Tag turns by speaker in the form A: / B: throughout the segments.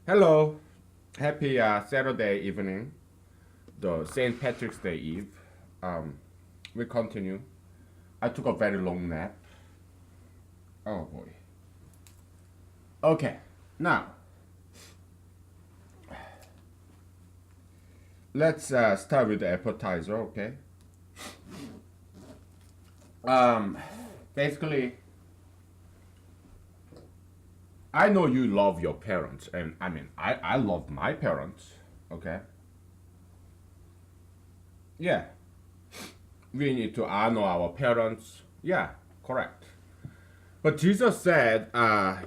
A: Hello, happy Saturday evening, the St. Patrick's Day Eve. Um, we continue. I took a very long nap. Oh boy. Okay, now let's start with the appetizer. Okay. Um, Basically, I know you love your parents, and I mean, I love my parents. Okay. Yeah, we need to honor our parents. Yeah, correct. But Jesus said,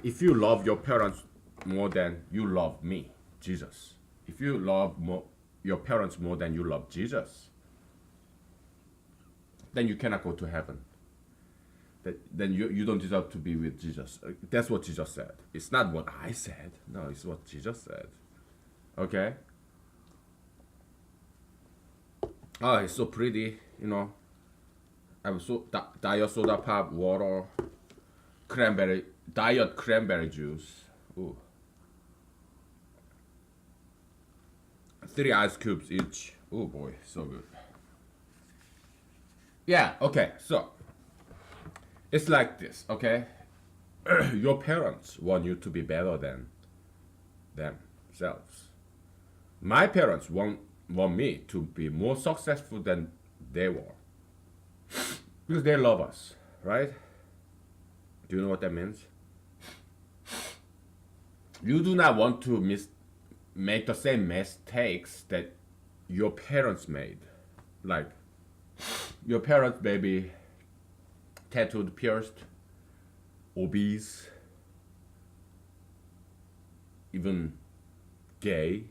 A: if you love your parents more than you love me, Jesus, if you love your parents more than you love Jesus, then you cannot go to heaven. Then you don't deserve to be with Jesus. That's what Jesus said. It's not what I said. No, it's what Jesus said. Okay? Oh, it's so pretty, you know. I have diet soda pop, water, cranberry, diet cranberry juice. Ooh. 3 ice cubes each. Oh boy, so good. Yeah, okay, so it's like this, okay? Your parents want you to be better than themselves. My parents want me to be more successful than they were because they love us, right? Do you know what that means? You do not want to make the same mistakes that your parents made. Like your parents maybe tattooed, pierced, obese, even gay.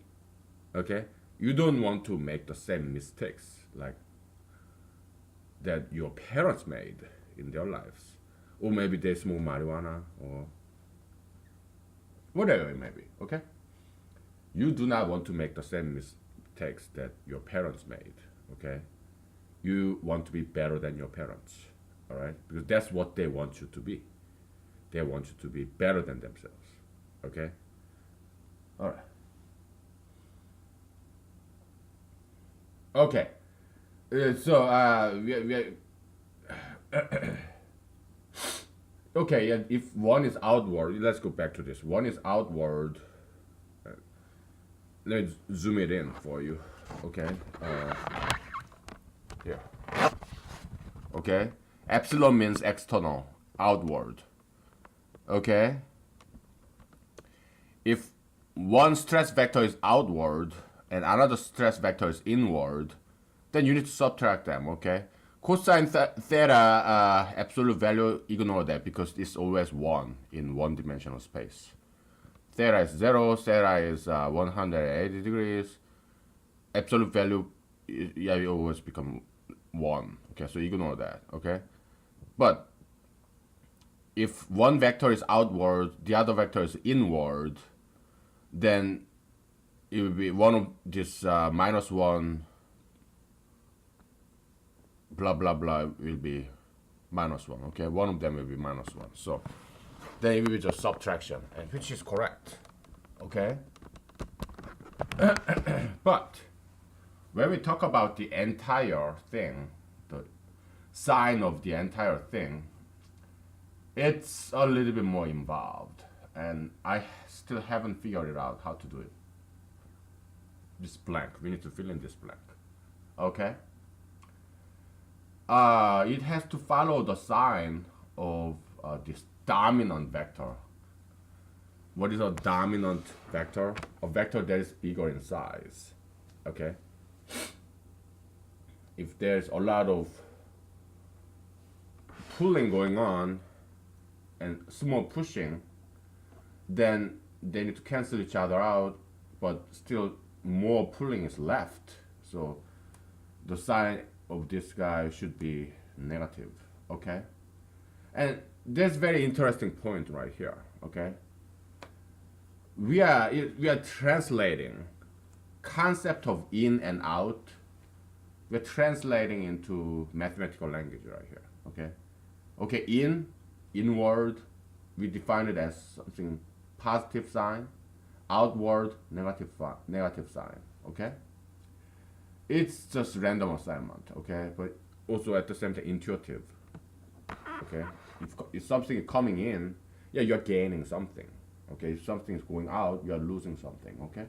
A: Okay? You don't want to make the same mistakes like that your parents made in their lives. Or maybe they smoke marijuana or whatever it may be, okay? You do not want to make the same mistakes that your parents made, okay? You want to be better than your parents, all right? Because that's what they want you to be. They want you to be better than themselves, okay? All right. Okay. Okay, yeah, if one is outward, let's go back to this. One is outward. Uh, let's zoom it in for you. Okay. Here. Okay. Epsilon means external, outward. Okay. If one stress vector is outward and another stress vector is inward, then you need to subtract them. Okay. Cosine theta absolute value, ignore that because it's always 1 in one-dimensional space. Theta is 0, theta is 180 degrees. Absolute value, yeah, you always become 1. Okay, so ignore that. Okay, but if one vector is outward, the other vector is inward, then it will be one of this minus 1 blah blah blah will be minus 1. Okay, one of them will be minus 1. So then it will be just subtraction, and which is correct. Okay, but when we talk about the entire thing, the sign of the entire thing, it's a little bit more involved, and I still haven't figured it out how to do it. This blank, we need to fill in this blank. Okay. It has to follow the sign of this dominant vector. What is a dominant vector? A vector that is bigger in size. Okay? If there's a lot of pulling going on and small pushing, then they need to cancel each other out, but still more pulling is left. So the sign of this guy should be negative, okay? And there's very interesting point right here, okay? We are translating concept of in and out. We're translating into mathematical language right here, okay? Okay, inward, we define it as something positive sign. outward negative sign. Okay, it's just random assignment. Okay, but also at the same time intuitive. Okay, if something is coming in, yeah, you're gaining something. Okay, if something is going out, you are losing something. Okay,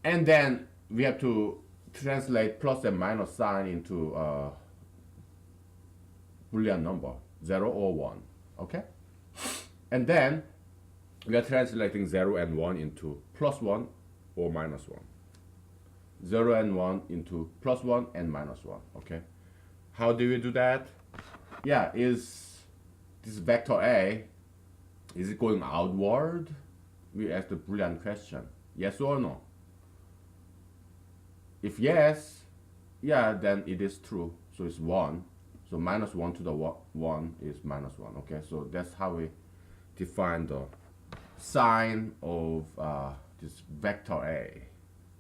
A: and then we have to translate plus and minus sign into Boolean number 0 or 1. Okay, and then we are translating 0 and 1 into plus 1 or minus 1. 0 and 1 into plus 1 and minus 1. Okay, how do we do that? Yeah, is this vector A, is it going outward? We ask the Boolean question, yes or no. If yes, yeah, then it is true, so it's 1. So minus 1 to the 1 is minus 1. Okay, so that's how we define the sign of this vector A.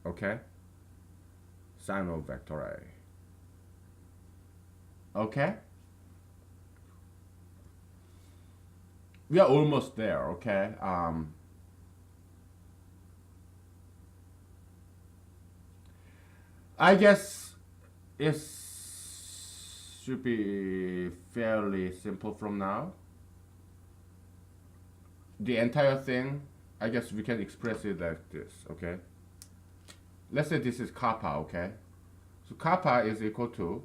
A: Okay, sign of vector A. Okay, we are almost there. Okay, I guess it should be fairly simple from now. The entire thing, I guess we can express it like this. Okay, let's say this is kappa. Okay, so kappa is equal to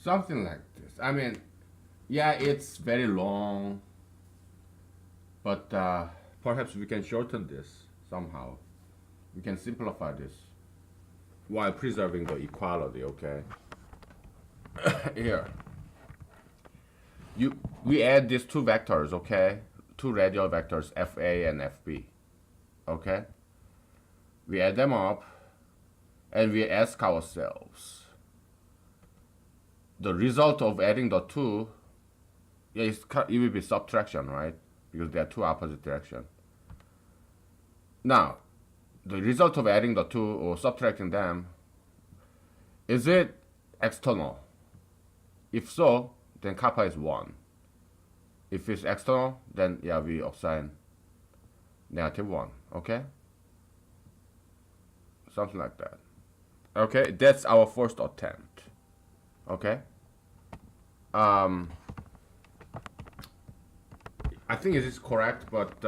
A: something like this. I mean, yeah, it's very long, but perhaps we can shorten this somehow. We can simplify this while preserving the equality. Okay, here we add these two vectors. Okay, two radial vectors FA and FB. Okay, we add them up and we ask ourselves the result of adding the two. Yeah, it will be subtraction, right? Because they are two opposite direction. Now, the result of adding the two or subtracting them, is it external? If so, then kappa is 1. If it's external, then yeah, we assign negative 1. Okay, something like that. Okay, that's our first attempt. Okay, I think it is correct, but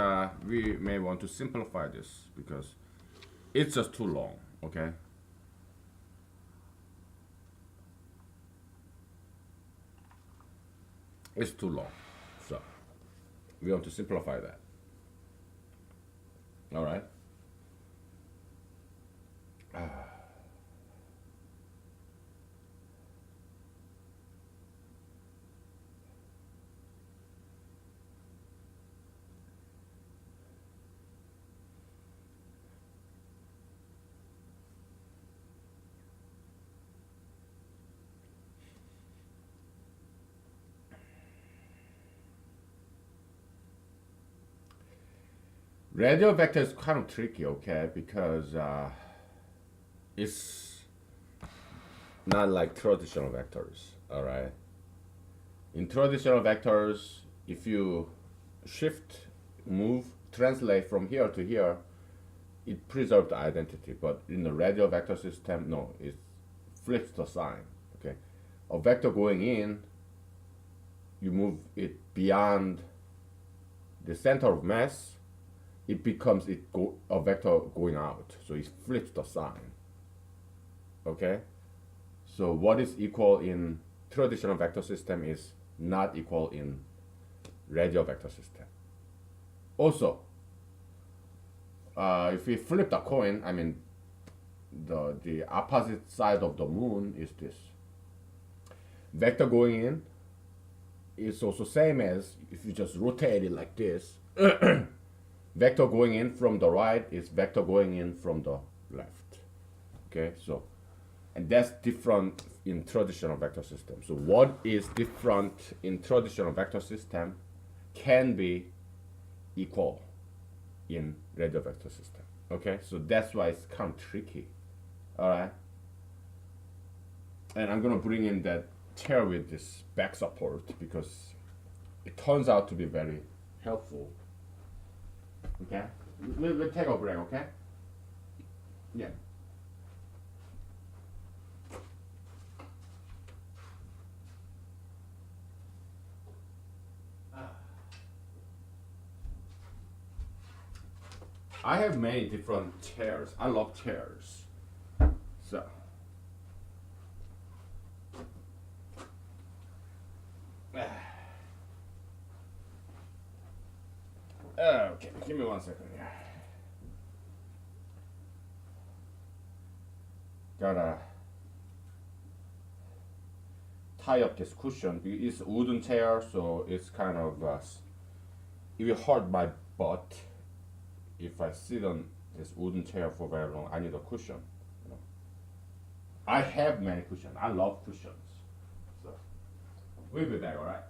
A: we may want to simplify this because it's just too long. Okay, it's too long, so we want to simplify that. All right. Radial vector is kind of tricky, okay, because it's not like traditional vectors. All right. In traditional vectors, if you shift, move translate from here to here, it preserves the identity. But in the radial vector system, no, it flips the sign. Okay, a vector going in, you move it beyond the center of mass, it becomes a vector going out. So it flips the sign. Okay, so what is equal in traditional vector system is not equal in radial vector system. Also, if we flip the coin, I mean, the opposite side of the moon is this. Vector going in is also same as if you just rotate it like this. Vector going in from the right is vector going in from the left. Okay, so, and that's different in traditional vector system. So what is different in traditional vector system can be equal in radial vector system. Okay, so that's why it's kind of tricky. All right, and I'm gonna bring in that chair with this back support because it turns out to be very helpful. Okay, we'll take a break. Okay, yeah. I have many different chairs. I love chairs. So. Okay, give me 1 second here. Gotta tie up this cushion. It's a wooden chair, so it's kind of it will hurt my butt if I sit on this wooden chair for very long. I need a cushion. You know. I have many cushions. I love cushions. So we'll be back, all right?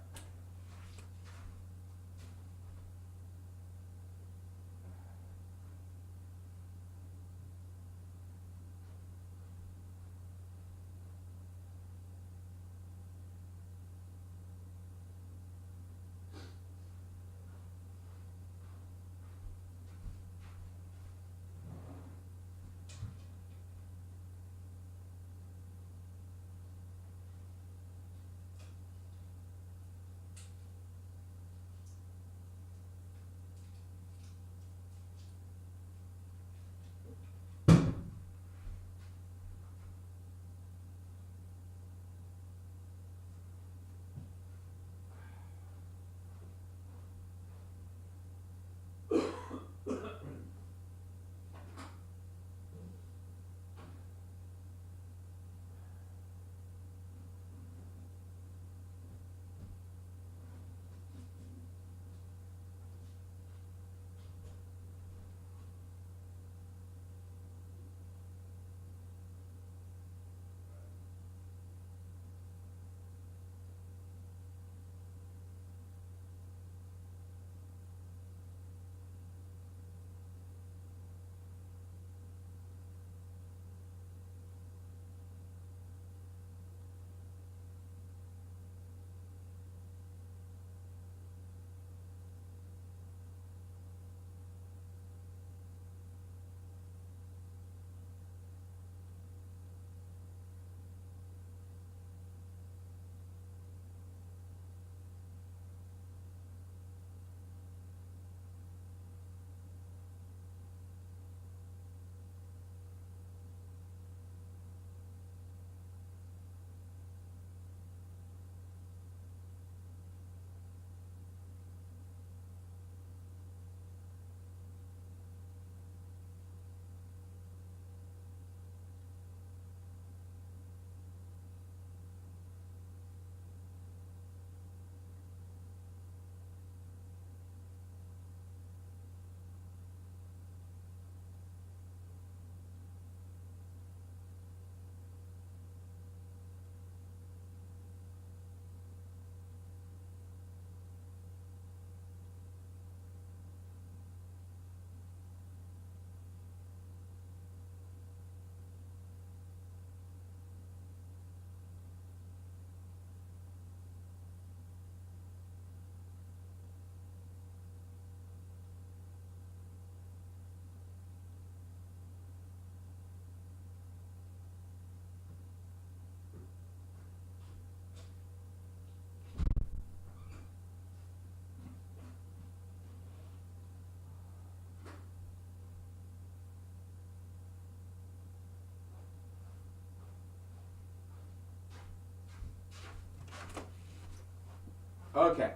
A: Okay.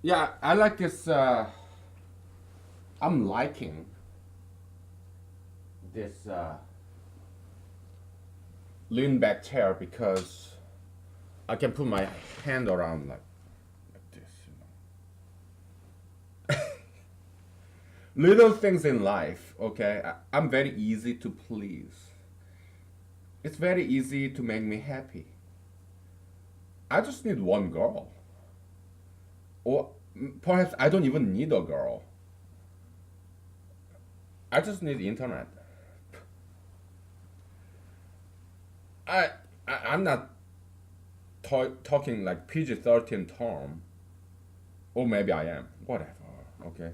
A: Yeah, I like this. I'm liking this lean back chair because I can put my hand around like this, Little things in life, okay? I'm very easy to please. It's very easy to make me happy. I just need one girl. Or perhaps I don't even need a girl. I just need internet. I, I'm not talking like PG-13 term. Or maybe I am. Whatever, okay?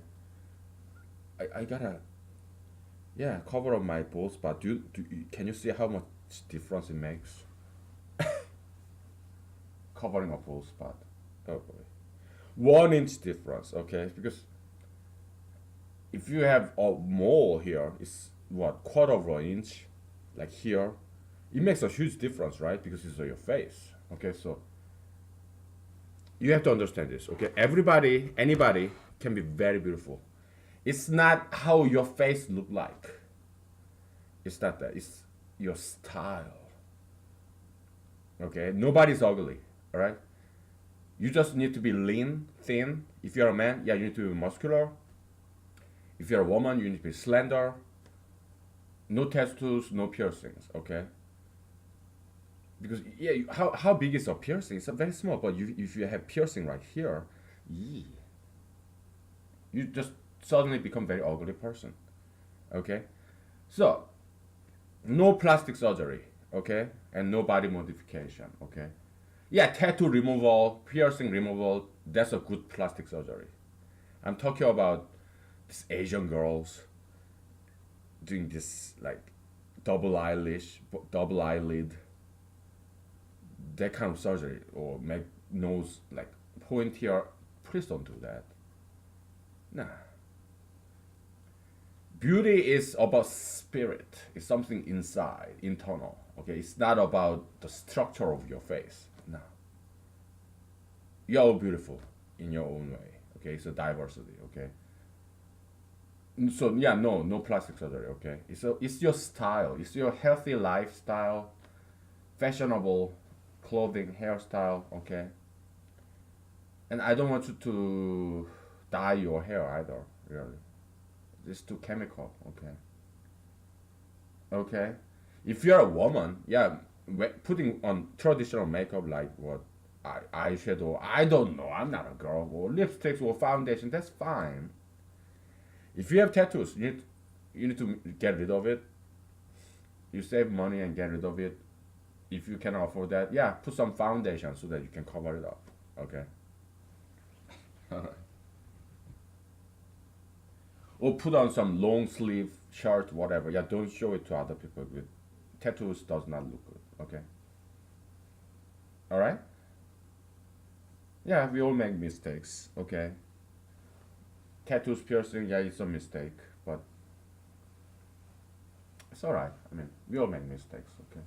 A: I gotta, yeah, cover up my bald spot. Can you see how much difference it makes? Covering a bald spot. Oh boy. 1 inch difference, okay? Because if you have a mole here, it's what, quarter of an inch, like here, it makes a huge difference, right? Because it's on your face. Okay, so you have to understand this, okay? Everybody, anybody can be very beautiful. It's not how your face look like. It's not that. It's your style. Okay? Nobody's ugly, all right? You just need to be lean, thin. If you're a man, yeah, you need to be muscular. If you're a woman, you need to be slender. No tattoos, no piercings, okay? Because yeah, how big is a piercing? It's very small, but if you have piercing right here, yeah, you just suddenly become very ugly person, okay? So no plastic surgery, okay, and no body modification, okay? Yeah, tattoo removal, piercing removal, that's a good plastic surgery. I'm talking about these Asian girls doing this like double eyelash, double eyelid, that kind of surgery, or make nose like pointier. Please don't do that. Nah. Beauty is about spirit. It's something inside, internal. Okay, it's not about the structure of your face. No. You're all beautiful in your own way. Okay, it's a diversity. Okay. So yeah, no plastic surgery. Okay, it's your style. It's your healthy lifestyle, fashionable clothing, hairstyle. Okay. And I don't want you to dye your hair either. Really, it's too chemical. Okay. Okay. If you're a woman, yeah, putting on traditional makeup like what eyeshadow, I don't know. I'm not a girl. Or lipsticks or foundation, that's fine. If you have tattoos, you need to get rid of it. You save money and get rid of it. If you cannot afford that, yeah, put some foundation so that you can cover it up. Okay. Or put on some long sleeve shirt, whatever. Yeah, don't show it to other people. With tattoos does not look good. Okay. All right. Yeah, we all make mistakes. Okay. Tattoos, piercing, yeah, it's a mistake, but it's all right. I mean, we all make mistakes. Okay.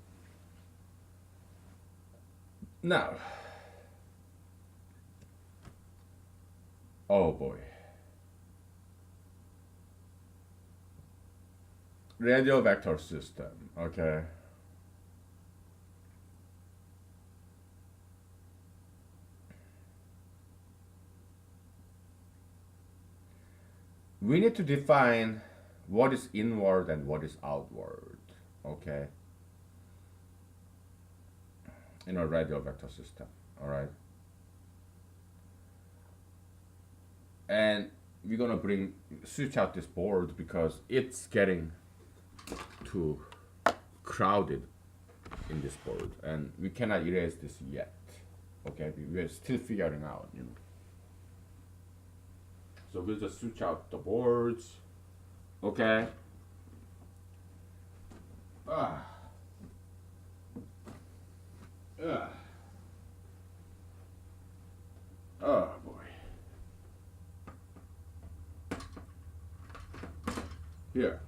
A: Now, oh boy, radial vector system. Okay. We need to define what is inward and what is outward. Okay. In a radial vector system. All right. And we're gonna switch out this board because it's getting too crowded in this board, and we cannot erase this yet. Okay, we're still figuring out. So we'll just switch out the boards. Okay. Ah. Ah. Oh boy. Here.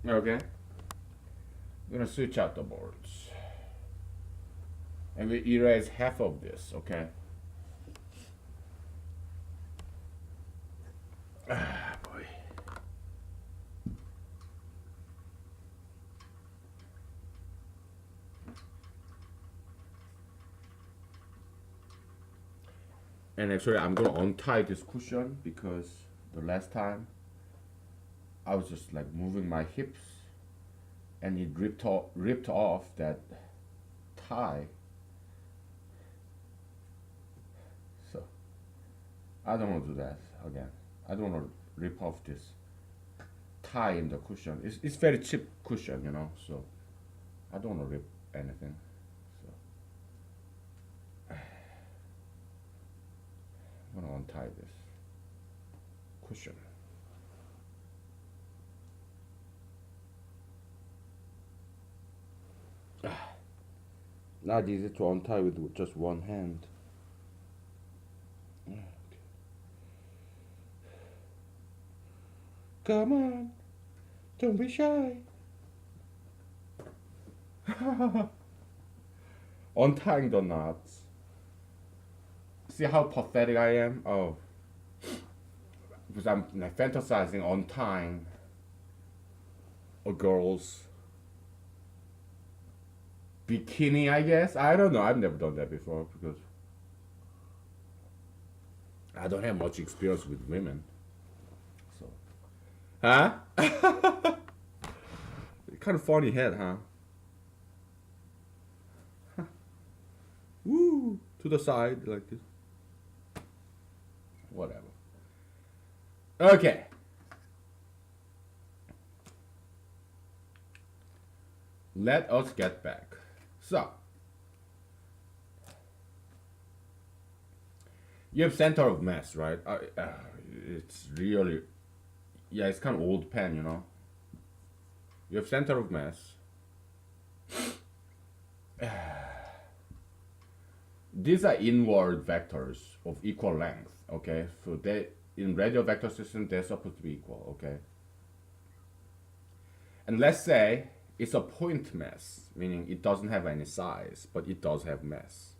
A: Okay. I'm gonna switch out the boards. And we erase half of this, okay? Ah, boy. And actually, I'm gonna untie this cushion because the last time I was just like moving my hips and it ripped off that tie. So I don't want to do that again. I don't want to rip off this tie in the cushion. It's very cheap cushion, you know. So I don't want to rip anything. So I'm gonna untie this cushion. Not easy to untie with just one hand. Come on, don't be shy. Untying the knots. See how pathetic I am? Oh, because I'm like, fantasizing untying a girl's bikini, I guess. I don't know. I've never done that before because I don't have much experience with women. So, huh? Kind of funny head, huh? Woo! To the side like this. Whatever. Okay. Let us get back. So, you have center of mass, right? It's really, yeah, it's kind of old pen, you know. You have center of mass. These are inward vectors of equal length, okay? So they, in radial vector system, they're supposed to be equal, okay? And let's say it's a point mass, meaning it doesn't have any size, but it does have mass.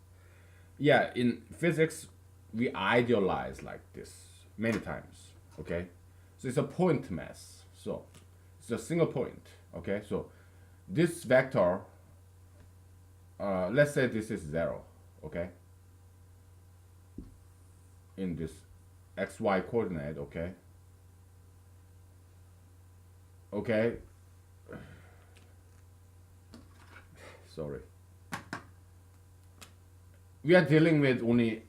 A: Yeah, in physics, we idealize like this many times, okay? So it's a point mass. So it's a single point, okay? So this vector, let's say this is 0, okay? In this xy coordinate, okay? Okay. Sorry. We are dealing with only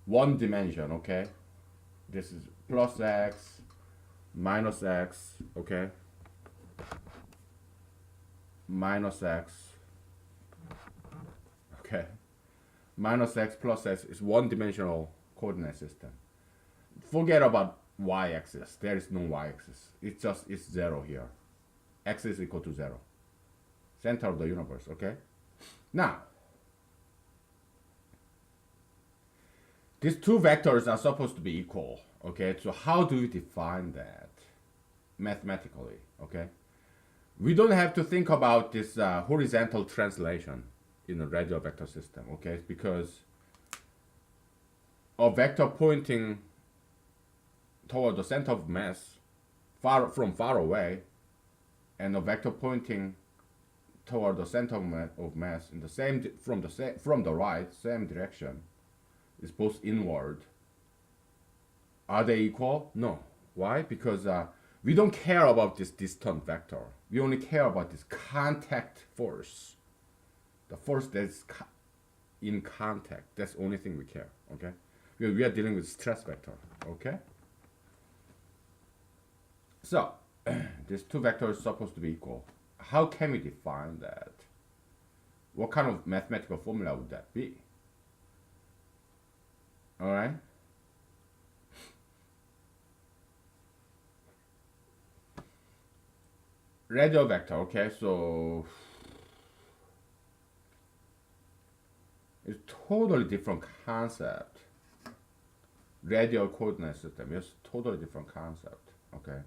A: one dimension, okay? This is plus x, minus x, okay? Minus x, okay? Minus x plus x is one-dimensional coordinate system. Forget about y-axis. There is no y-axis. It's 0 here. X is equal to 0. Center of the universe, okay? Now, these two vectors are supposed to be equal, okay? So how do we define that mathematically, okay? We don't have to think about this horizontal translation in a radial vector system, okay? Because a vector pointing toward the center of mass from far away and a vector pointing toward the center of mass in the same from the right, same direction, is both inward. Are they equal? No. Why? Because we don't care about this distant vector. We only care about this contact force. The force that's in contact. That's the only thing we care. Okay. We are dealing with stress vector. Okay. So these two vectors are supposed to be equal. How can we define that? What kind of mathematical formula would that be? All right. Radial vector, okay, so it's totally different concept. Radial coordinate system is totally different concept, okay.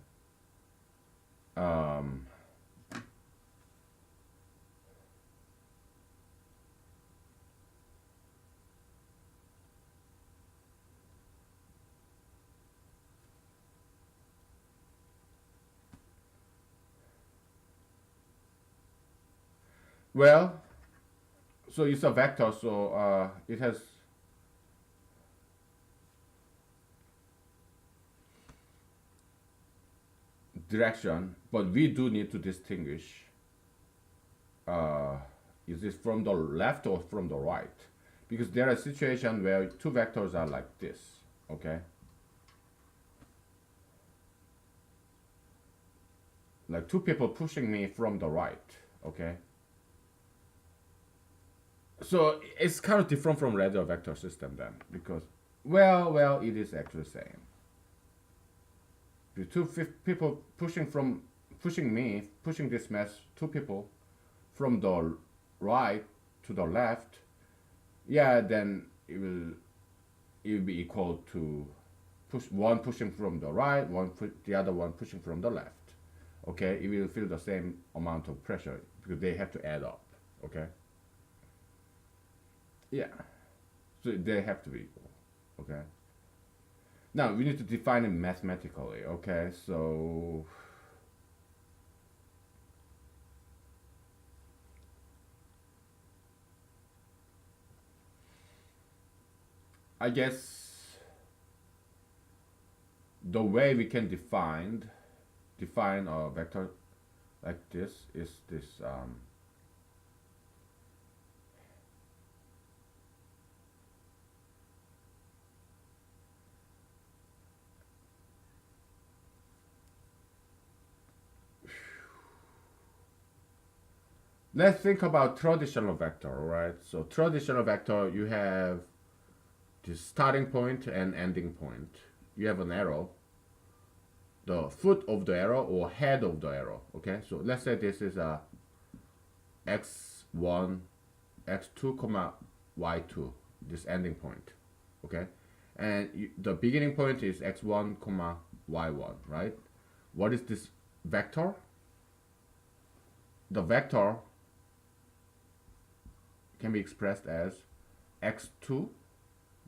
A: Well, so it's a vector, so it has direction, but we do need to distinguish uh, is it from the left or from the right? Because there are situations where two vectors are like this, okay? Like two people pushing me from the right, okay? So it's kind of different from radial vector system then, because, well, it is actually same. The two people pushing this mass, two people from the right to the left, yeah, then it will be equal to one pushing from the right, the other one pushing from the left. Okay, it will feel the same amount of pressure because they have to add up. Okay. Yeah. So they have to be equal. Okay. Now we need to define it mathematically. Okay. So I guess the way we can define a vector like this is this. Let's think about traditional vector, all right? So traditional vector, you have the starting point and ending point. You have an arrow, the foot of the arrow or head of the arrow. Okay, so let's say this is a x1, x2, comma y2, this ending point. Okay, and the beginning point is x1, comma y1, right? What is this vector? The vector can be expressed as x2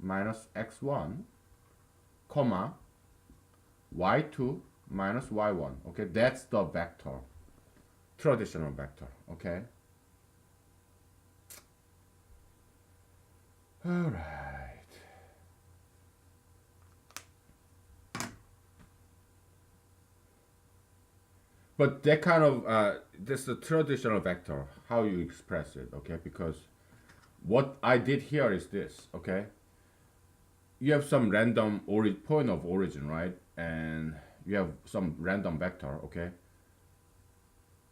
A: minus x1, comma y2 minus y1. Okay, that's the vector, traditional vector. Okay, all right. But that kind of this is the traditional vector, how you express it. Okay, because what I did here is this. Okay, you have some random point of origin, right? And you have some random vector, okay?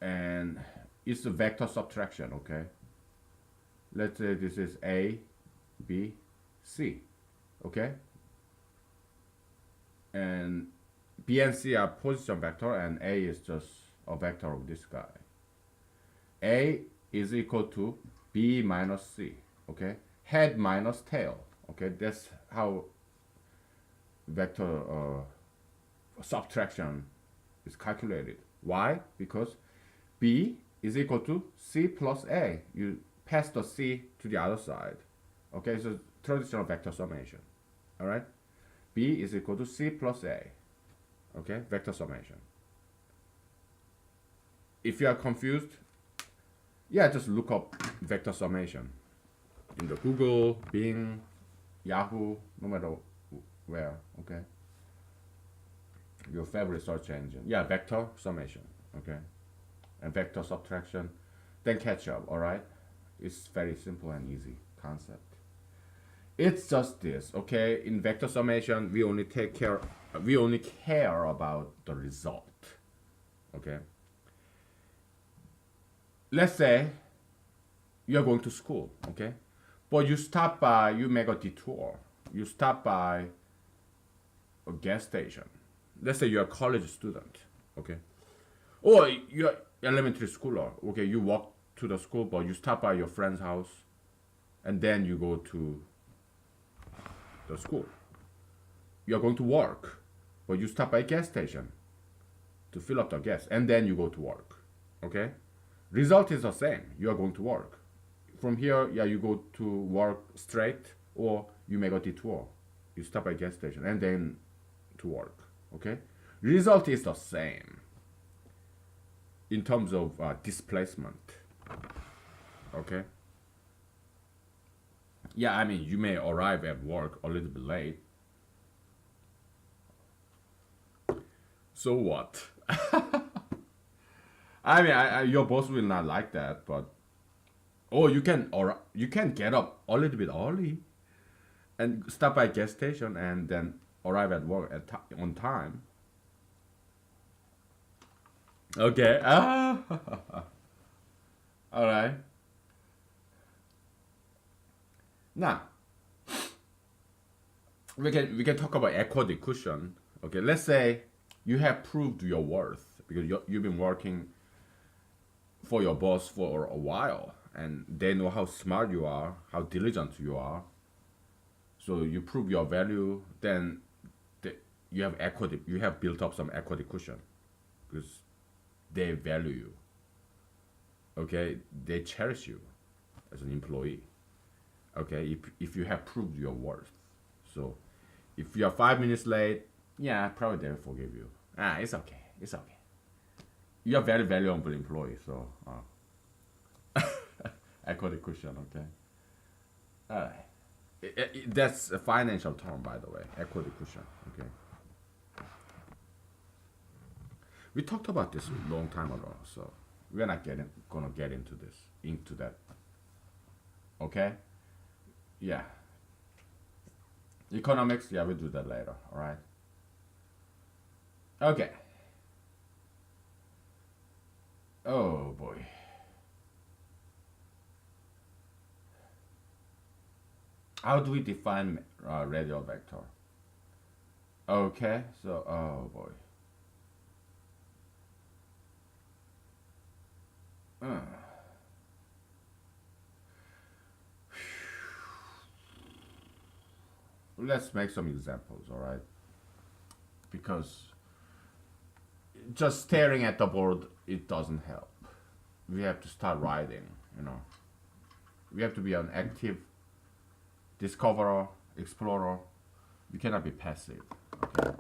A: And it's a vector subtraction, okay? Let's say this is A, B, C, okay? And B and C are position vector, and A is just a vector of this guy. A is equal to B minus C, okay? Head minus tail, okay? That's how vector subtraction is calculated. Why? Because B is equal to C plus A. You pass the C to the other side. Okay, so traditional vector summation. All right? B is equal to C plus A. Okay, vector summation. If you are confused, yeah, just look up vector summation in the Google, Bing, Yahoo, no matter where, okay? Your favorite search engine. Yeah, vector summation, okay? And vector subtraction, then catch up, all right? It's very simple and easy concept. It's just this, okay? In vector summation, we only care about the result, okay? Let's say you're going to school, okay? But you make a detour. You stop by a gas station. Let's say you're a college student, okay? Or you're elementary schooler, okay? You walk to the school, but you stop by your friend's house, and then you go to the school. You're going to work, but you stop by a gas station to fill up the gas, and then you go to work, okay? Result is the same. You are going to work. From here, yeah, you go to work straight, or you make a detour. You stop at a gas station and then to work. Okay, result is the same in terms of displacement. Okay. Yeah, I mean, you may arrive at work a little bit late. So what? I mean, your boss will not like that, but or you can get up a little bit early and stop by gas station and then arrive at work on time. Okay. All right. Now we can talk about equity cushion. Okay. Let's say you have proved your worth because you've been working for your boss for a while, and they know how smart you are, how diligent you are. So you prove your value, then the, you have equity. You have built up some equity cushion because they value you. Okay, they cherish you as an employee. Okay, if you have proved your worth. So if you are 5 minutes late, yeah, probably they'll forgive you. It's okay. It's okay. You are very valuable employee, so equity cushion. Okay. Alright. That's a financial term, by the way. Equity cushion. Okay. We talked about this a long time ago, so we're not gonna get into that. Okay? Yeah. Economics, yeah, we'll do that later. All right. Okay. Oh boy. How do we define radial vector? Okay, so oh boy. Uh, let's make some examples, all right? Because just staring at the board, it doesn't help. We have to start writing, you know. We have to be an active discoverer, explorer. You cannot be passive, okay?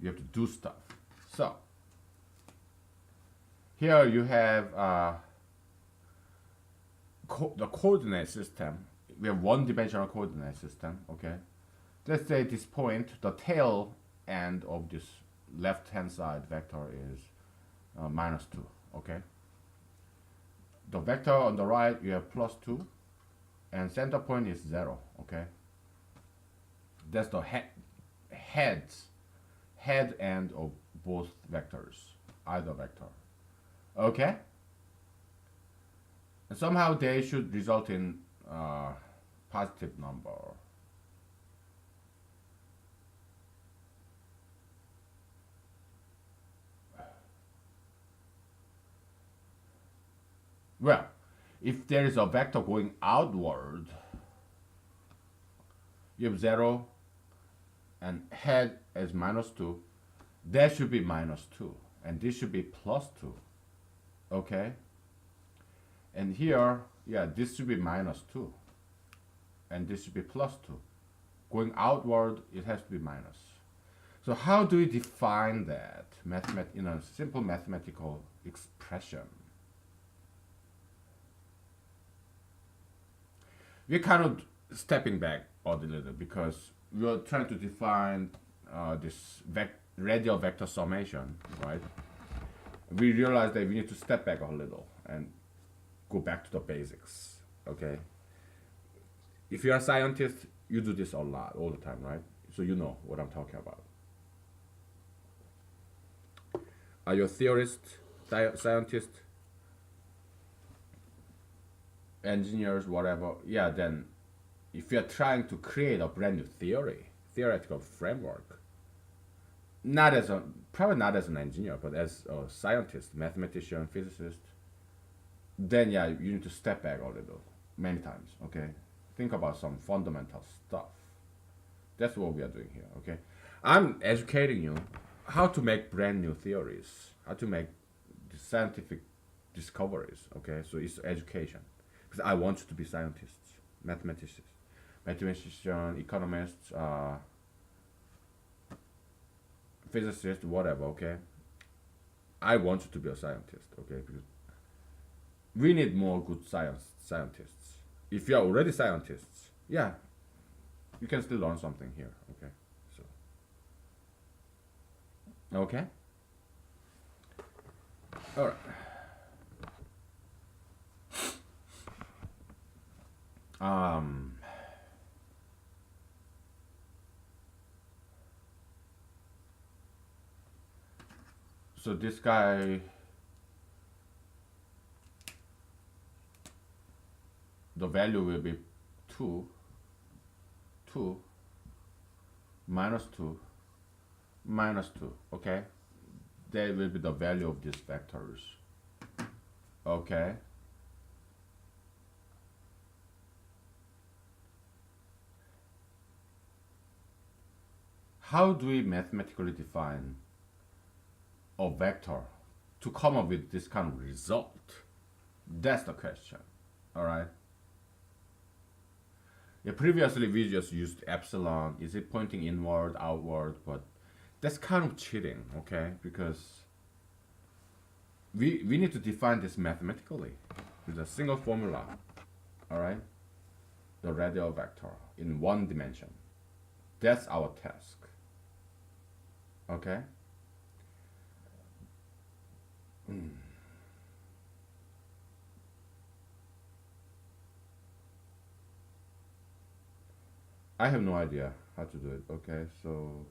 A: You have to do stuff. So, here you have the coordinate system. We have one-dimensional coordinate system, okay? Let's say this point, the tail end of this left-hand side vector is -2, okay? The vector on the right, you have +2, and center point is 0, okay? That's the head end of both vectors, either vector, okay? And somehow they should result in positive number. Well, if there is a vector going outward, you have 0 and head is -2, that should be -2, and this should be +2, okay? And here, yeah, this should be -2, and this should be +2. Going outward, it has to be minus. So how do we define that in a simple mathematical expression? We're kind of stepping back a little because we are trying to define this radial vector summation, right? We realize that we need to step back a little and go back to the basics, okay? If you're a scientist, you do this a lot, all the time, right? So you know what I'm talking about. Are you a theorist, scientist, engineers, whatever? Yeah, then if you're trying to create a brand new theoretical framework, probably not as an engineer, but as a scientist, mathematician, physicist, then yeah, you need to step back a little, many times, okay? Think about some fundamental stuff. That's what we are doing here, okay? I'm educating you how to make brand new theories, how to make scientific discoveries, okay? So it's education. Because I want you to be scientists, mathematicians, economists, physicists, whatever, okay? I want you to be a scientist, okay? Because we need more good scientists. If you are already scientists, yeah, you can still learn something here. Okay, so okay, all right. Um, so this guy, the value will be 2, 2, minus 2, minus 2. Okay, that will be the value of these vectors. Okay. How do we mathematically define a vector to come up with this kind of result? That's the question. All right. Yeah, previously we just used epsilon. Is it pointing inward, outward? But that's kind of cheating, okay? Because we need to define this mathematically with a single formula. All right. The radial vector in one dimension. That's our task. Okay. I have no idea how to do it. Okay, so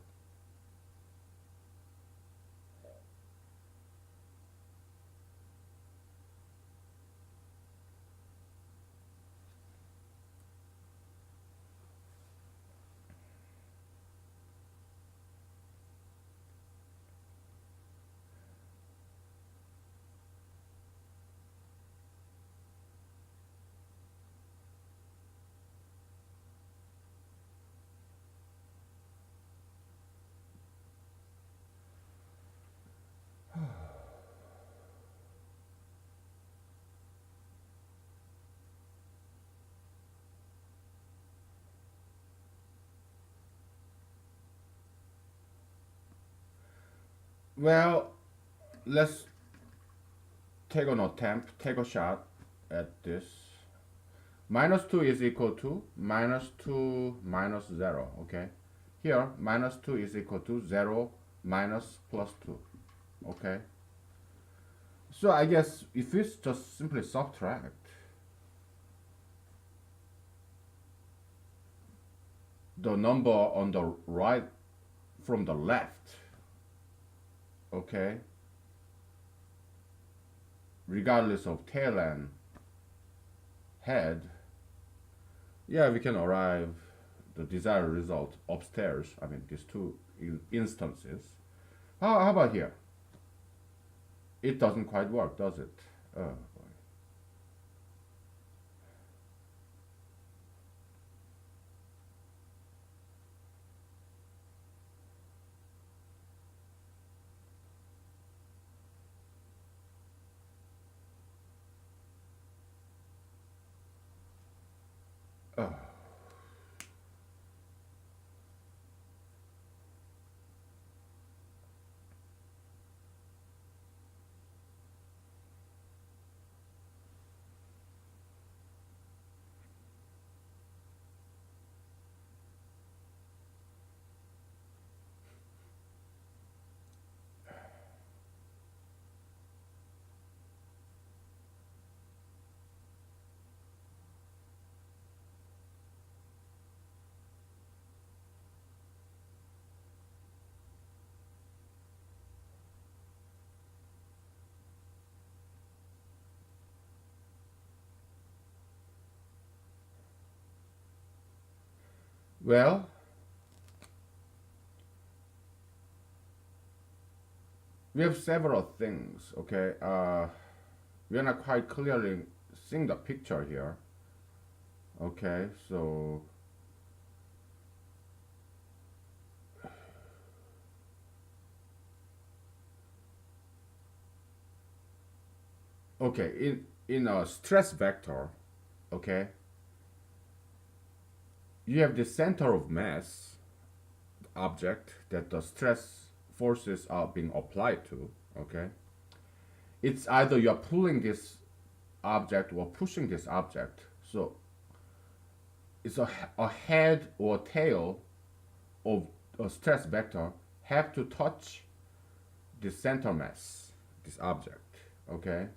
A: well, let's take an attempt, take a shot at this. Minus 2 is equal to minus 2 minus 0, okay? Here, minus 2 is equal to 0 minus plus 2, okay? So I guess if we just simply subtract the number on the right from the left, okay, regardless of tail and head, yeah, we can arrive the desired result upstairs. I mean, these two instances. How about here? It doesn't quite work, does it? Oh boy. Oh. Well, we have several things, okay? We are not quite clearly seeing the picture here, okay? So, okay, in a stress vector, okay, you have the center of mass object that the stress forces are being applied to, okay? It's either you're pulling this object or pushing this object. So it's a head or tail of a stress vector have to touch the center mass, this object. Okay.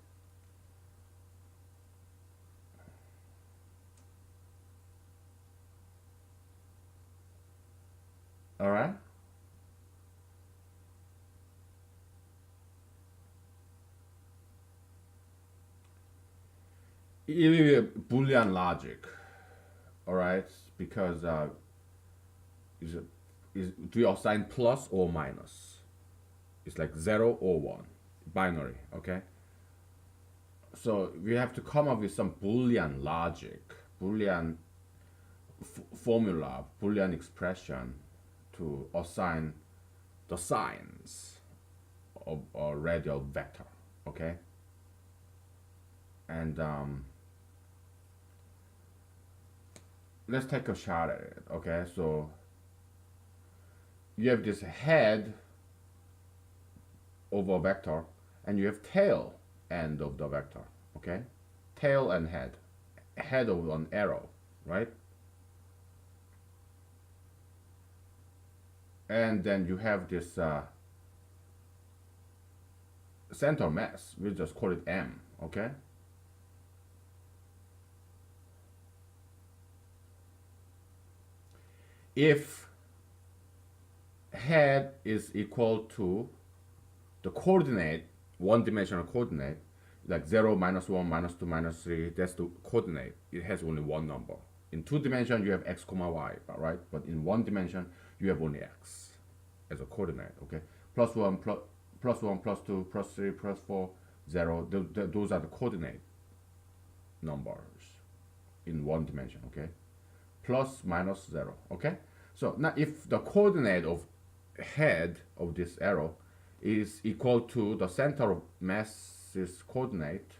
A: All right. It will be a Boolean logic. All right, because is it is do you assign plus or minus? It's like 0 or 1, binary. Okay. So we have to come up with some Boolean logic, Boolean formula, Boolean expression to assign the signs of a radial vector. Okay. And let's take a shot at it. Okay, so you have this head of a vector and you have tail end of the vector. Okay, tail and head of an arrow, right? And then you have this center mass. We just call it M. Okay. If head is equal to the coordinate, one-dimensional coordinate, like 0, -1, -2, -3, that's the coordinate. It has only one number. In 2 dimension, you have x, y, right? But in 1 dimension, you have only x as a coordinate, okay? +1, +1, +2, +3, +4, 0, those are the coordinate numbers in 1 dimension, okay? Plus, minus, 0, okay? So now if the coordinate of head of this arrow is equal to the center of mass's coordinate,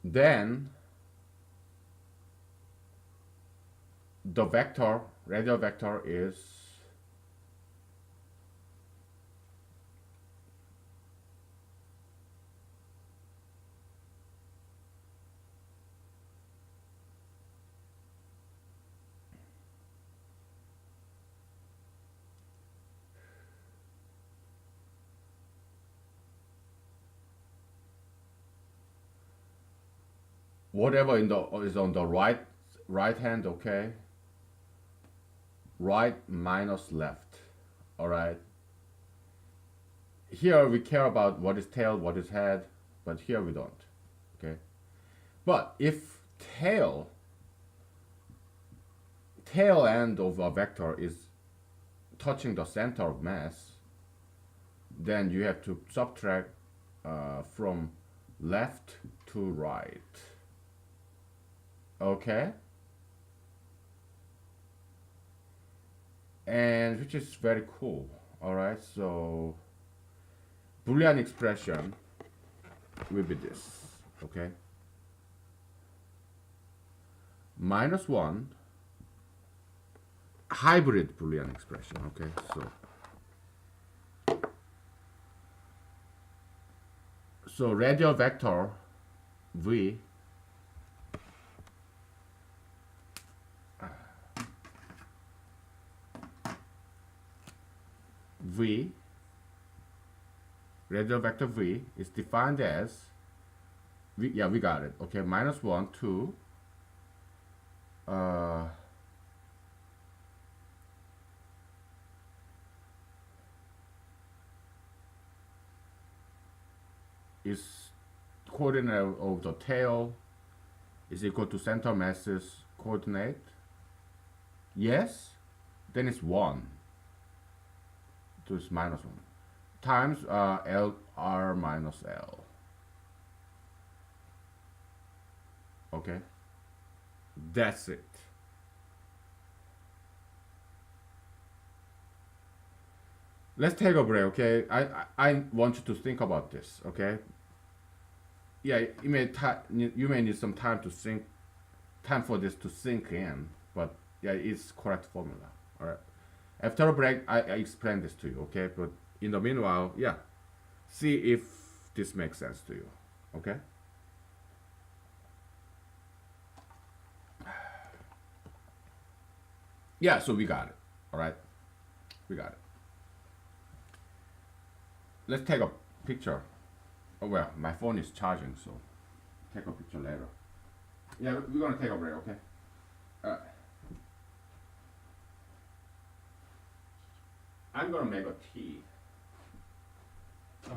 A: then the vector, radial vector, is whatever is on the right hand, okay? Right minus left. All right. Here we care about what is tail, what is head, but here we don't. Okay. But if tail end of a vector is touching the center of mass, then you have to subtract from left to right. Okay. And which is very cool. All right, so Boolean expression will be this. Okay, -1 hybrid Boolean expression. Okay, so radial vector v v radial vector v is defined as we got it. Okay, -1 to is coordinate of the tail is equal to center mass's coordinate. Yes, then it's 1. So it's -1 times L R minus L. Okay, that's it. Let's take a break. Okay, I want you to think about this. Okay. Yeah, you may need some time to time for this to sink in, but yeah, it's correct formula. All right. After a break, I explain this to you. Okay, but in the meanwhile, yeah, See if this makes sense to you. Okay? Yeah, so we got it. All right? We got it. Let's take a picture. Oh, well, my phone is charging, so take a picture later. Yeah, we're gonna take a break, okay? Uh, I'm gonna make a tea. Oh.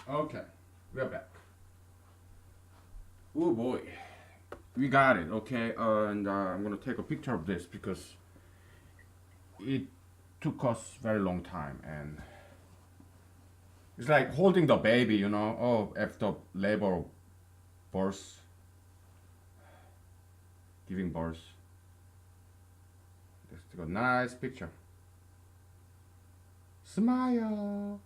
A: Okay, we're back. Oh boy, we got it. Okay, and I'm gonna take a picture of this because it took us very long time, and it's like holding the baby, you know. Oh, after labor, birth, giving birth. Let's take a nice picture. Smile.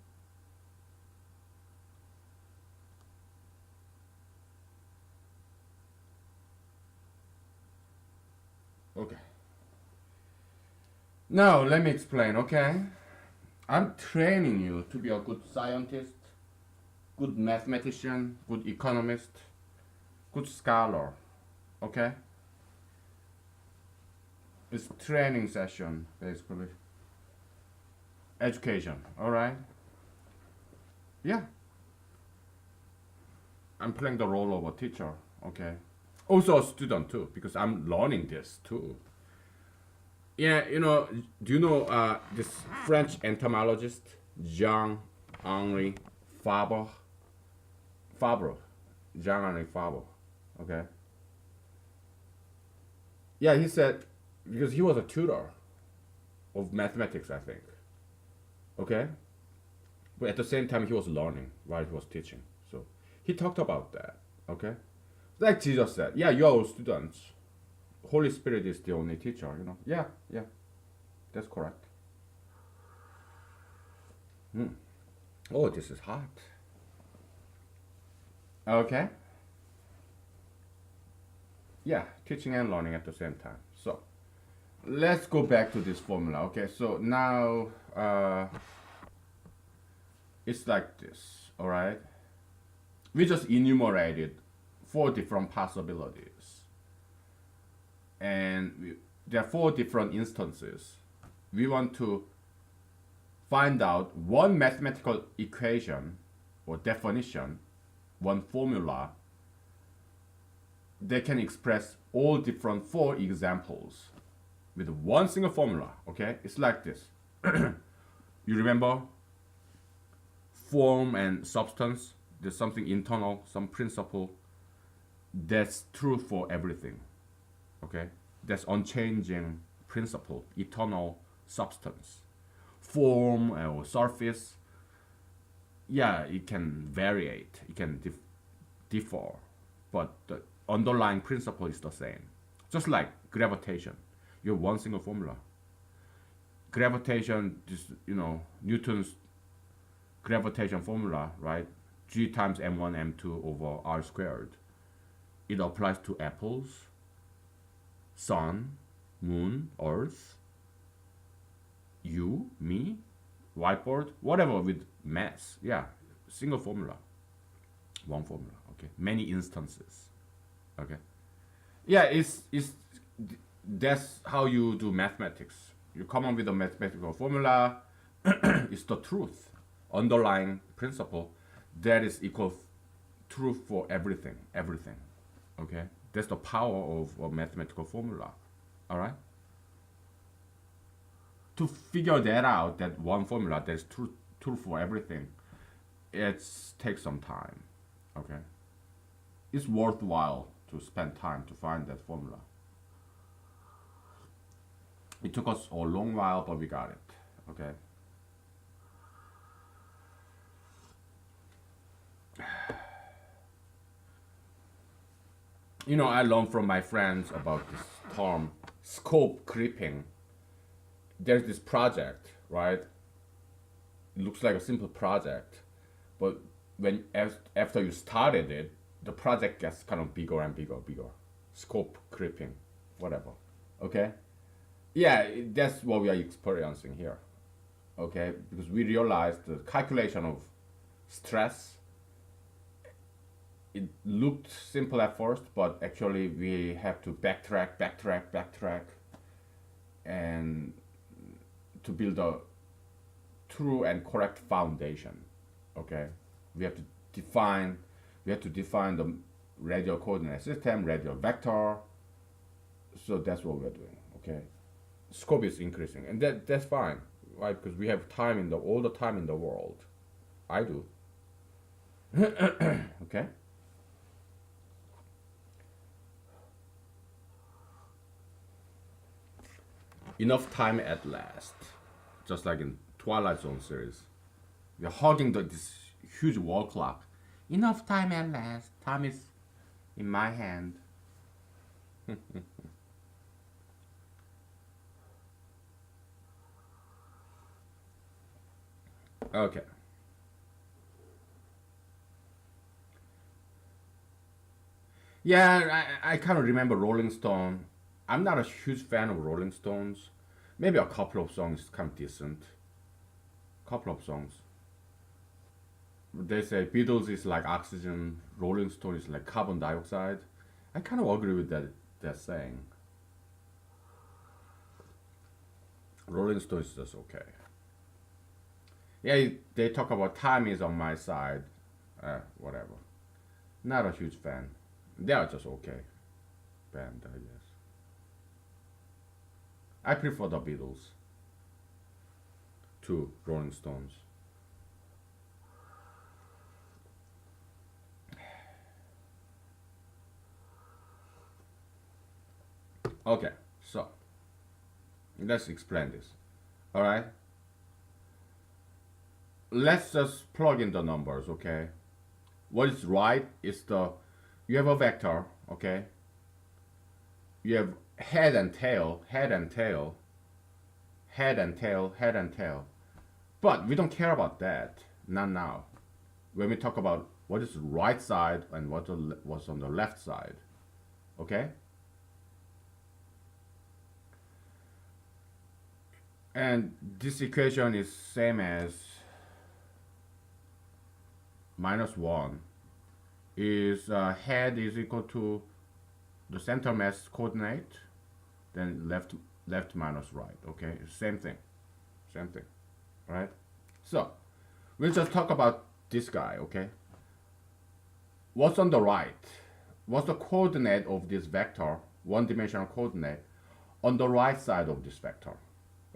A: Okay. Now let me explain. Okay, I'm training you to be a good scientist, good mathematician, good economist, good scholar. Okay, it's training session basically. Education. All right. Yeah, I'm playing the role of a teacher. Okay. Also a student too because I'm learning this too. Yeah, you know, do you know this French entomologist Jean Henri Fabre? Fabre, Jean Henri Fabre. Okay. Yeah, he said because he was a tutor of mathematics, I think. Okay, but at the same time he was learning while he was teaching. So he talked about that. Okay, like Jesus said, yeah, you are all students. Holy Spirit is the only teacher. You know. Yeah, yeah, that's correct. Hmm. Oh, this is hot. Okay. Yeah, teaching and learning at the same time. So let's go back to this formula. Okay, so now it's like this. All right. We just enumerated four different possibilities, and there are four different instances. We want to find out one mathematical equation or definition, one formula that can express all different four examples with one single formula. Okay, it's like this. You remember form and substance? There's something internal, some principle that's true for everything. Okay, that's unchanging principle, eternal substance. Form or surface, yeah, it can variate, it can differ, but the underlying principle is the same. Just like gravitation, you have one single formula. Gravitation, just Newton's gravitation formula, right? G times m1 m2 over r squared. It applies to apples, sun, moon, earth, you, me, whiteboard, whatever with mass. Yeah, single formula, one formula. Okay, many instances. Okay, yeah, it's that's how you do mathematics. You come up with a mathematical formula. It's the truth, underlying principle that is equal truth for everything. Everything. Okay, that's the power of a mathematical formula. All right. To figure that out, that one formula that's true for everything, it takes some time. Okay, it's worthwhile to spend time to find that formula. It took us a long while, but we got it. Okay. You know, I learned from my friends about this term scope creeping. There's this project, right? It looks like a simple project, but after you started it, the project gets kind of bigger and bigger, bigger. Scope creeping, whatever. Okay? Yeah, that's what we are experiencing here. Okay? Because we realized the calculation of stress, it looked simple at first, but actually we have to backtrack, and to build a true and correct foundation. Okay, we have to define the radial coordinate system, radial vector. So that's what we're doing. Okay, scope is increasing, and that's fine, right? Because we have time in the all the time in the world. I do. Okay. Enough time at last. Just like in Twilight Zone series. We're hogging this huge wall clock. Enough time at last. Time is in my hand. Okay. Yeah, I kind of remember Rolling Stone. I'm not a huge fan of Rolling Stones. Maybe a couple of songs kind of decent. Couple of songs. They say Beatles is like oxygen, Rolling Stone is like carbon dioxide. I kind of agree with that saying. Rolling Stone is just okay. Yeah, they talk about time is on my side. Whatever. Not a huge fan. They are just okay band, I guess. I prefer the Beatles to Rolling Stones. Okay, so let's explain this. All right, let's just plug in the numbers. Okay, what is right is you have a vector. Okay, you have head and tail, head and tail, head and tail, head and tail. But we don't care about that. Not now. When we talk about what is right side and what's on the left side. Okay? And this equation is same as minus 1 is head is equal to the center mass coordinate, then left minus right. Okay? Same thing. Same thing. Right? So, we'll just talk about this guy, okay? What's on the right? What's the coordinate of this vector, one-dimensional coordinate, on the right side of this vector?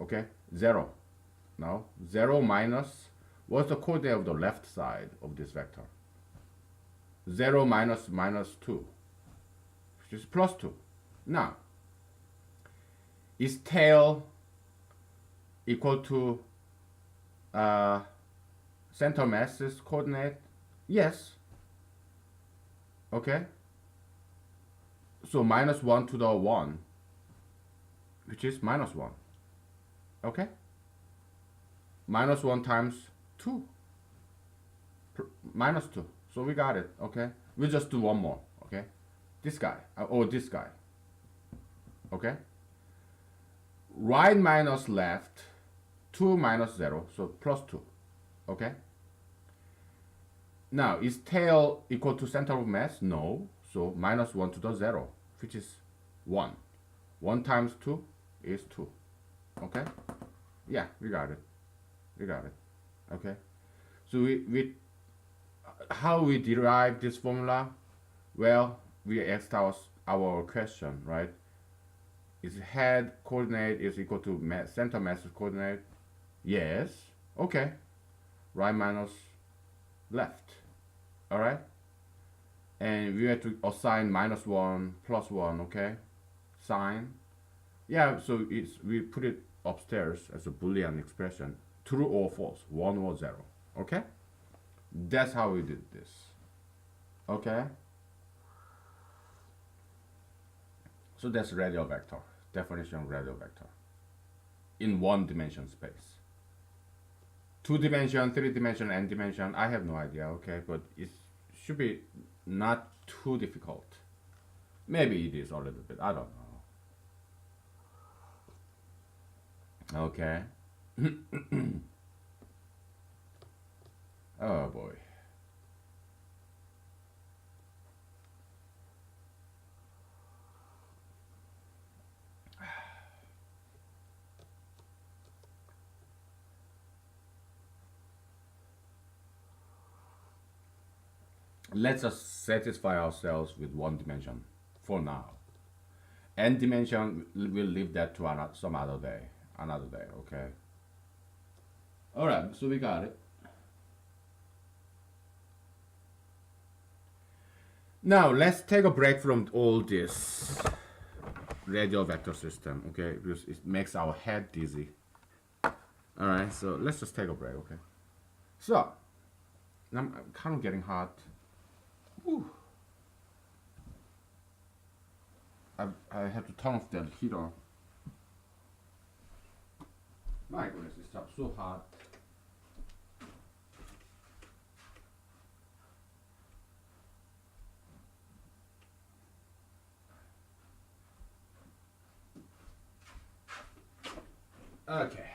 A: Okay, 0. Now, 0 minus, what's the coordinate of the left side of this vector? 0 minus minus 2, which is plus 2. Now, is tail equal to center mass's coordinate? Yes. Okay. So minus 1 to the 1, which is minus 1. Okay. Minus 1 times 2. Minus 2. So we got it. Okay. We'll just do one more. Okay. This guy. Or this guy. Okay. Right minus left. 2 minus 0. So plus 2. Okay. Now, is tail equal to center of mass? No. So minus 1 to the 0, which is 1. 1 times 2 is 2. Okay? Yeah, we got it. We got it. Okay? So we how we derive this formula? Well, we asked our question, right? Is head coordinate is equal to center mass coordinate? Yes. Okay. Right minus left. All right, and we have to assign minus 1 plus 1. Okay, sign. Yeah, so we put it upstairs as a Boolean expression, true or false, 1 or 0. Okay, that's how we did this. Okay, so that's radial vector, definition of radial vector in one dimension space. 2 dimension, 3 dimension, n dimension, I have no idea. Okay, but it should be not too difficult. Maybe it is a little bit, I don't know. Okay. Oh boy. Let's just satisfy ourselves with one dimension for now. N dimension, we'll leave that to some other day. Another day, okay? Alright, so we got it. Now let's take a break from all this radial vector system, okay? Because it makes our head dizzy. All right, so let's just take a break, okay? So I'm kind of getting hot. Whew. I have to turn off the heater. My goodness, it's so hot. Okay.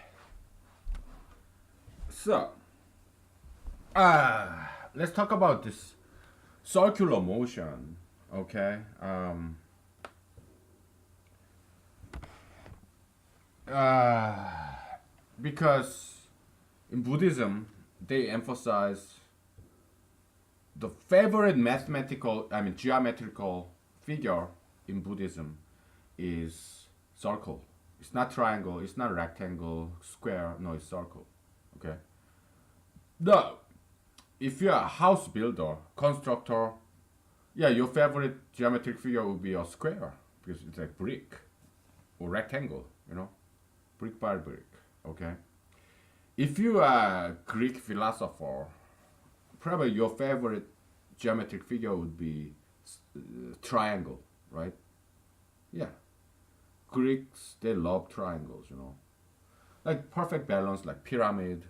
A: So, let's talk about this circular motion. Okay. Because in Buddhism, they emphasize the favorite geometrical figure in Buddhism is circle. It's not triangle, it's not rectangle, square, no, it's circle. Okay? No, if you're a house builder, constructor, yeah, your favorite geometric figure would be a square because it's like brick or rectangle, brick by brick. Okay? If you are a Greek philosopher, probably your favorite geometric figure would be triangle, right? Yeah. Greeks, they love triangles, like perfect balance, like pyramid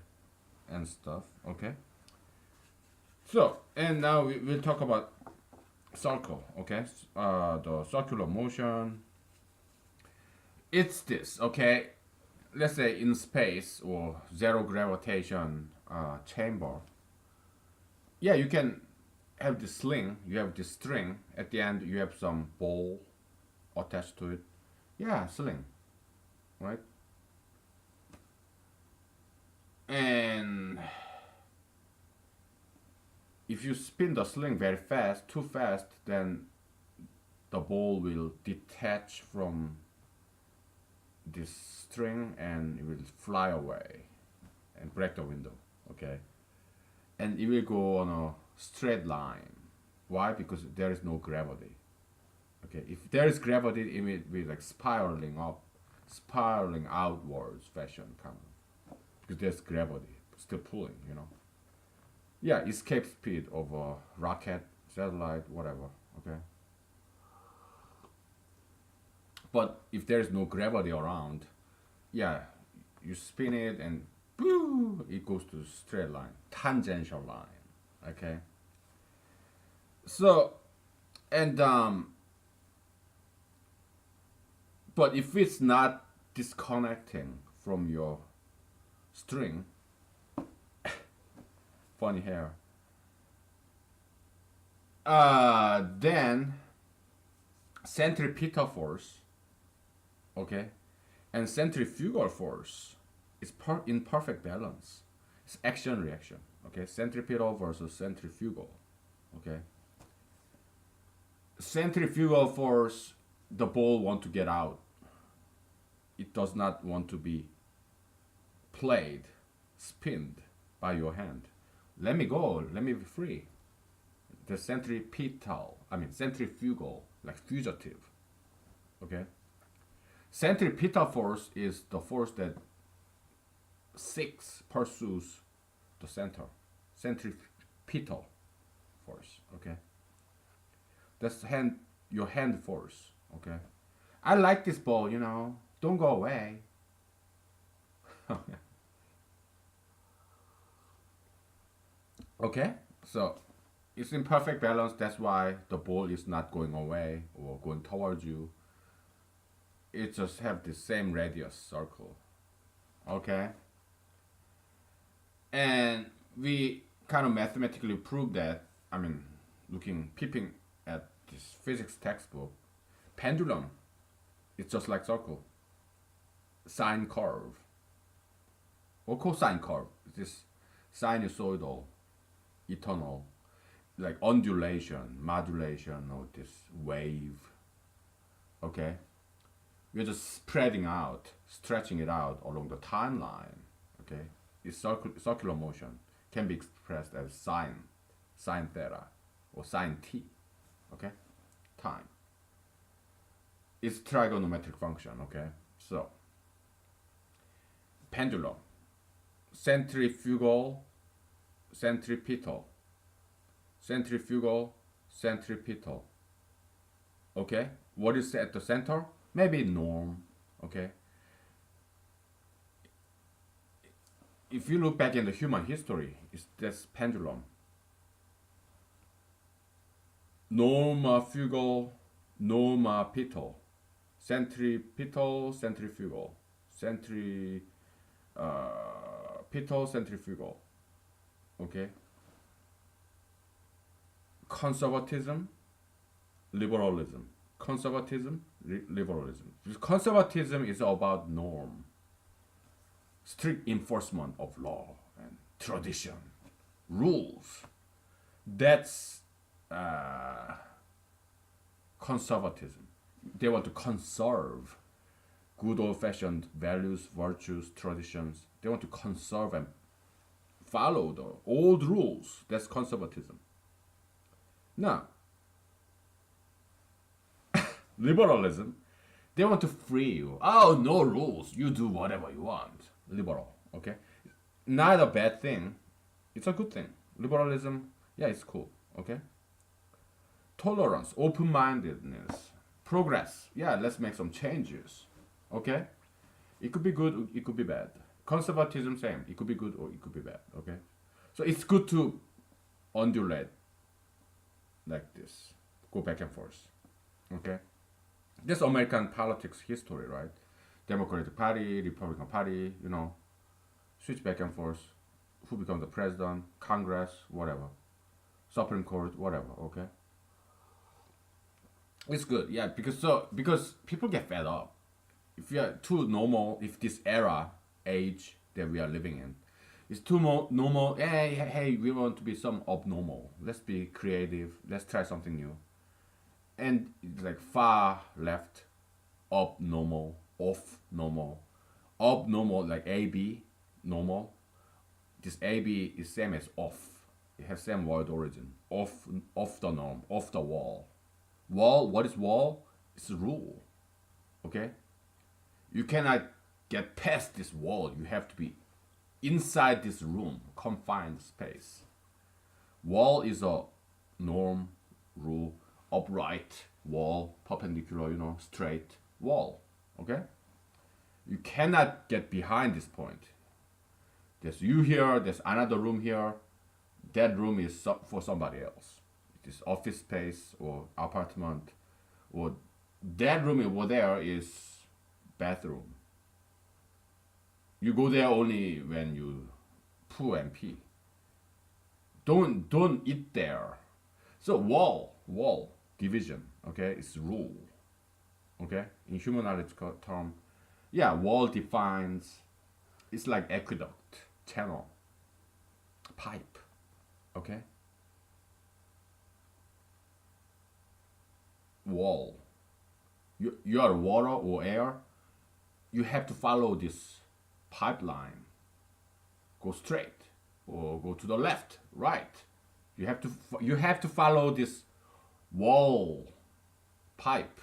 A: and stuff. Okay. So, and now we'll talk about circle. Okay. The circular motion. It's this. Okay. Let's say in space or zero gravitation chamber. Yeah, you can have this sling. You have this string. At the end, you have some ball attached to it. Yeah, sling, right? And if you spin the sling very fast, too fast, then the ball will detach from this string and it will fly away and break the window, okay? And it will go on a straight line. Why? Because there is no gravity. Okay, if there is gravity, it will be like spiraling up, spiraling outwards fashion, kind of, because there's gravity still pulling, Yeah, escape speed of a rocket, satellite, whatever. Okay. But if there is no gravity around, yeah, you spin it and boo, it goes to straight line, tangential line. Okay. So, and but if it's not disconnecting from your string, funny hair, then centripetal force, okay, and centrifugal force is in perfect balance. It's action reaction, okay, centripetal versus centrifugal, okay. Centrifugal force, the ball want to get out. It does not want to be played, spinned by your hand. Let me go, let me be free. The centripetal, centrifugal, like fugitive. Okay? Centripetal force is the force that pursues the center. Centripetal force, okay? That's your hand force, okay? I like this ball, Don't go away. Okay? So it's in perfect balance. That's why the ball is not going away or going towards you. It just have the same radius circle. Okay? And we kind of mathematically prove that, peeping at this physics textbook, pendulum is just like circle. Sine curve or cosine curve. This sinusoidal, eternal, like undulation, modulation of this wave. Okay? We're just spreading out, stretching it out along the timeline. Okay? It's circular motion can be expressed as sine theta, or sine t. Okay, time. It's trigonometric function. Okay, so pendulum, centrifugal, centripetal, centrifugal, centripetal. Okay, what is at the center? Maybe norm. Okay, if you look back in the human history, it's this pendulum. Normafugal, normapital, centripetal, centrifugal, pital, centrifugal. Okay. Conservatism, liberalism. Conservatism, liberalism. Conservatism is about norm, strict enforcement of law and tradition, rules. That's conservatism. They want to conserve good old-fashioned values, virtues, traditions. They want to conserve and follow the old rules. That's conservatism. Now, liberalism, they want to free you. Oh, no rules. You do whatever you want. Liberal, okay? Not a bad thing. It's a good thing. Liberalism, yeah, it's cool, okay? Tolerance, open-mindedness, progress. Yeah, let's make some changes, okay? It could be good, it could be bad. Conservatism, same. It could be good or it could be bad, okay? So it's good to undulate like this, go back and forth, okay? This American politics history, right? Democratic Party, Republican Party, switch back and forth. Who becomes the president, Congress, whatever, Supreme Court, whatever, okay? It's good, yeah, because people get fed up. If we are too normal, if this age that we are living in is too normal, hey, we want to be some abnormal. Let's be creative. Let's try something new. And it's like far left, abnormal, off normal, abnormal like AB, normal. This AB is same as off. It has same word origin. Off the norm, off the wall. Wall, what is wall? It's a rule. Okay? You cannot get past this wall. You have to be inside this room, confined space. Wall is a norm, rule, upright wall, perpendicular, straight wall. Okay? You cannot get behind this point. There's you here, there's another room here. That room is for somebody else. This office space or apartment, or that room over there is bathroom. You go there only when you poo and pee. Don't eat there. So wall division. Okay, it's rule. Okay, in humanology term, yeah, wall defines. It's like aqueduct, channel, pipe. Okay. Wall. You are water or air. You have to follow this pipeline. Go straight or go to the left, right. You have to follow this wall, pipe,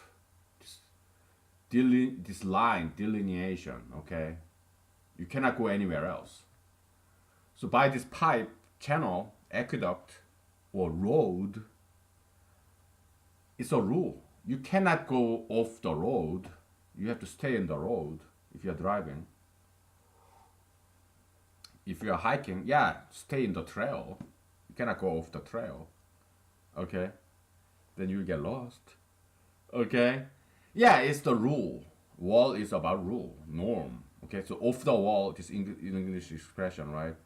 A: this line delineation. Okay, you cannot go anywhere else. So by this pipe, channel, aqueduct, or road, it's a rule. You cannot go off the road. You have to stay in the road if you're driving. If you're hiking, yeah, stay in the trail. You cannot go off the trail. Okay? Then you get lost. Okay? Yeah, it's the rule. Wall is about rule, norm. Okay, so off the wall, this English expression, right?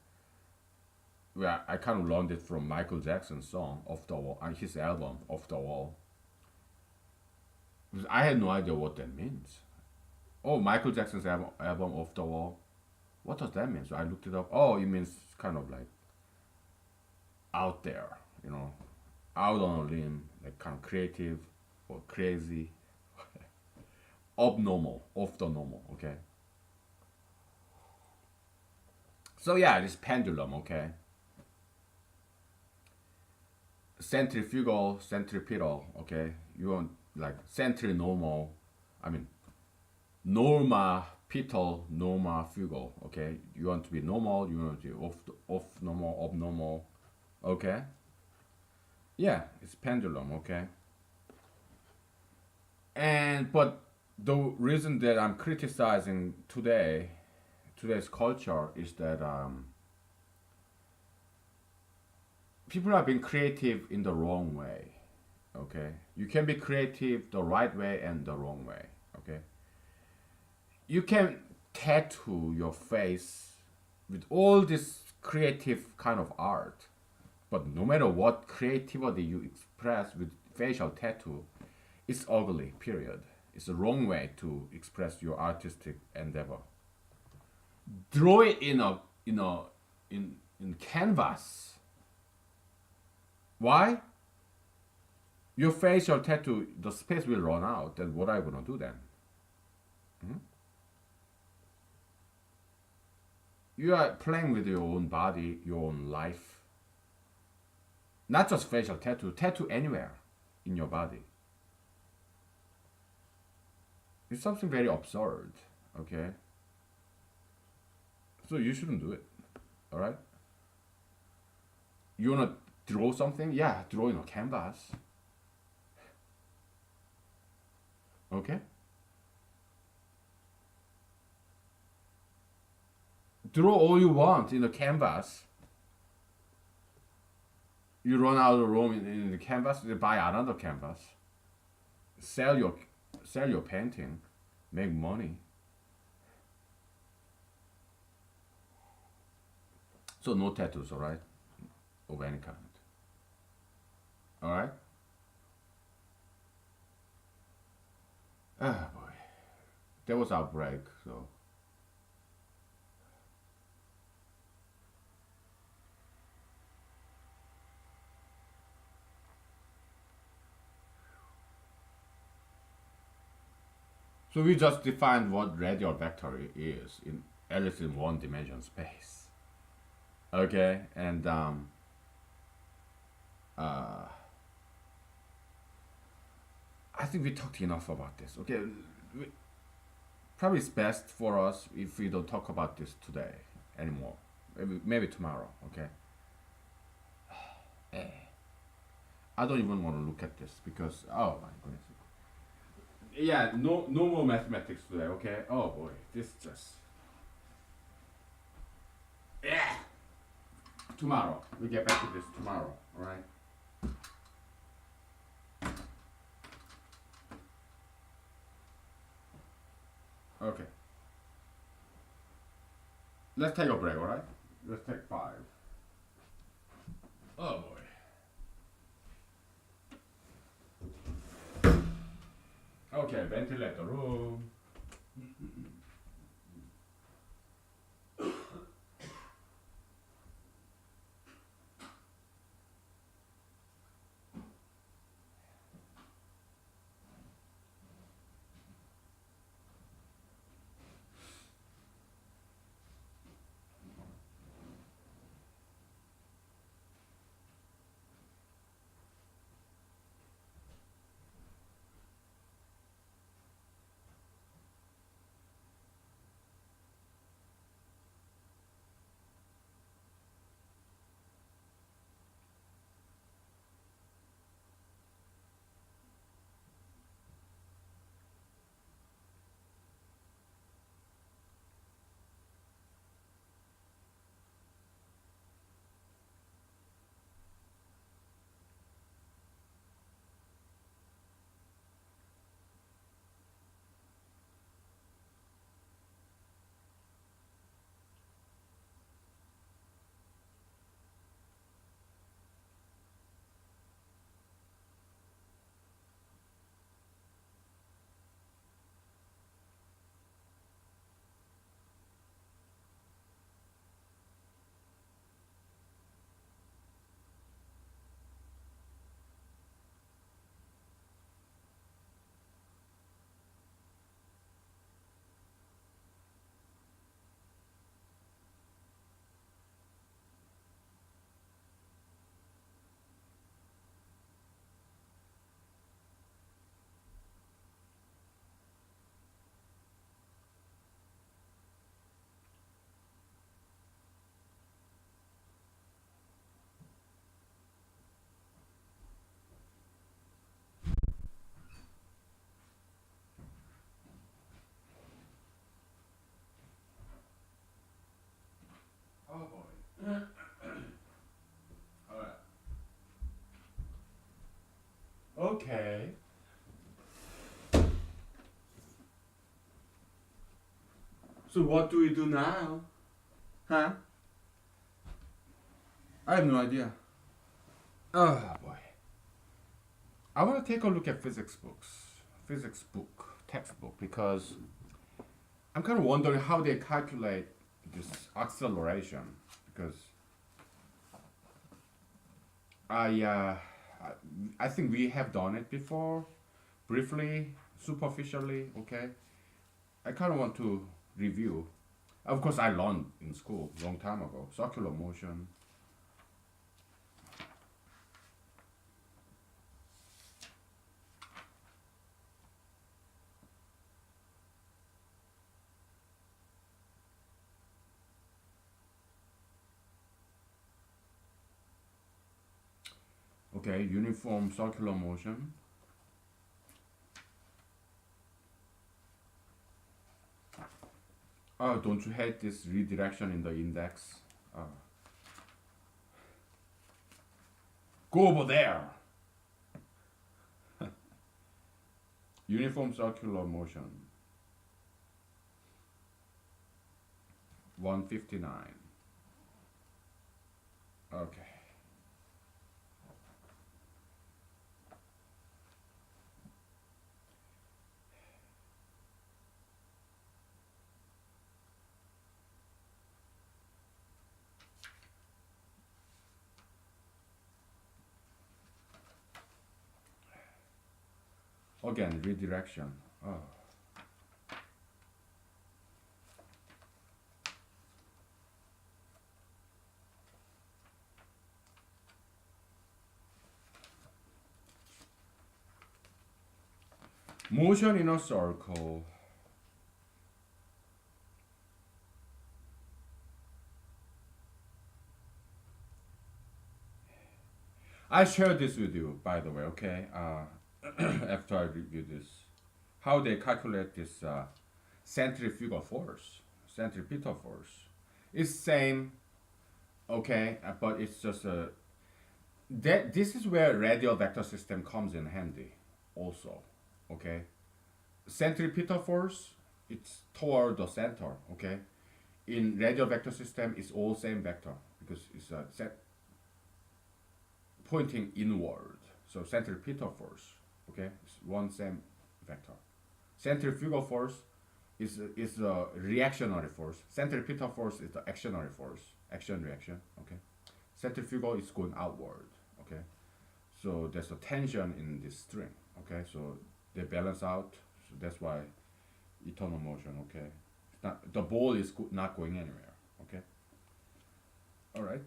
A: Yeah, I kind of learned it from Michael Jackson's song, Off the Wall, and his album, Off the Wall. Because I had no idea what that means. Oh, Michael Jackson's album Off the Wall. What does that mean? So I looked it up. Oh, it means kind of like out there, out on a limb, like kind of creative or crazy, abnormal, off the normal, okay? So yeah, this pendulum, okay? centrifugal, centripetal. Okay, you want like centrinormal. I mean norma pital, norma fugal. Okay, you want to be normal. You want to be off normal, abnormal. Okay, yeah, it's pendulum. Okay, and but the reason that I'm criticizing today's culture is that people have been creative in the wrong way. Okay, you can be creative the right way and the wrong way. Okay, you can tattoo your face with all this creative kind of art, but no matter what creativity you express with facial tattoo, it's ugly. Period. It's the wrong way to express your artistic endeavor. Draw it in canvas. Why? Your facial tattoo, the space will run out. Then what are you gonna do then? Hmm? You are playing with your own body, your own life. Not just facial tattoo, tattoo anywhere in your body. It's something very absurd, okay? So you shouldn't do it, all right? You wanna draw something? Yeah, draw in a canvas, okay? Draw all you want in a canvas. You run out of room in the canvas, you buy another canvas. Sell your sell your painting, make money. So no tattoos, all right, of any kind. All right. Ah boy, that was our break. So we just defined what radial vector is in at least in one dimension space. Okay, and uh, I think we talked enough about this. Okay, we, probably it's best for us if we don't talk about this today anymore. Maybe tomorrow. Okay. Eh, I don't even want to look at this because oh my goodness. Yeah, no more mathematics today. Okay. Oh boy, this just yeah. Tomorrow we get back to this tomorrow. All right. Okay. Let's take a break. All right. Let's take 5. Oh boy. Okay, ventilate the room. Okay. So what do we do now? Huh? I have no idea. Oh boy. I want to take a look at physics book, textbook, because I'm kind of wondering how they calculate this acceleration. Because I, uh, I think we have done it before, briefly, superficially. Okay, I kind of want to review. Of course, I learned in school long time ago circular motion. Okay, uniform circular motion. Oh, don't you hate this redirection in the index? Oh. Go over there. Uniform circular motion. 159. Okay. Again, redirection. Oh. Motion in a circle. I shared this with you, by the way, okay? After I review this. How they calculate this centrifugal force, centripetal force. It's same, okay, but it's just a that this is where radial vector system comes in handy also, okay. Centripetal force, it's toward the center, okay. In radial vector system, it's all same vector because it's a set pointing inward. So centripetal force, okay, it's one same vector. Centrifugal force is the reactionary force. Centripetal force is the actionary force, action reaction, okay. Centrifugal is going outward, okay. So there's a tension in this string, okay. So they balance out. So that's why eternal motion, okay. It's not, the ball is not going anywhere, okay. All right.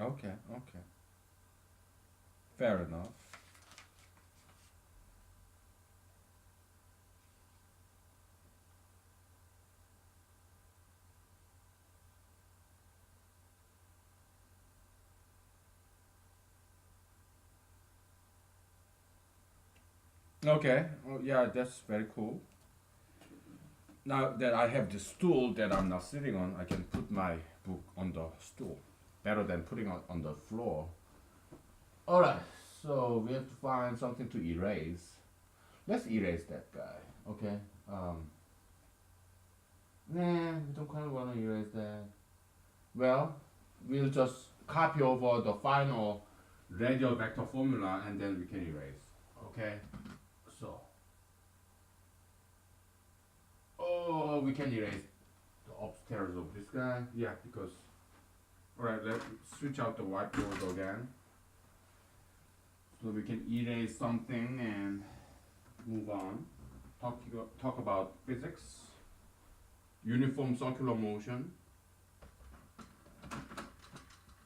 A: Okay, okay. Fair enough. Okay, oh, yeah, that's very cool. Now that I have the stool that I'm not sitting on, I can put my book on the stool. Better than putting it on the floor. Alright, so we have to find something to erase. Let's erase that guy, okay? Nah, we don't kind of want to erase that. Well, we'll just copy over the final radial vector formula and then we can erase, okay? So, oh, we can erase the upstairs of this guy. Yeah, because, alright, let's switch out the whiteboard again. So we can erase something and move on. Talk about physics. Uniform circular motion.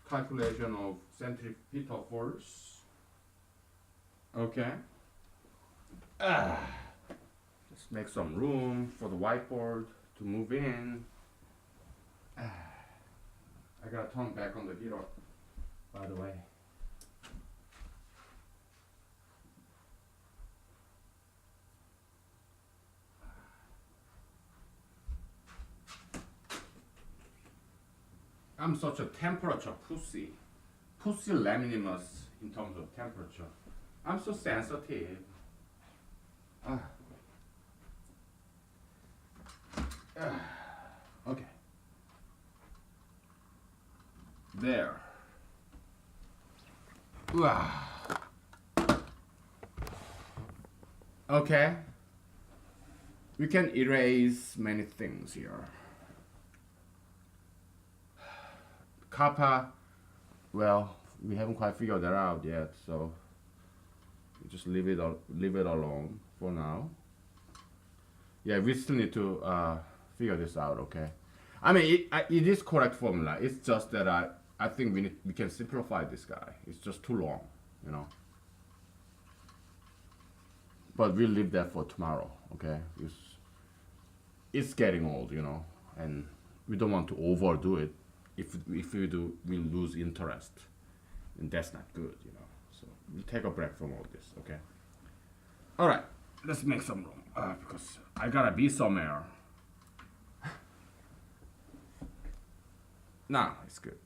A: Calculation of centripetal force. Okay. Let's make some room for the whiteboard to move in. I gotta turn back on the heater, by the way. I'm such a temperature pussy. Pusillanimous in terms of temperature. I'm so sensitive. Okay. There. Okay. We can erase many things here. Kappa, well, we haven't quite figured that out yet, so we just leave it alone for now. Yeah, we still need to figure this out, okay? I mean, it is correct formula. It's just that I think we can simplify this guy. It's just too long, you know. But we'll leave that for tomorrow, okay? It's getting old, you know, and we don't want to overdo it. If we do, we'll lose interest, and that's not good, you know. So we'll take a break from all this, okay? All right, let's make some room because I gotta be somewhere. Now it's good.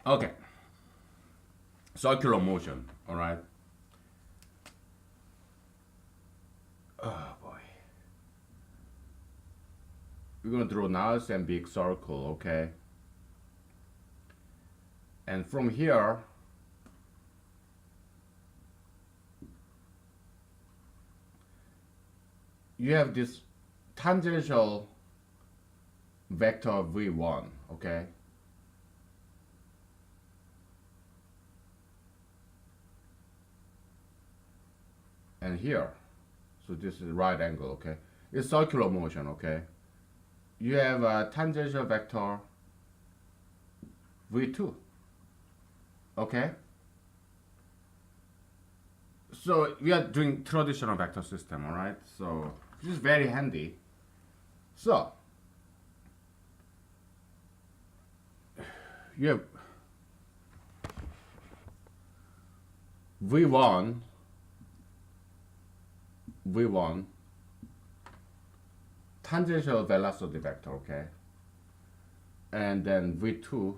A: Okay. Circular motion, all right? Oh boy. We're gonna draw nice and big circle, okay? And from here, you have this tangential vector v1, okay? And here, so this is right angle, okay? It's circular motion, okay? You have a tangential vector v2, okay? So we are doing traditional vector system, all right? So this is very handy. So you have v1 tangential velocity vector, okay? And then v2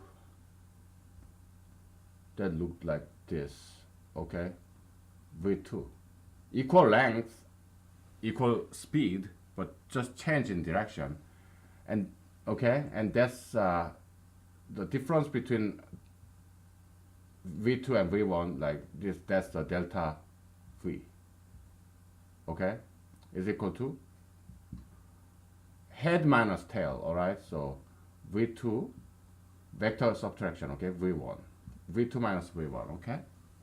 A: that looked like this, okay? v2 equal length, equal speed, but just change in direction, and okay, and that's the difference between v2 and v1, like this. That's the delta v, okay, is equal to head minus tail, all right? So v2 vector subtraction, okay, v1 minus v1, okay?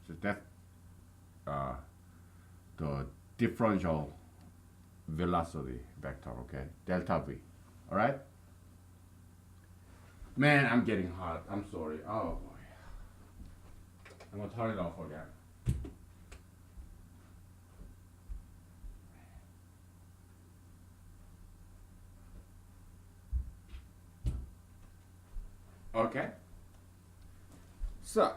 A: So that's the differential velocity vector, okay, delta v, all right? Man, I'm getting hot. I'm sorry. Oh boy, I'm gonna turn it off again. Okay. So,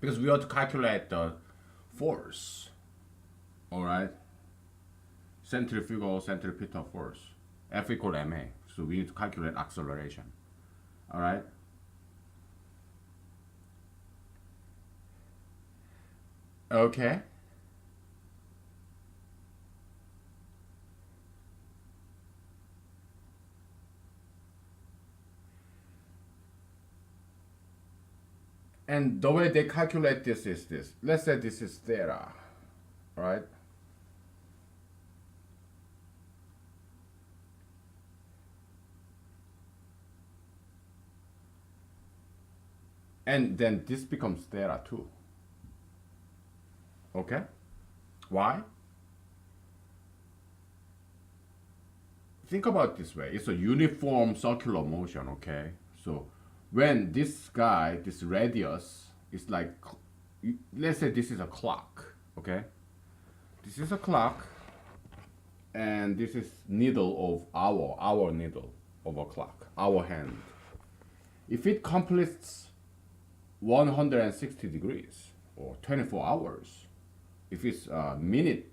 A: because we have to calculate the force, all right? Centripetal force, F equal ma. So we need to calculate acceleration, all right? Okay. And the way they calculate this is this. Let's say this is theta, right? And then this becomes theta 2. Okay? Why? Think about it this way. It's a uniform circular motion, okay? So when this guy, this radius, is like, let's say this is a clock, okay? This is a clock, and this is needle of our needle of a clock, our hand. If it completes 160 degrees or 24 hours, if it's a minute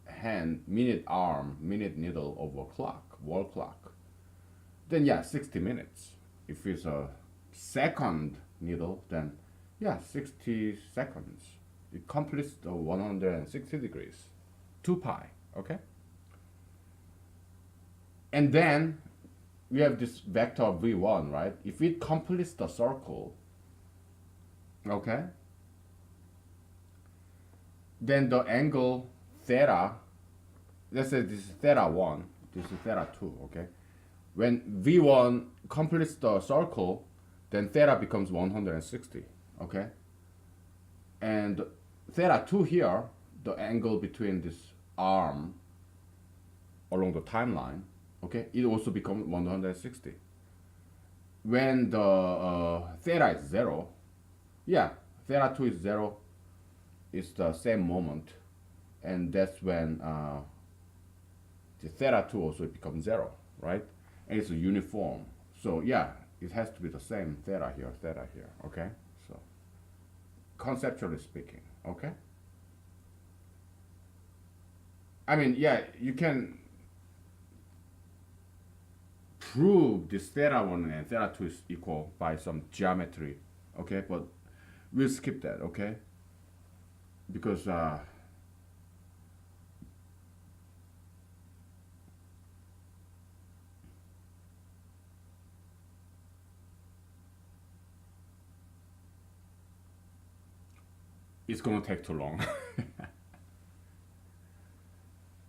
A: hand, minute arm, minute needle of a clock, wall clock, then yeah, 60 minutes. If it's a second needle, then yeah, 60 seconds. It completes the 160 degrees, 2 pi, okay? And then we have this vector v1, right? If it completes the circle, okay, then the angle theta, let's say this is theta 1, this is theta 2, okay? When v1 completes the circle, then theta becomes 160, okay? And theta 2 here, the angle between this arm along the timeline, okay, it also becomes 160. When the theta is 0, yeah, theta 2 is 0, it's the same moment, and that's when the theta 2 also becomes 0, right? And it's a uniform. So yeah, it has to be the same theta here, okay? So conceptually speaking, okay? I mean, yeah, you can prove this theta 1 and theta 2 is equal by some geometry, okay? But we'll skip that, okay? Because it's gonna take too long.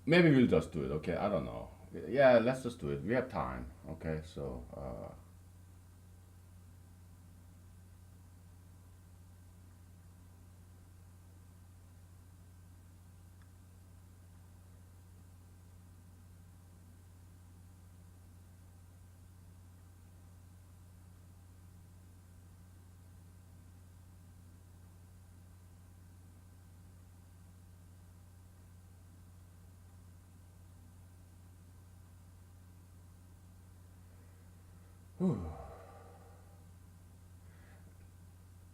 A: Maybe we'll just do it, okay? I don't know. Yeah, let's just do it. We have time, okay? So,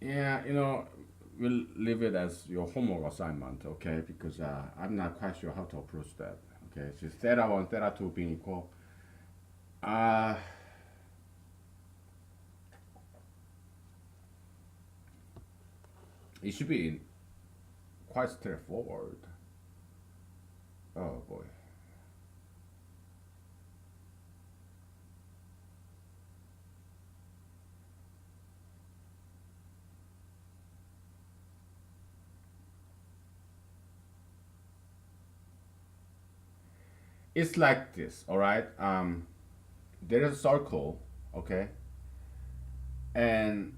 A: yeah, we'll leave it as your homework assignment, okay? Because I'm not quite sure how to approach that, okay? So theta 1, theta 2 being equal. Uh, it should be quite straightforward. Oh boy. It's like this, all right? There is a circle, okay? And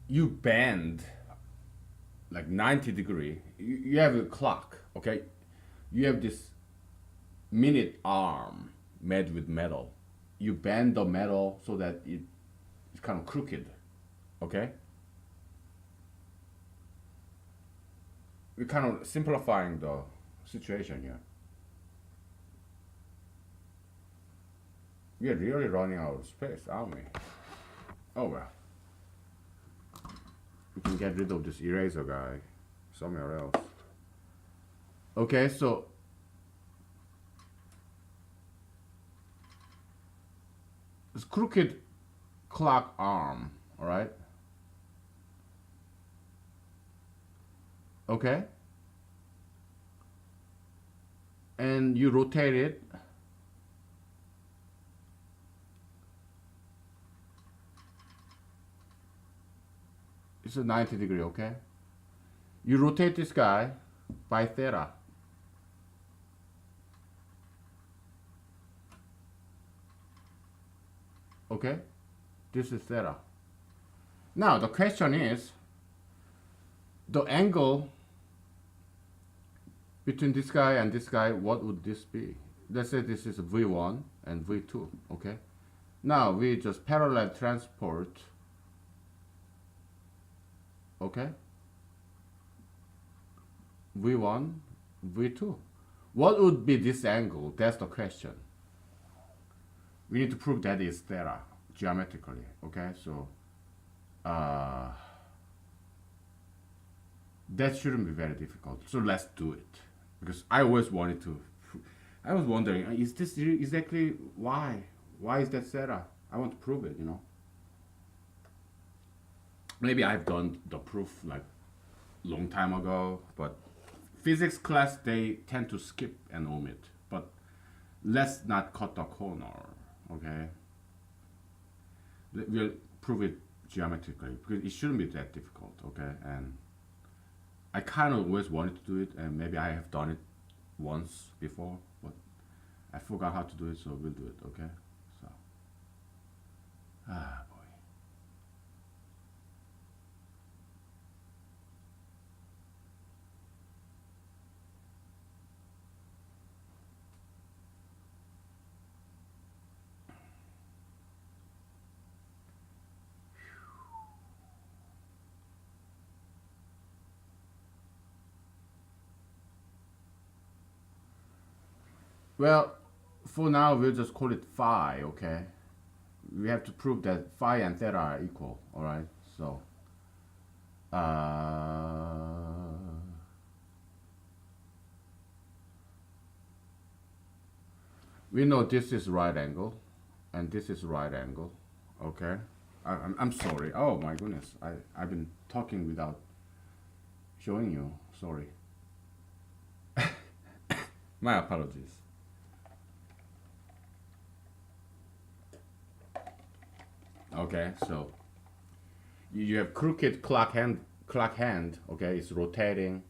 A: you bend like 90-degree. You have a clock, okay? You have this minute arm made with metal. You bend the metal so that it's kind of crooked, okay? We're kind of simplifying the situation here. We are really running out of space, aren't we? Oh well. We can get rid of this eraser guy somewhere else. Okay, so this crooked clock arm, all right? Okay? And you rotate it. It's a 90-degree, okay? You rotate this guy by theta. Okay, this is theta. Now the question is the angle between this guy and this guy, what would this be? Let's say this is V1 and V2, okay? Now we just parallel transport, okay? V1, V2. What would be this angle? That's the question. We need to prove that is theta geometrically, okay? So that shouldn't be very difficult. So let's do it. Because I always wanted to, I was wondering, is this exactly why? Why is that theta? I want to prove it, you know. Maybe I've done the proof like long time ago, but physics class they tend to skip and omit. But let's not cut the corner, okay? We'll prove it geometrically because it shouldn't be that difficult, okay? And I kind of always wanted to do it, and maybe I have done it once before, but I forgot how to do it, so we'll do it, okay? So, boy. Well, for now we'll just call it phi, okay? We have to prove that phi and theta are equal, all right? So, we know this is right angle, and this is right angle, okay? I'm sorry. Oh my goodness, I've been talking without showing you. Sorry. My apologies. Okay, so you have crooked clock hand, okay, it's rotating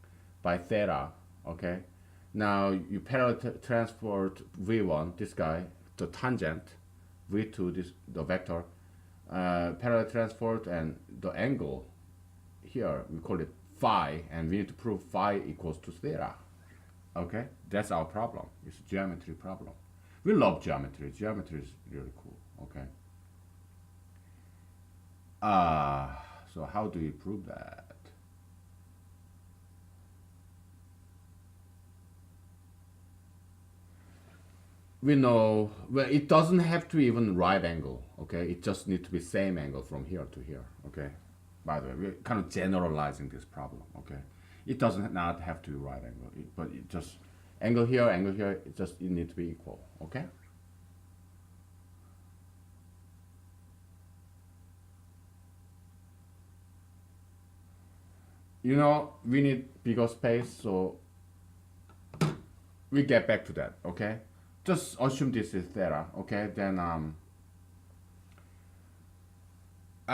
A: by theta, okay. Now you parallel transport v1, this guy, the tangent, v2, this the vector, parallel transport, and the angle here we call it phi, and we need to prove phi equals to theta. Okay, that's our problem. It's a geometry problem. We love geometry. Geometry is really cool. Okay. So how do we prove that? We know, well, it doesn't have to even right angle, okay? It just needs to be same angle from here to here, okay? By the way, we're kind of generalizing this problem, okay? It doesn't not have to be right angle, but it just angle here, it needs to be equal, okay? You know, we need bigger space, so we get back to that, okay? Just assume this is theta, okay? Then I'm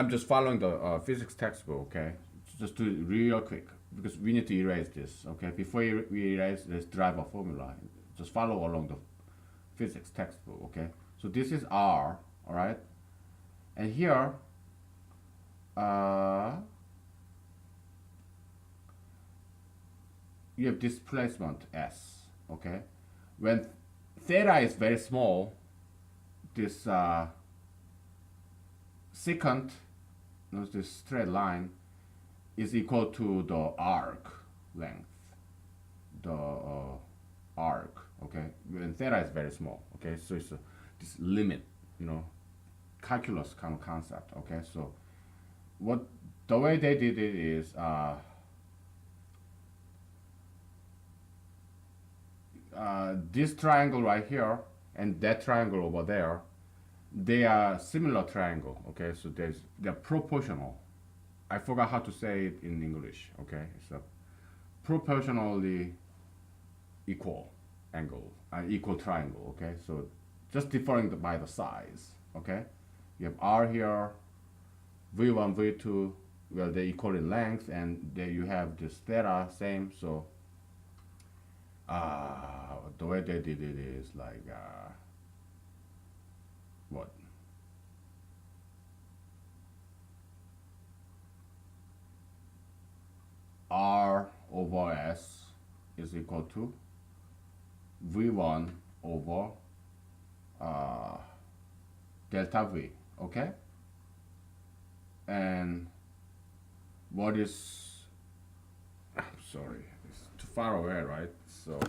A: just following the physics textbook, okay? Just do it real quick because we need to erase this, okay? Before we erase, let's drive a formula. Just follow along the physics textbook, okay? So this is R, all right? And here, you have displacement S, okay? When theta is very small, this secant, this straight line, is equal to the arc length, the arc, okay? When theta is very small, okay? So it's this limit, you know, calculus kind of concept, okay? So the way they did it is, this triangle right here and that triangle over there, they are similar triangle, okay? So they're proportional. I forgot how to say it in English, okay? It's a proportionally equal angle, equal triangle, okay? So just differing by the size, okay? You have R here, V1, V2, well, they're equal in length, and there you have this theta, same, so The way they did it is like what? R over S is equal to V1 over uh, delta V, okay? And what is, I'm sorry, it's too far away, right? So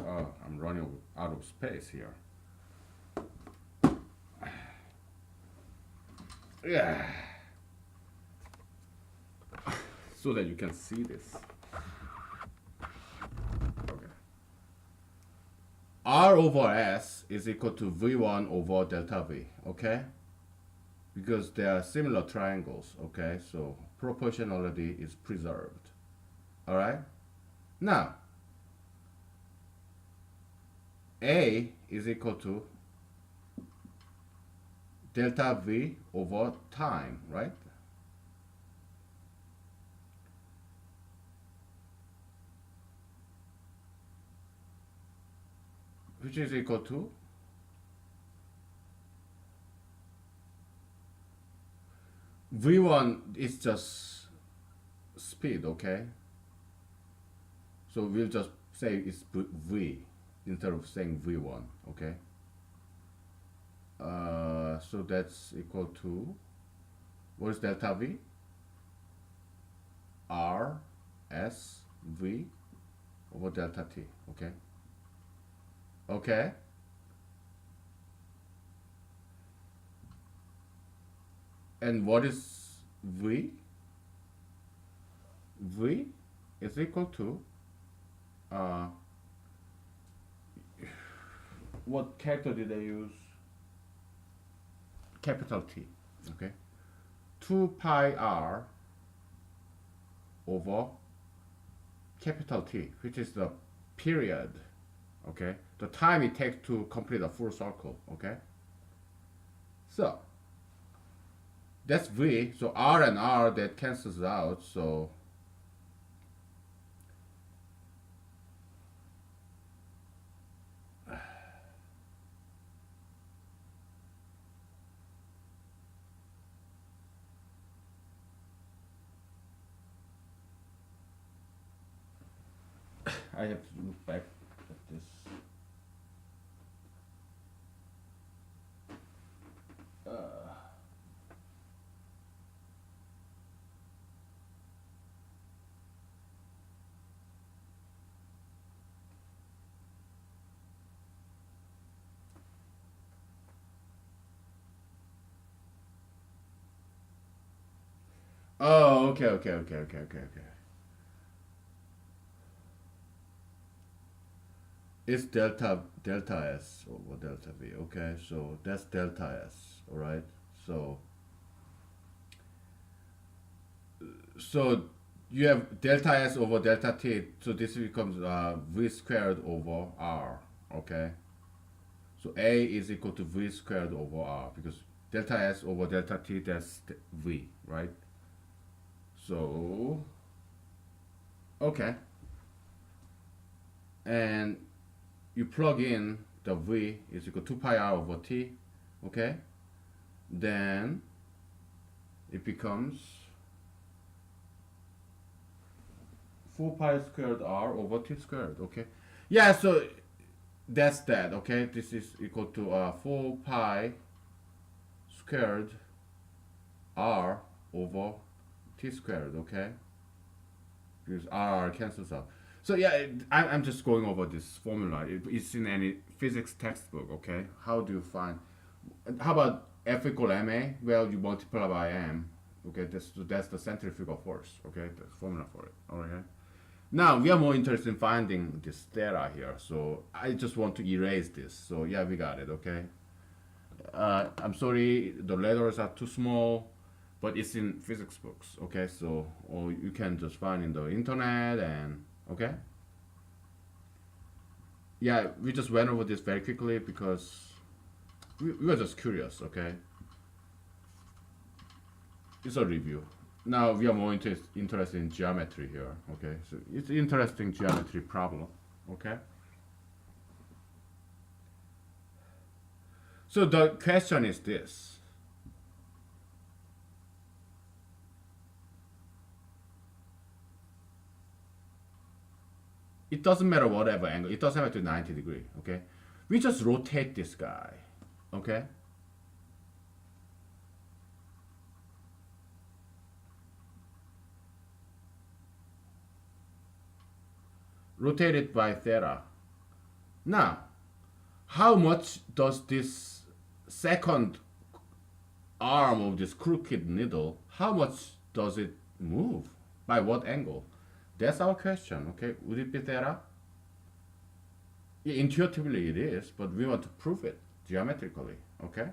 A: I'm running out of space here. Yeah. So that you can see this. Okay. R over S is equal to V1 over delta V, okay? Because they are similar triangles, okay? So proportionality is preserved, all right? Now, A is equal to delta V over time, right? Which is equal to V1 is just speed, okay? So we'll just say it's V instead of saying V1, okay? So that's equal to, what is delta V? R S V over delta T, okay? Okay? And what is V? V is equal to uh, what character did I use? Capital T, okay? 2 pi r over capital T, which is the period, okay? The time it takes to complete a full circle, okay? So that's V, so R and R that cancels out, so I have to look back at this. Oh, okay. It's delta S over delta V. Okay, so that's delta S. All right. So you have delta S over delta T. So this becomes V squared over R. Okay. So A is equal to V squared over R because delta S over delta T, that's V, right? So okay. And you plug in the V is equal to 2 pi r over T, okay? Then it becomes 4 pi squared r over T squared, okay? Yeah, so that's that, okay? This is equal to 4 pi squared r over T squared, okay? Because r cancels out. So yeah, I'm just going over this formula. It's in any physics textbook, okay? How do you find? How about F equal ma? Well, you multiply by m. Okay, that's the centrifugal force. Okay, the formula for it. All right. Now we are more interested in finding this theta here. So I just want to erase this. So yeah, we got it. Okay. I'm sorry, the letters are too small, but it's in physics books. Okay, so or you can just find in the internet and okay. Yeah, we just went over this very quickly because we were just curious, okay? It's a review. Now we are more interested in geometry here, okay? So it's an interesting geometry problem, okay? So the question is this. It doesn't matter whatever angle. It doesn't have to be 90 degree. Okay. We just rotate this guy. Okay. Rotate it by theta. Now, how much does this second arm of this crooked needle, how much does it move? By what angle? That's our question, okay? Would it be theta? Yeah, intuitively it is, but we want to prove it geometrically, okay?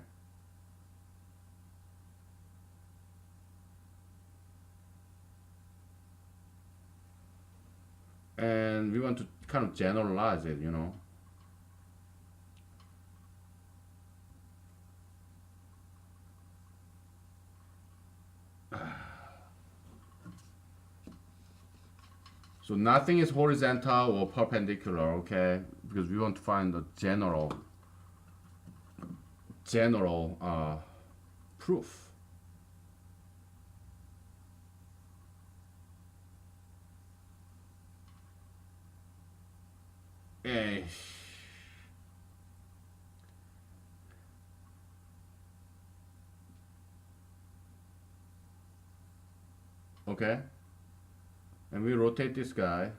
A: And we want to kind of generalize it, you know? So nothing is horizontal or perpendicular, okay? Because we want to find the general proof. Eh, okay? And we rotate this guy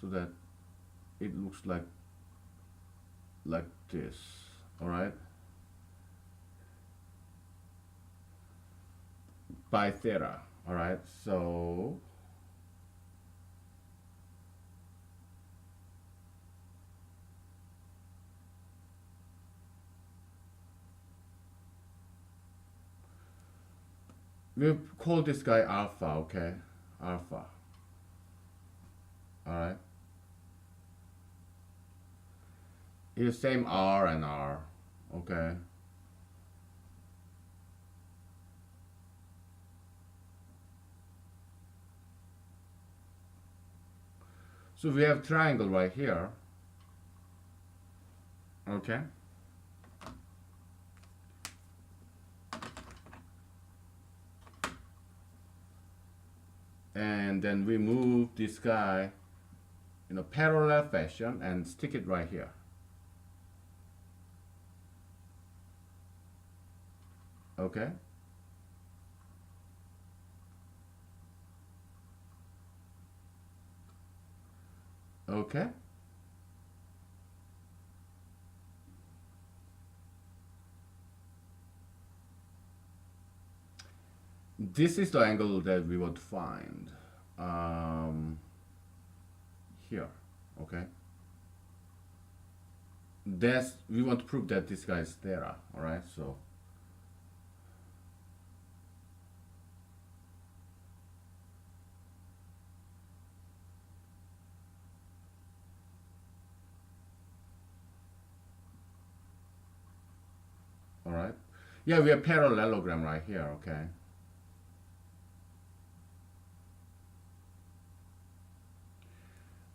A: so that it looks like this, all right? By theta, all right? So we'll call this guy alpha, okay? Alpha, all right? It's same R and R, okay? So we have triangle right here, okay? And then we move this guy in a parallel fashion and stick it right here. Okay? Okay? This is the angle that we want to find. Here, okay? That's, we want to prove that this guy is theta, alright? So alright? Yeah, we have parallelogram right here, okay?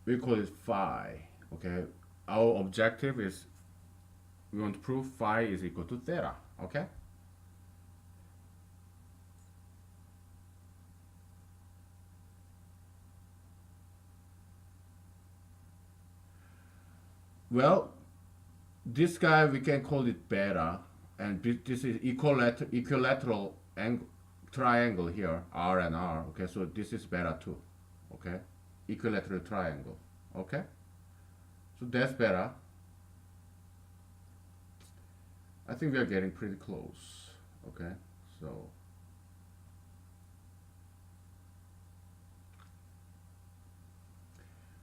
A: We call it phi, okay? Our objective is we want to prove phi is equal to theta, okay? Well, this guy we can call it beta, and this is equilateral triangle here, R and R, okay? So this is beta too, okay? Equilateral triangle, okay? So that's beta. I think we are getting pretty close, okay? So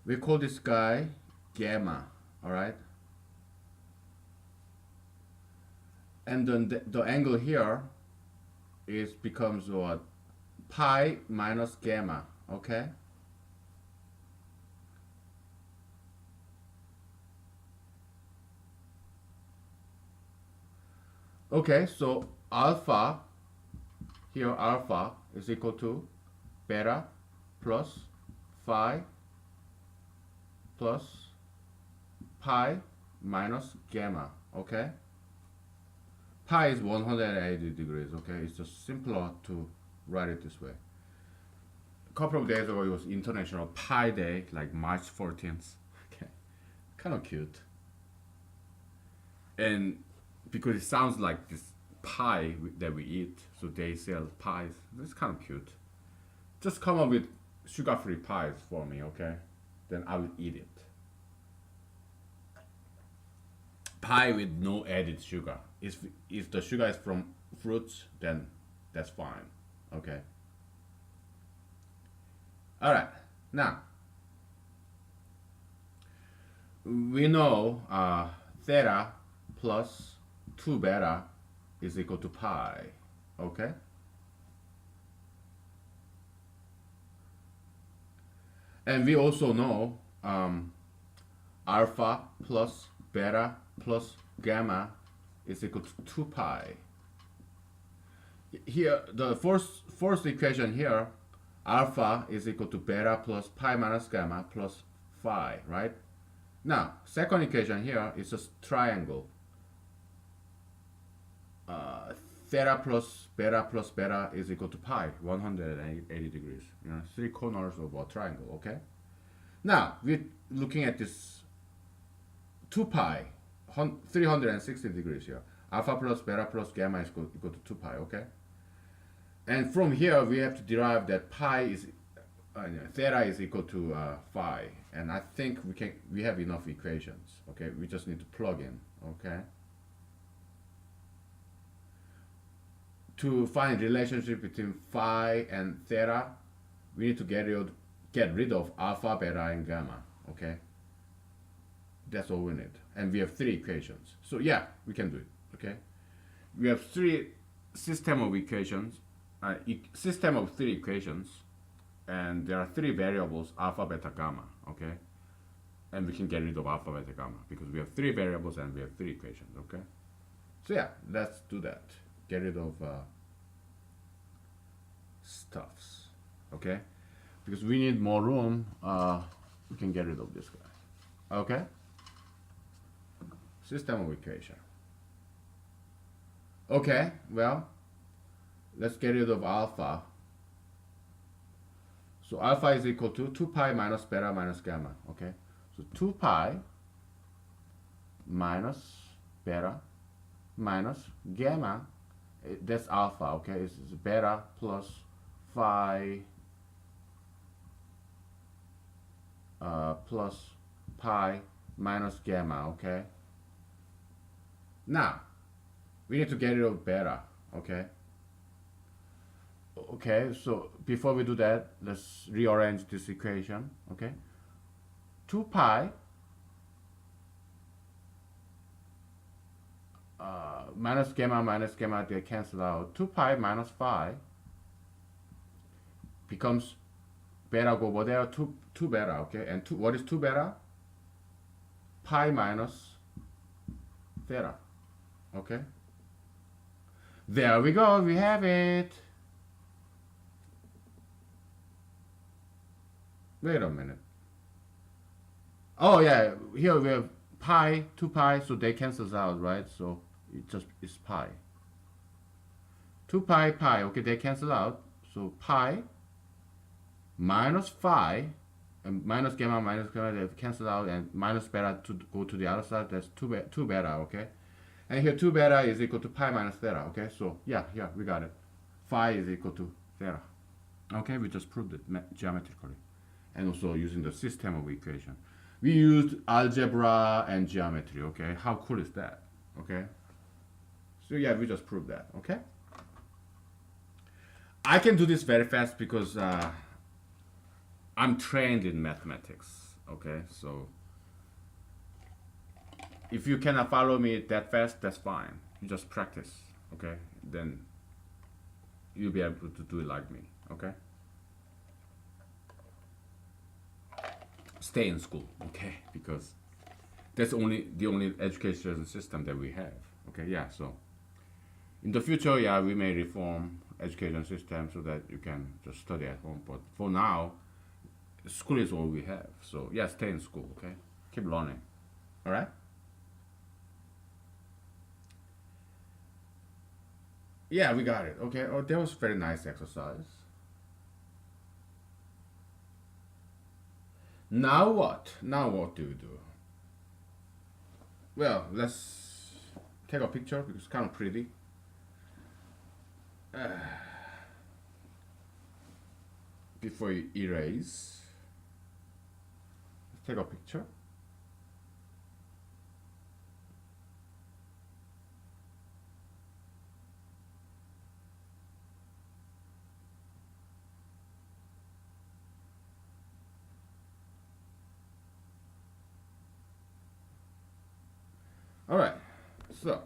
A: we call this guy gamma, all right? And then the angle here is becomes what? Pi minus gamma, okay? Okay, so alpha, here alpha is equal to beta plus phi plus pi minus gamma, okay? Pi is 180 degrees, okay? It's just simpler to write it this way. A couple of days ago, it was International Pi Day, like March 14th. Okay, kind of cute. And because it sounds like this pie that we eat, so they sell pies. It's kind of cute. Just come up with sugar-free pies for me, okay? Then I will eat it. Pie with no added sugar. If the sugar is from fruits, then that's fine, okay? All right, now we know theta plus 2 beta is equal to pi, okay? And we also know alpha plus beta plus gamma is equal to 2 pi. Here, the first equation here, alpha is equal to beta plus pi minus gamma plus phi, right? Now, second equation here is just triangle. Theta plus beta is equal to pi, 180 degrees. You know, 3 corners of a triangle, okay? Now, we're looking at this 2 pi, 360 degrees here. Alpha plus beta plus gamma is equal to 2 pi, okay? And from here, we have to derive that theta is equal to phi. And I think we have enough equations, okay? We just need to plug in, okay? To find relationship between phi and theta, we need to get rid of alpha, beta, and gamma, okay? That's all we need. And we have 3 equations. So yeah, we can do it, okay? We have 3 system of equations, system of 3 equations, and there are 3 variables, alpha, beta, gamma, okay? And we can get rid of alpha, beta, gamma because we have 3 variables and we have 3 equations, okay? So yeah, let's do that. Get rid of stuffs, okay? Because we need more room, we can get rid of this guy, okay? System of equation. Okay, well, let's get rid of alpha. So alpha is equal to 2 pi minus beta minus gamma, okay? So 2 pi minus beta minus gamma, that's alpha, okay? It's beta plus phi plus pi minus gamma, okay? Now, we need to get rid of beta, okay? Okay, so before we do that, let's rearrange this equation, okay? 2 pi minus gamma, they cancel out. 2 pi minus phi becomes beta go over there, 2 beta, okay? And what is 2 beta? Pi minus theta, okay? There we go, we have it. Wait a minute. Oh yeah, here we have pi, 2 pi, so they cancels out, right? So it just is pi. 2 pi, pi, okay, they cancel out. So pi minus phi, and minus gamma, they cancel out, and minus beta to go to the other side, that's 2 beta, okay? And here 2 beta is equal to pi minus theta, okay? So yeah, we got it. Phi is equal to theta. Okay, we just proved it geometrically. And also using the system of equation. We used algebra and geometry, okay? How cool is that, okay? So yeah, we just proved that, okay? I can do this very fast because I'm trained in mathematics, okay? So if you cannot follow me that fast, that's fine. You just practice, okay? Then you'll be able to do it like me, okay? Stay in school, okay? Because that's the only education system that we have, okay? Yeah, so in the future, yeah, we may reform education system so that you can just study at home. But for now, school is all we have. So yeah, stay in school, okay? Keep learning, all right? Yeah, we got it. Okay. Oh, that was very nice exercise. Now what? Now what do you do? Well, let's take a picture because it's kind of pretty. Before you erase, let's take a picture. All right. So,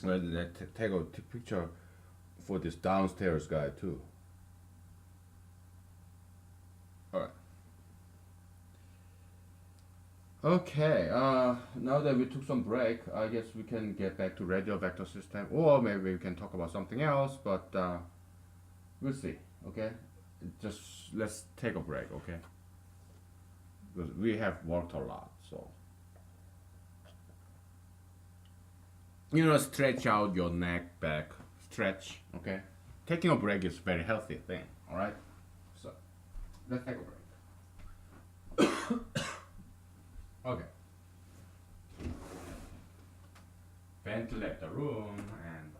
A: let's take a picture for this downstairs guy too. All right. Okay, now that we took some break, I guess we can get back to radio vector system, or maybe we can talk about something else, but we'll see, okay? Just let's take a break, okay? Because we have worked a lot, so. Stretch out your neck, back, stretch, okay? Taking a break is a very healthy thing, all right? So, let's take a break. Okay. Ventilate the room and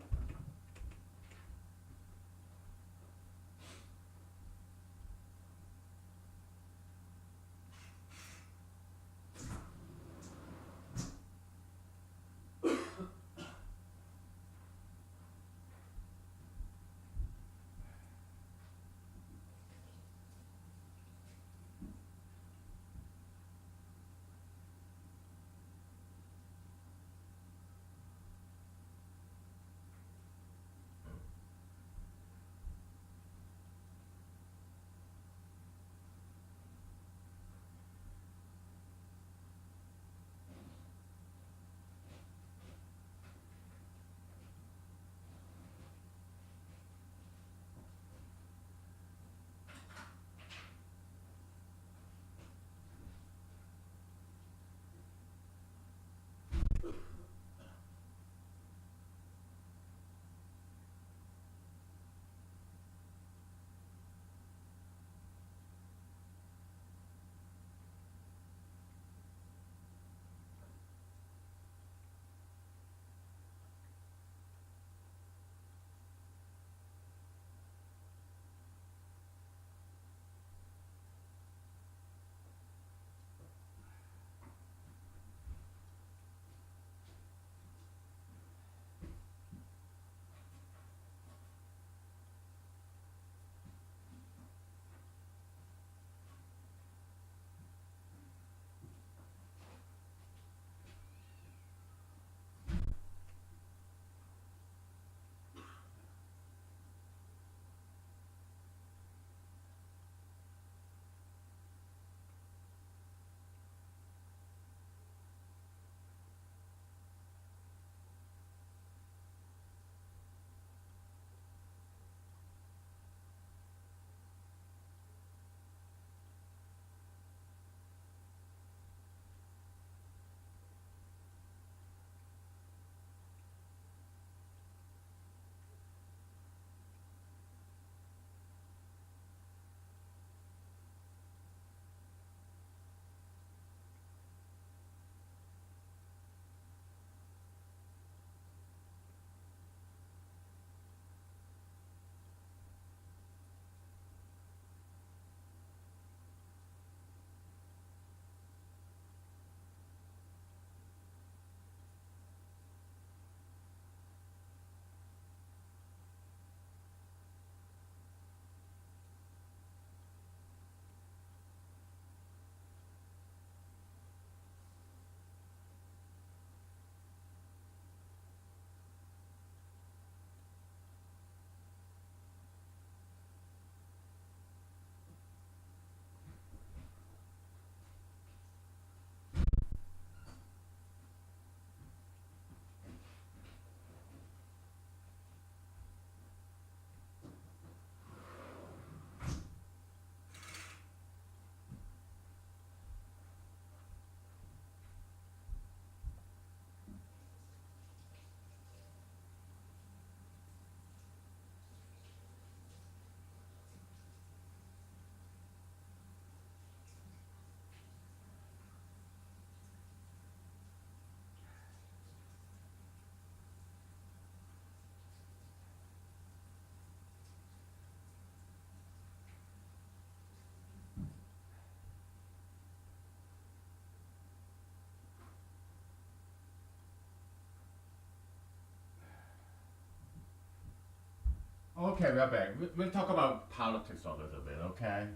A: Okay, we're back. We'll talk about politics a little bit, okay?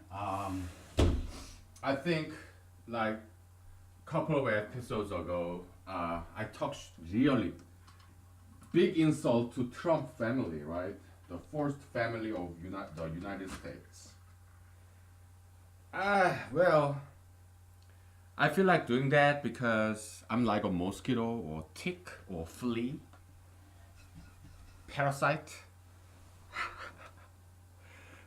A: I think like couple of episodes ago, I talked really big insult to Trump family, right? The first family of the United States. Well, I feel like doing that because I'm like a mosquito or tick or flea, parasite.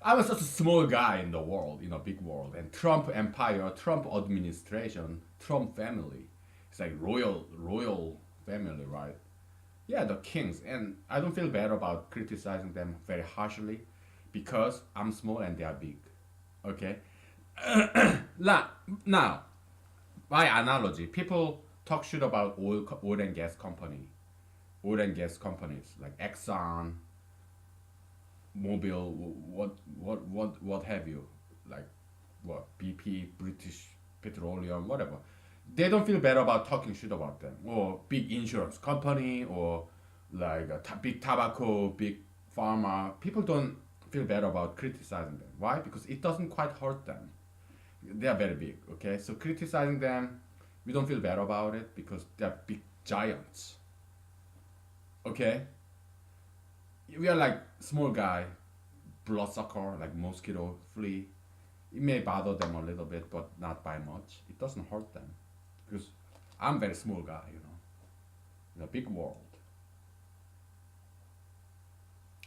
A: I was just a small guy in the world, in a big world. And Trump empire, Trump administration, Trump family. It's like royal family, right? Yeah, the kings. And I don't feel bad about criticizing them very harshly because I'm small and they are big. Okay? Now, by analogy, people talk shit about oil and gas oil and gas companies like Exxon, Mobil, what have you, like what BP, British Petroleum, whatever. They don't feel better about talking shit about them, or big insurance company, or like a big tobacco, big pharma. People don't feel better about criticizing them. Why? Because it doesn't quite hurt them. They are very big. Okay, so criticizing them, we don't feel bad about it because they are big giants. Okay, we are like small guy, bloodsucker, like mosquito, flea. It may bother them a little bit, but not by much. It doesn't hurt them because I'm very small guy, in a big world.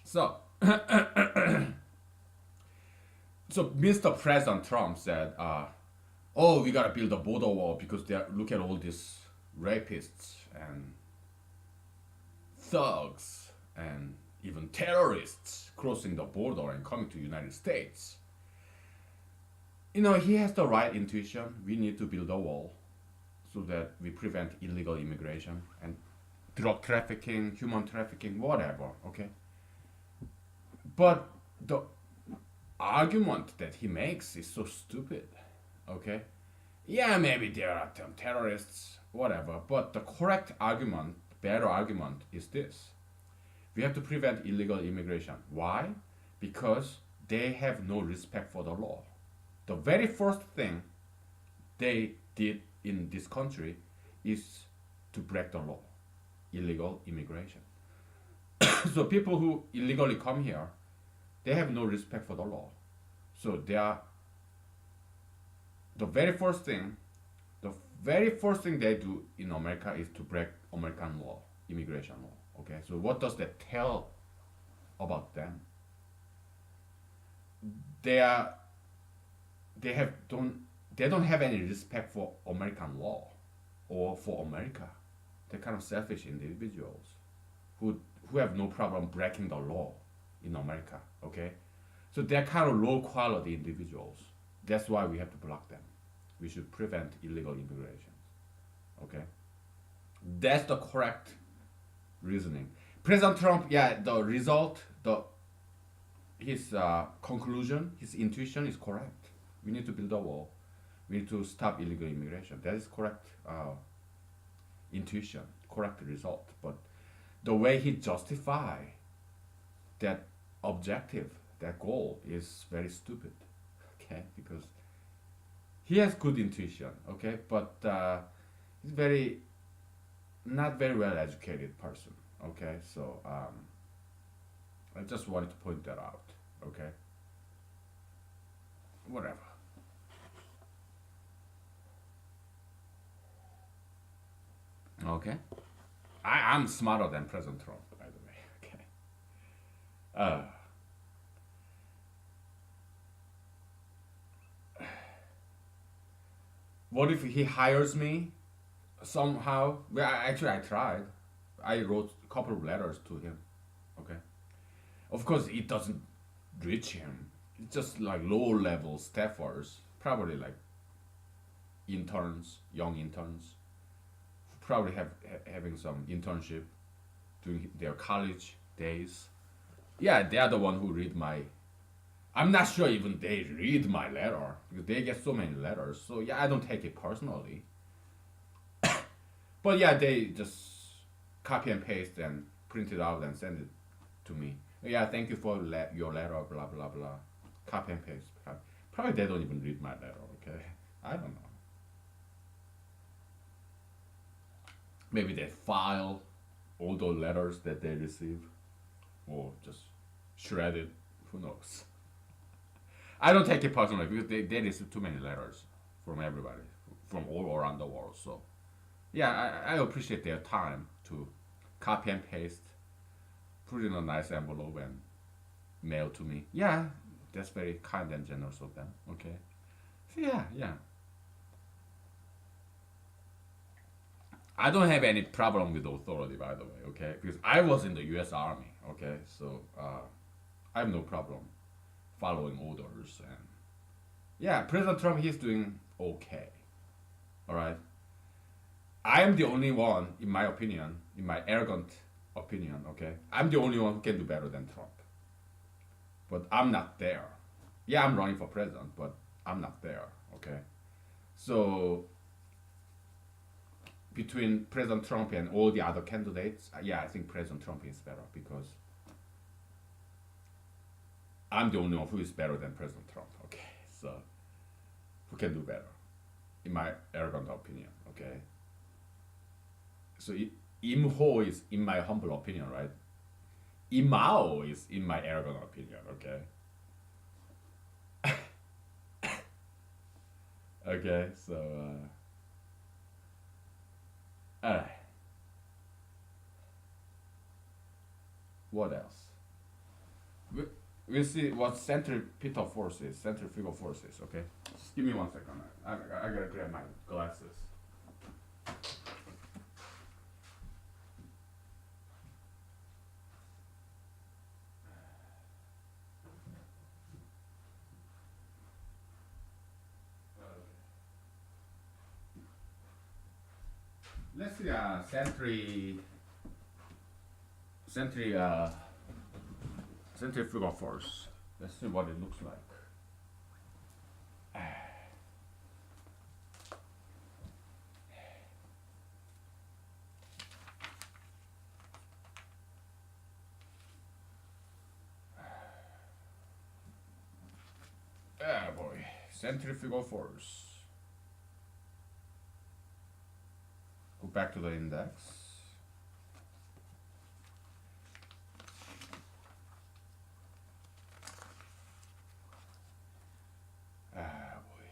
A: So, so Mr. President Trump said, "Oh, we gotta build a border wall because they look at all these rapists and thugs and even terrorists crossing the border and coming to the United States." He has the right intuition. We need to build a wall so that we prevent illegal immigration and drug trafficking, human trafficking, whatever, okay? But the argument that he makes is so stupid, okay? Yeah, maybe there are some terrorists, whatever, but the correct argument, better argument is this. We have to prevent illegal immigration. Why? Because they have no respect for the law. The very first thing they did in this country is to break the law, illegal immigration. So people who illegally come here, they have no respect for the law. So they are the very first thing, the very first thing they do in America is to break American law, immigration law. Okay, so what does that tell about them? They are they don't have any respect for American law or for America. They're kind of selfish individuals who have no problem breaking the law in America. Okay, so they're kind of low quality individuals. That's why we have to block them. We should prevent illegal immigration. Okay, that's the correct reasoning. President Trump, yeah, the result, his conclusion, his intuition is correct. We need to build a wall. We need to stop illegal immigration. That is correct intuition, correct result. But the way he justify that objective, that goal, is very stupid. Okay, because he has good intuition. Okay, but he's not very well educated person. Okay, so I just wanted to point that out. Okay, whatever. Okay, I'm smarter than President Trump, by the way. Okay. Uh, what if he hires me somehow? Well, actually, I tried. I wrote a couple of letters to him. Okay. Of course, it doesn't reach him. It's just like low level staffers, probably like interns, young interns, probably having some internship during their college days. Yeah, they are the one who read my. I'm not sure even they read my letter because they get so many letters. So yeah, I don't take it personally. But yeah, they just copy and paste and print it out and send it to me. Yeah, thank you for your letter, blah blah blah. Copy and paste. Probably they don't even read my letter. Okay, I don't know. Maybe they file all the letters that they receive, or just shred it. Who knows? I don't take it personally because they receive too many letters from everybody, from all around the world. So yeah, I appreciate their time to copy and paste, put it in a nice envelope, and mail to me. Yeah, that's very kind and generous of them. Okay. So yeah, yeah. I don't have any problem with authority, by the way. Okay, because I was in the U.S. Army. Okay, so I have no problem following orders, and yeah, President Trump, he's doing okay. All right. I am the only one, in my opinion, in my arrogant opinion. Okay, I'm the only one who can do better than Trump. But I'm not there. Yeah, I'm running for president, but I'm not there. Okay, so between President Trump and all the other candidates, yeah, I think President Trump is better because I'm the only one who is better than President Trump. Okay, so who can do better, in my arrogant opinion. Okay, so Imho is in my humble opinion, right? Imao is in my arrogant opinion. Okay, okay, so uh, what else? We, we'll see what centripetal force is, centrifugal force is. Okay, just give me 1 second. I gotta grab my glasses. Let's see, centri, centrifugal force. Let's see what it looks like. Ah, boy, centrifugal force. Go back to the index. Ah, boy.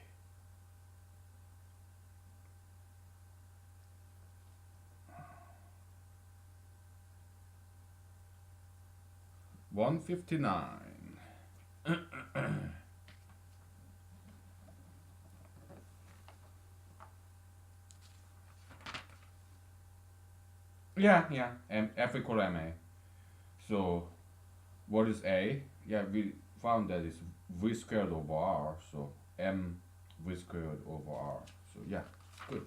A: 159. Yeah, yeah. F equal ma. So what is a? Yeah, we found that it's v squared over r. So m v squared over r. So yeah, good.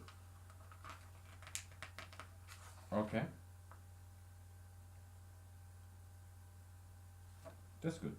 A: Okay, that's good.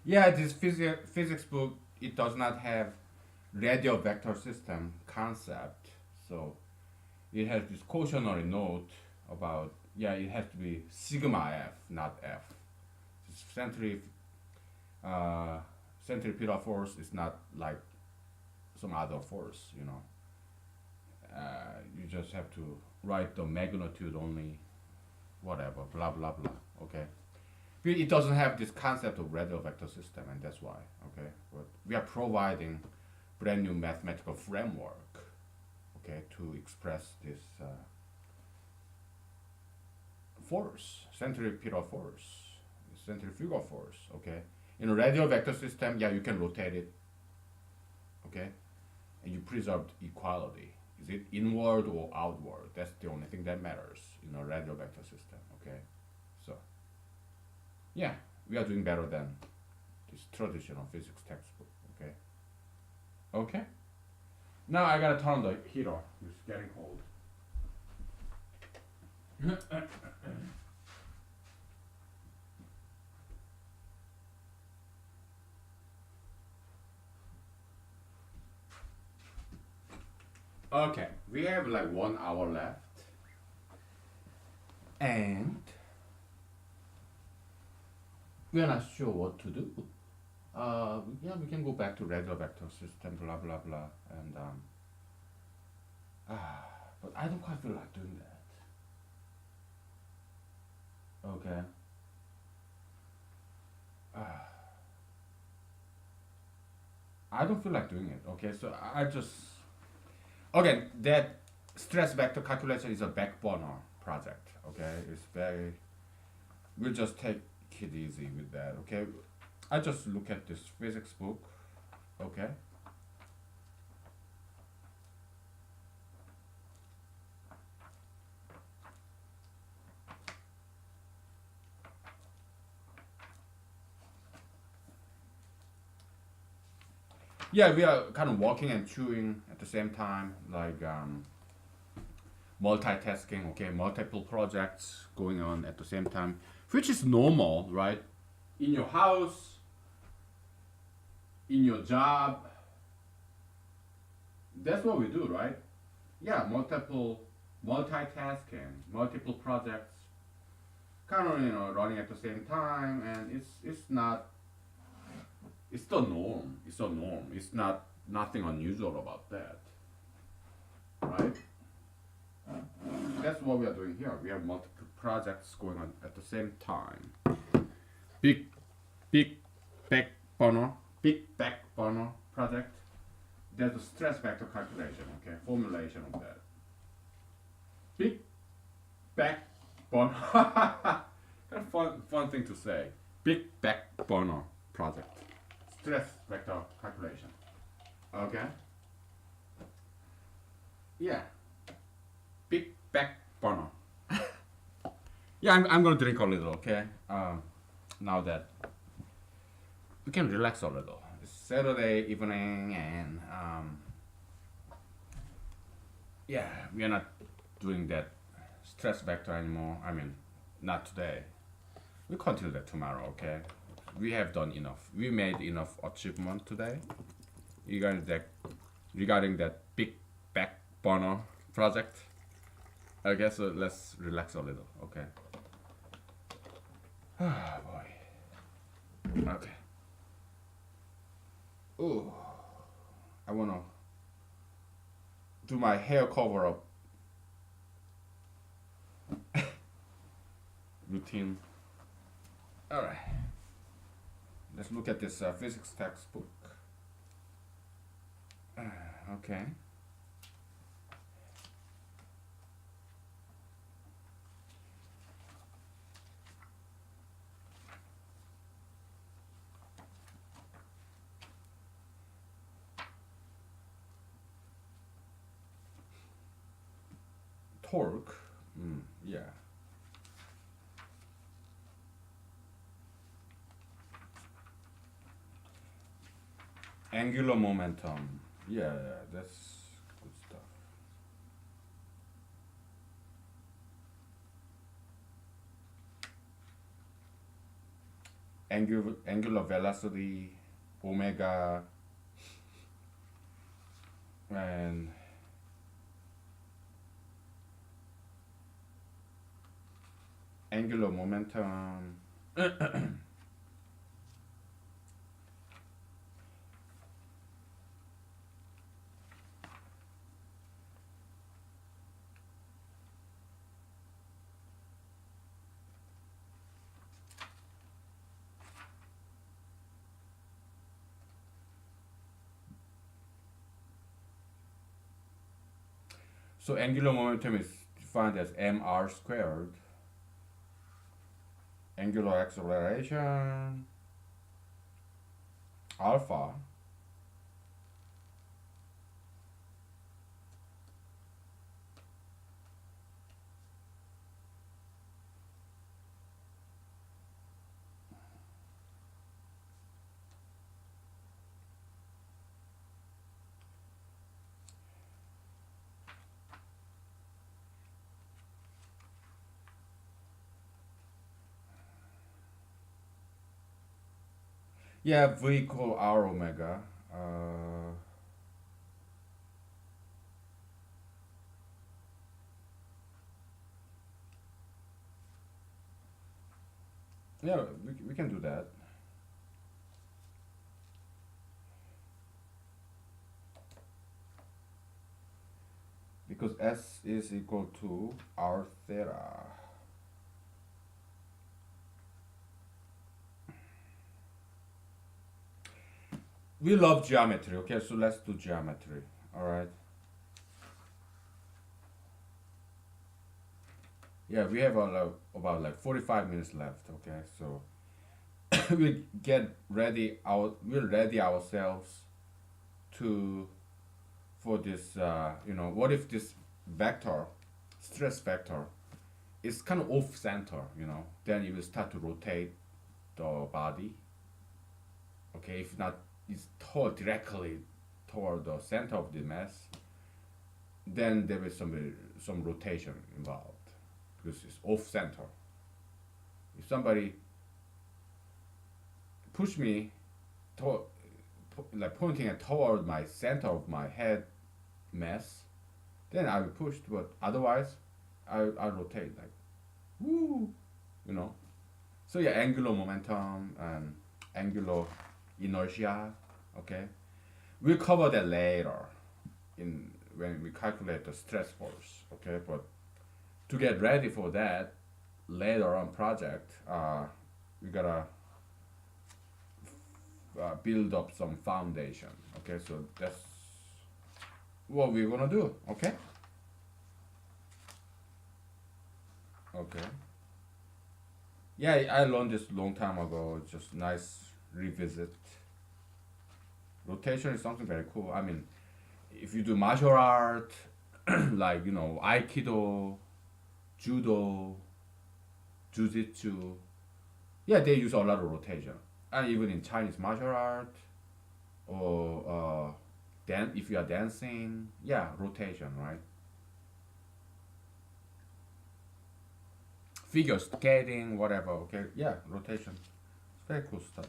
A: Yeah, this physics book, it does not have radial vector system concept. So it has this cautionary note about, yeah, it has to be sigma f, not f. Uh, centripetal force is not like some other force, you know. You just have to write the magnitude only, whatever, blah blah blah. Okay, it doesn't have this concept of radial vector system, and that's why. Okay, but we are providing brand new mathematical framework. Okay, to express this force, centripetal force, centrifugal force. Okay, in a radial vector system, yeah, you can rotate it. Okay, and you preserve equality. Is it inward or outward? That's the only thing that matters in a radial vector system. Okay, so yeah, we are doing better than this traditional physics textbook. Okay, okay. Now I gotta turn the heater. It's getting cold. Okay, we have like 1 hour left, and we are not sure what to do. Yeah, we can go back to regular vector system, blah blah blah, and but I don't quite feel like doing that. Okay. I don't feel like doing it. Okay, so I just okay that stress vector calculation is a back burner project. Okay, it's very. We'll just take it easy with that. Okay, I just look at this physics book. Okay. Yeah, we are kind of walking and chewing at the same time, like multitasking. Okay, multiple projects going on at the same time, which is normal, right? In your house, in your job, that's what we do, right? Yeah, multitasking, multiple projects, kind of running at the same time, and it's not. It's the norm. It's the norm. It's not nothing unusual about that, right? That's what we are doing here. We have multiple projects going on at the same time. Big, big back burner, big back burner project. There's a stress vector calculation, okay, formulation of that. Big back burner. Kind of fun thing to say. Big back burner project. Stress vector calculation. Okay. Yeah. Big back burner. Yeah, I'm gonna drink a little, okay? Now that we can relax a little. It's Saturday evening, and yeah, we are not doing that stress vector anymore. I mean, not today. We continue that tomorrow, okay? We have done enough. We made enough achievement today regarding that big back burner project. I guess let's relax a little, okay? Ah, boy. Okay. Ooh, I wanna do my hair cover up routine. All right. Let's look at this physics textbook. Okay. Torque. Yeah. Angular momentum. Yeah, that's good stuff. Angular velocity, omega. And angular momentum. So angular momentum is defined as mr squared. Angular acceleration alpha yeah v equal r omega yeah we can do that because s is equal to r theta. We love geometry, okay, so let's do geometry. All right, yeah, we have about like 45 minutes left, okay, so we get ready we'll ready ourselves to for this what if this vector stress vector is kind of off center, then it will start to rotate the body, okay, if not it's toward directly toward the center of the mass, then there is some rotation involved because it's off center. If somebody push me to, like pointing it toward my center of my head mass, then I will push, but otherwise I rotate like woo, you know. So yeah, angular momentum and angular inertia. Okay, we'll cover that later in when we calculate the stress force. Okay, but to get ready for that later on project, we gotta build up some foundation. Okay, so that's what we're gonna do. Okay. Okay. Yeah, I learned this long time ago. It's just nice revisit. Rotation is something very cool. I mean, if you do martial art, like Aikido, Judo, Jiu-Jitsu, yeah, they use a lot of rotation. And even in Chinese martial art, or if you are dancing, yeah, rotation, right? Figure skating, whatever. Okay, yeah, rotation. It's very cool stuff.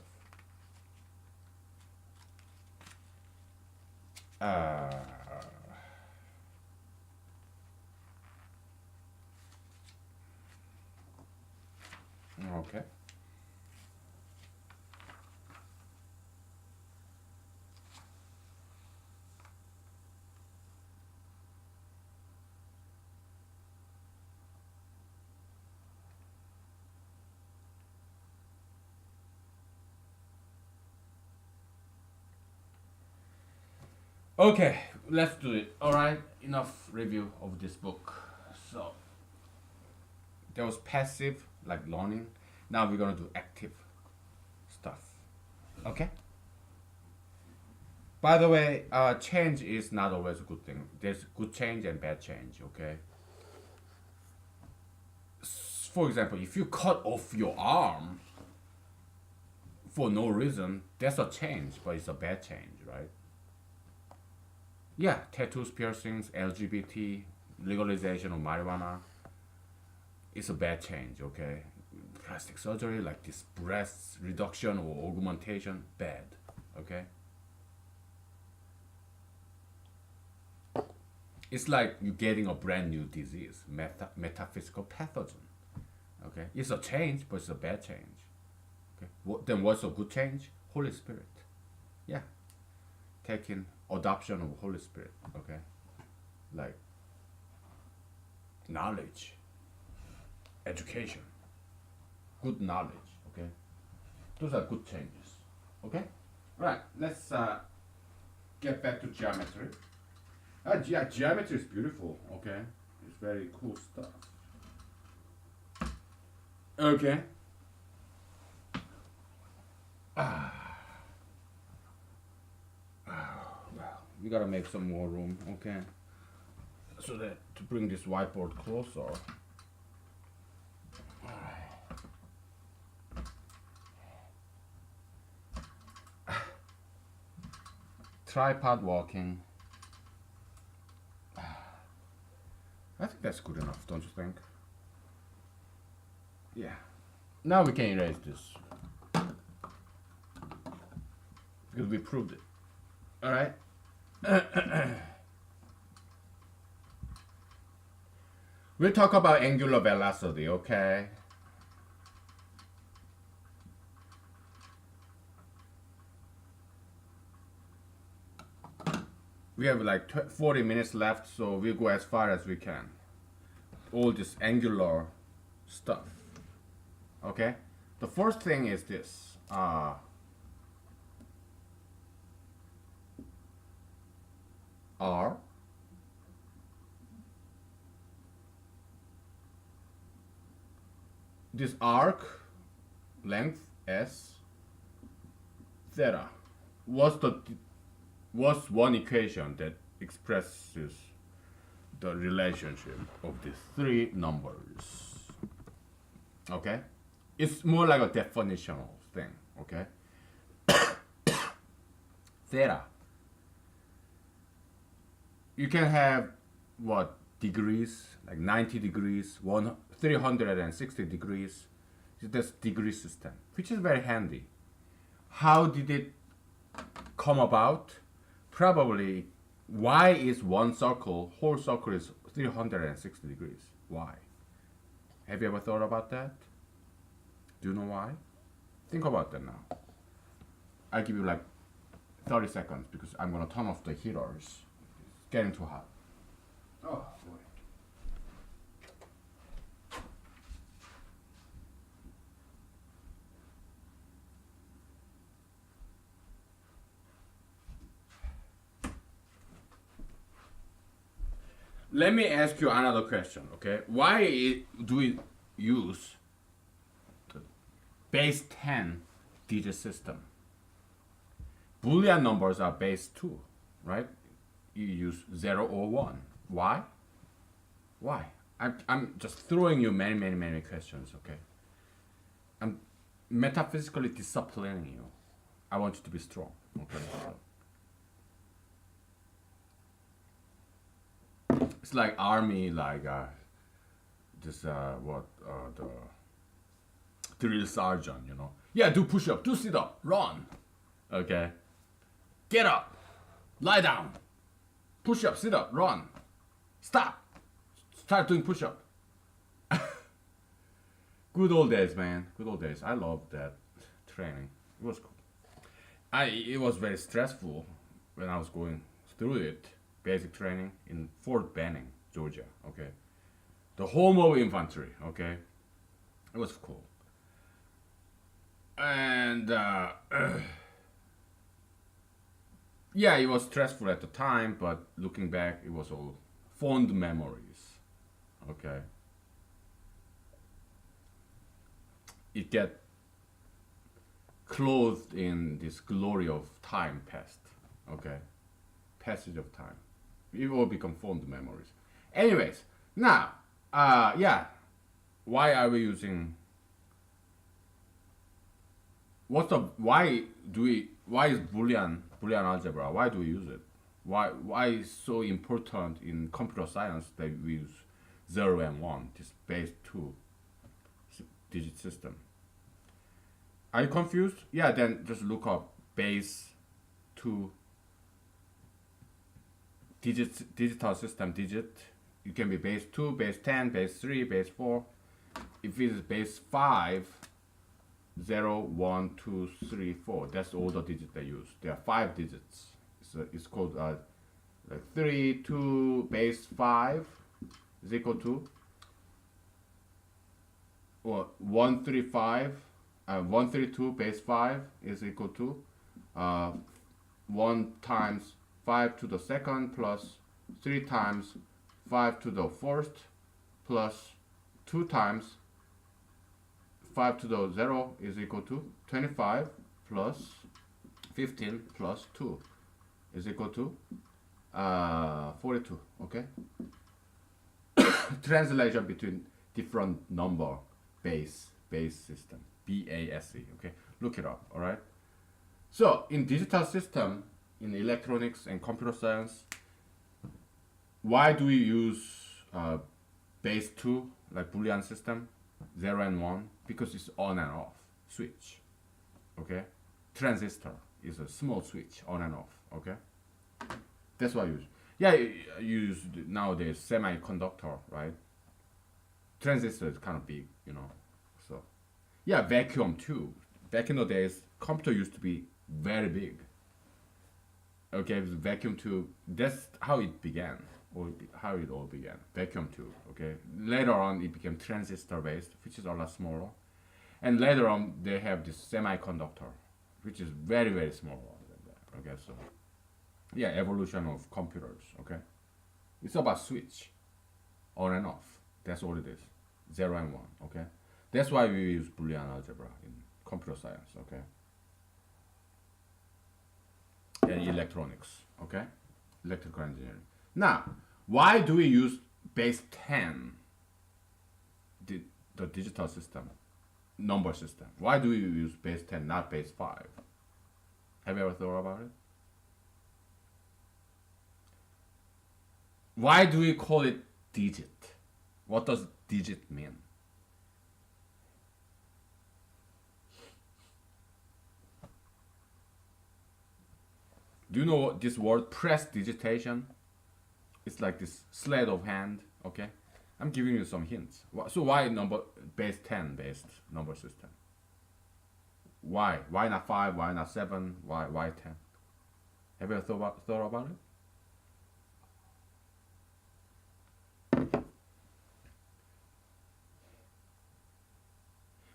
A: Uh, okay. Okay, let's do it. All right, enough review of this book. So there was passive, like learning. Now we're gonna do active stuff. Okay. By the way, change is not always a good thing. There's good change and bad change. Okay. For example, if you cut off your arm for no reason, that's a change, but it's a bad change, right? Yeah, tattoos, piercings, LGBT, legalization of marijuana. It's a bad change, okay? Plastic surgery, like this breast reduction or augmentation, bad, okay? It's like you're getting a brand new disease, metaphysical pathogen. Okay, it's a change, but it's a bad change. Okay, then what's a good change? Holy Spirit. Yeah, taking adoption of Holy Spirit. Okay, like knowledge, education, good knowledge. Okay, those are good changes. Okay, all right. Let's get back to geometry. Yeah, geometry is beautiful. Okay, it's very cool stuff. Okay. Well, we gotta make some more room. Okay, so that to bring this whiteboard closer. Tripod walking. I think that's good enough, don't you think? Yeah. Now we can erase this. Because we proved it. Alright? We'll talk about angular velocity, okay? We have like 40 minutes left, so we'll go as far as we can. All this angular stuff. Okay? The first thing is this. R this arc length S theta was one equation that expresses the relationship of these three numbers. Okay? It's more like a definitional thing, okay? Theta. You can have what degrees, like 90 degrees, 360 degrees. That's degree system, which is very handy. How did it come about? Probably, why is one circle, whole circle is 360 degrees? Why? Have you ever thought about that? Do you know why? Think about that now. I'll give you like 30 seconds because I'm gonna turn off the heaters. It's getting too hot. Oh boy. Let me ask you another question, okay? Why do we use the base 10 digit system? Boolean numbers are base 2, right? You use 0 or 1. Why? Why? I'm just throwing you many questions, okay? I'm metaphysically disciplining you. I want you to be strong, okay? It's like army, like the drill sergeant, you know. Yeah, do push up, do sit up, run. Okay. Get up, lie down, push up, sit up, run, stop, start doing push up. Good old days, man. Good old days. I love that training. It was cool. It was very stressful when I was going through it. Basic training in Fort Benning, Georgia. Okay, the home of infantry. Okay, it was cool. And yeah, it was stressful at the time, but looking back, it was all fond memories. Okay, it get clothed in this glory of time past. Okay, passage of time. It will become fond memories. Anyways, now, yeah, why are we using? Why is Boolean algebra? Why do we use it? Why is so important in computer science that we use 0 and 1, this base 2 digit system? Are you confused? Yeah, then just look up base 2 digital system digit. You can be base 2, base 10, base 3, base 4. If it is base 5, 0, 1, 2, 3, 4. That's all the digits they use. There are 5 digits. It's called like 3, 2, base 5 is equal to, or 135, 132 base 5 is equal to 1 times 5 to the second plus 3 times 5 to the first plus 2 times 5 to the 0 is equal to 25 plus 15 plus 2 is equal to 42. Okay. Translation between different number base system, BASE. Okay, look it up. All right. So in digital system, in electronics and computer science, why do we use base 2 like Boolean system, 0 and 1? Because it's on and off switch. Okay, transistor is a small switch, on and off. Okay, that's why I use. Yeah, you use nowadays semiconductor, right? Transistor is kind of big, you know. So yeah, vacuum too. Back in the days, computer used to be very big. Okay, it was vacuum tube. That's how it began, or how it all began. Vacuum tube. Okay. Later on, it became transistor based, which is a lot smaller. And later on, they have this semiconductor, which is very very small than that. Okay, so yeah, evolution of computers. Okay, it's about switch, on and off. That's all it is. 0 and 1. Okay, that's why we use Boolean algebra in computer science. Okay. And electronics, okay, electrical engineering. Now, why do we use base 10, the digital system, number system? Why do we use base 10, not base 5? Have you ever thought about it? Why do we call it digit? What does digit mean? Do you know this word prestidigitation? It's like this sleight of hand, okay? I'm giving you some hints. So why base 10 based number system? Why? Why not 5? Why not 7? Why 10? Have you ever thought about it?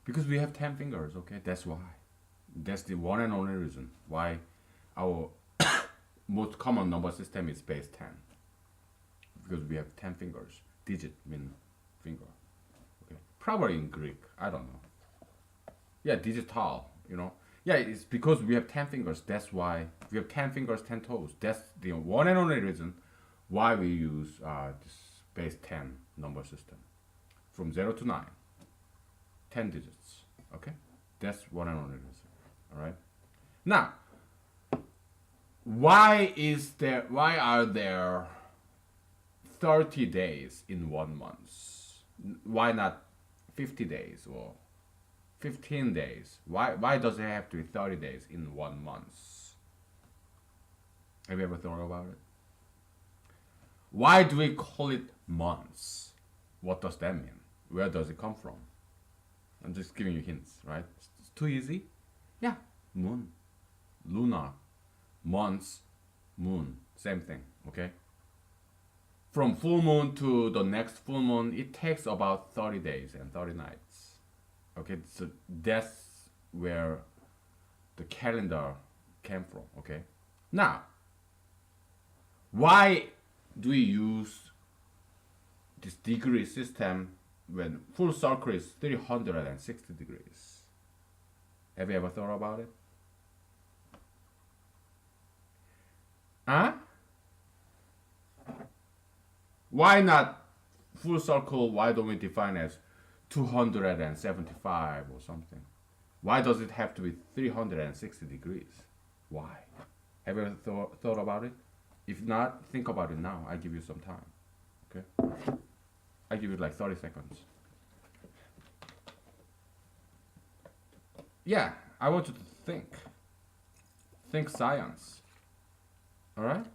A: Because we have 10 fingers, okay? That's why. That's the one and only reason why our most common number system is base 10, because we have 10 fingers. Digit means finger. Okay, probably in Greek. I don't know. Yeah, digital. You know. Yeah, it's because we have 10 fingers. That's why we have 10 fingers, 10 toes. That's the one and only reason why we use this base 10 number system, from 0 to 9. 10 digits. Okay, that's one and only reason. All right. Now, why are there 30 days in 1 month? Why not 50 days or 15 days? Why does it have to be 30 days in 1 month? Have you ever thought about it? Why do we call it months? What does that mean? Where does it come from? I'm just giving you hints, right? It's too easy. Yeah, moon, lunar. Months, moon, same thing, okay? From full moon to the next full moon, it takes about 30 days and 30 nights. Okay, so that's where the calendar came from, okay? Now, why do we use this degree system when full circle is 360 degrees? Have you ever thought about it? Huh? Why not full circle? Why don't we define as 275 or something? Why does it have to be 360 degrees? Why? Have you ever thought about it? If not, think about it now. I give you some time. Okay? I give you like 30 seconds. Yeah, I want you to think. Think science. All right?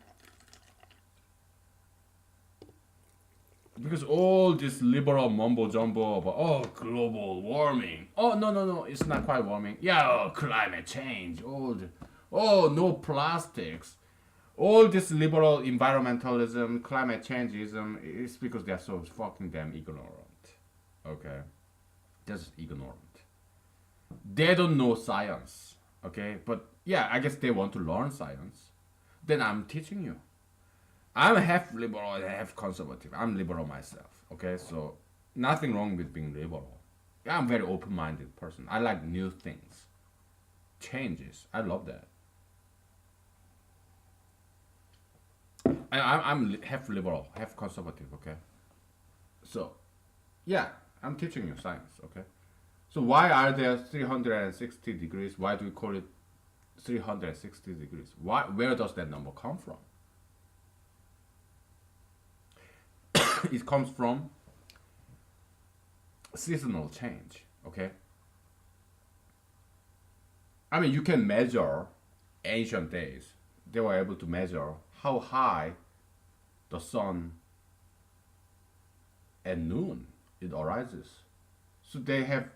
A: Because all this liberal mumbo jumbo about global warming. Oh no, it's not quite warming. Yeah, climate change. No plastics. All this liberal environmentalism, climate changeism is because they're so fucking damn ignorant. Okay, just ignorant. They don't know science. Okay, but yeah, I guess they want to learn science. Then I'm teaching you. I'm half liberal and half conservative. I'm liberal myself. Okay, so nothing wrong with being liberal. I'm a very open-minded person. I like new things, changes. I love that. I'm half liberal, half conservative. Okay, so yeah, I'm teaching you science. Okay, so why are there 360 degrees? Why do we call it 360 degrees? Why? Where does that number come from? It comes from seasonal change. Okay, I mean you can measure ancient days. They were able to measure how high the sun at noon it arises. So they have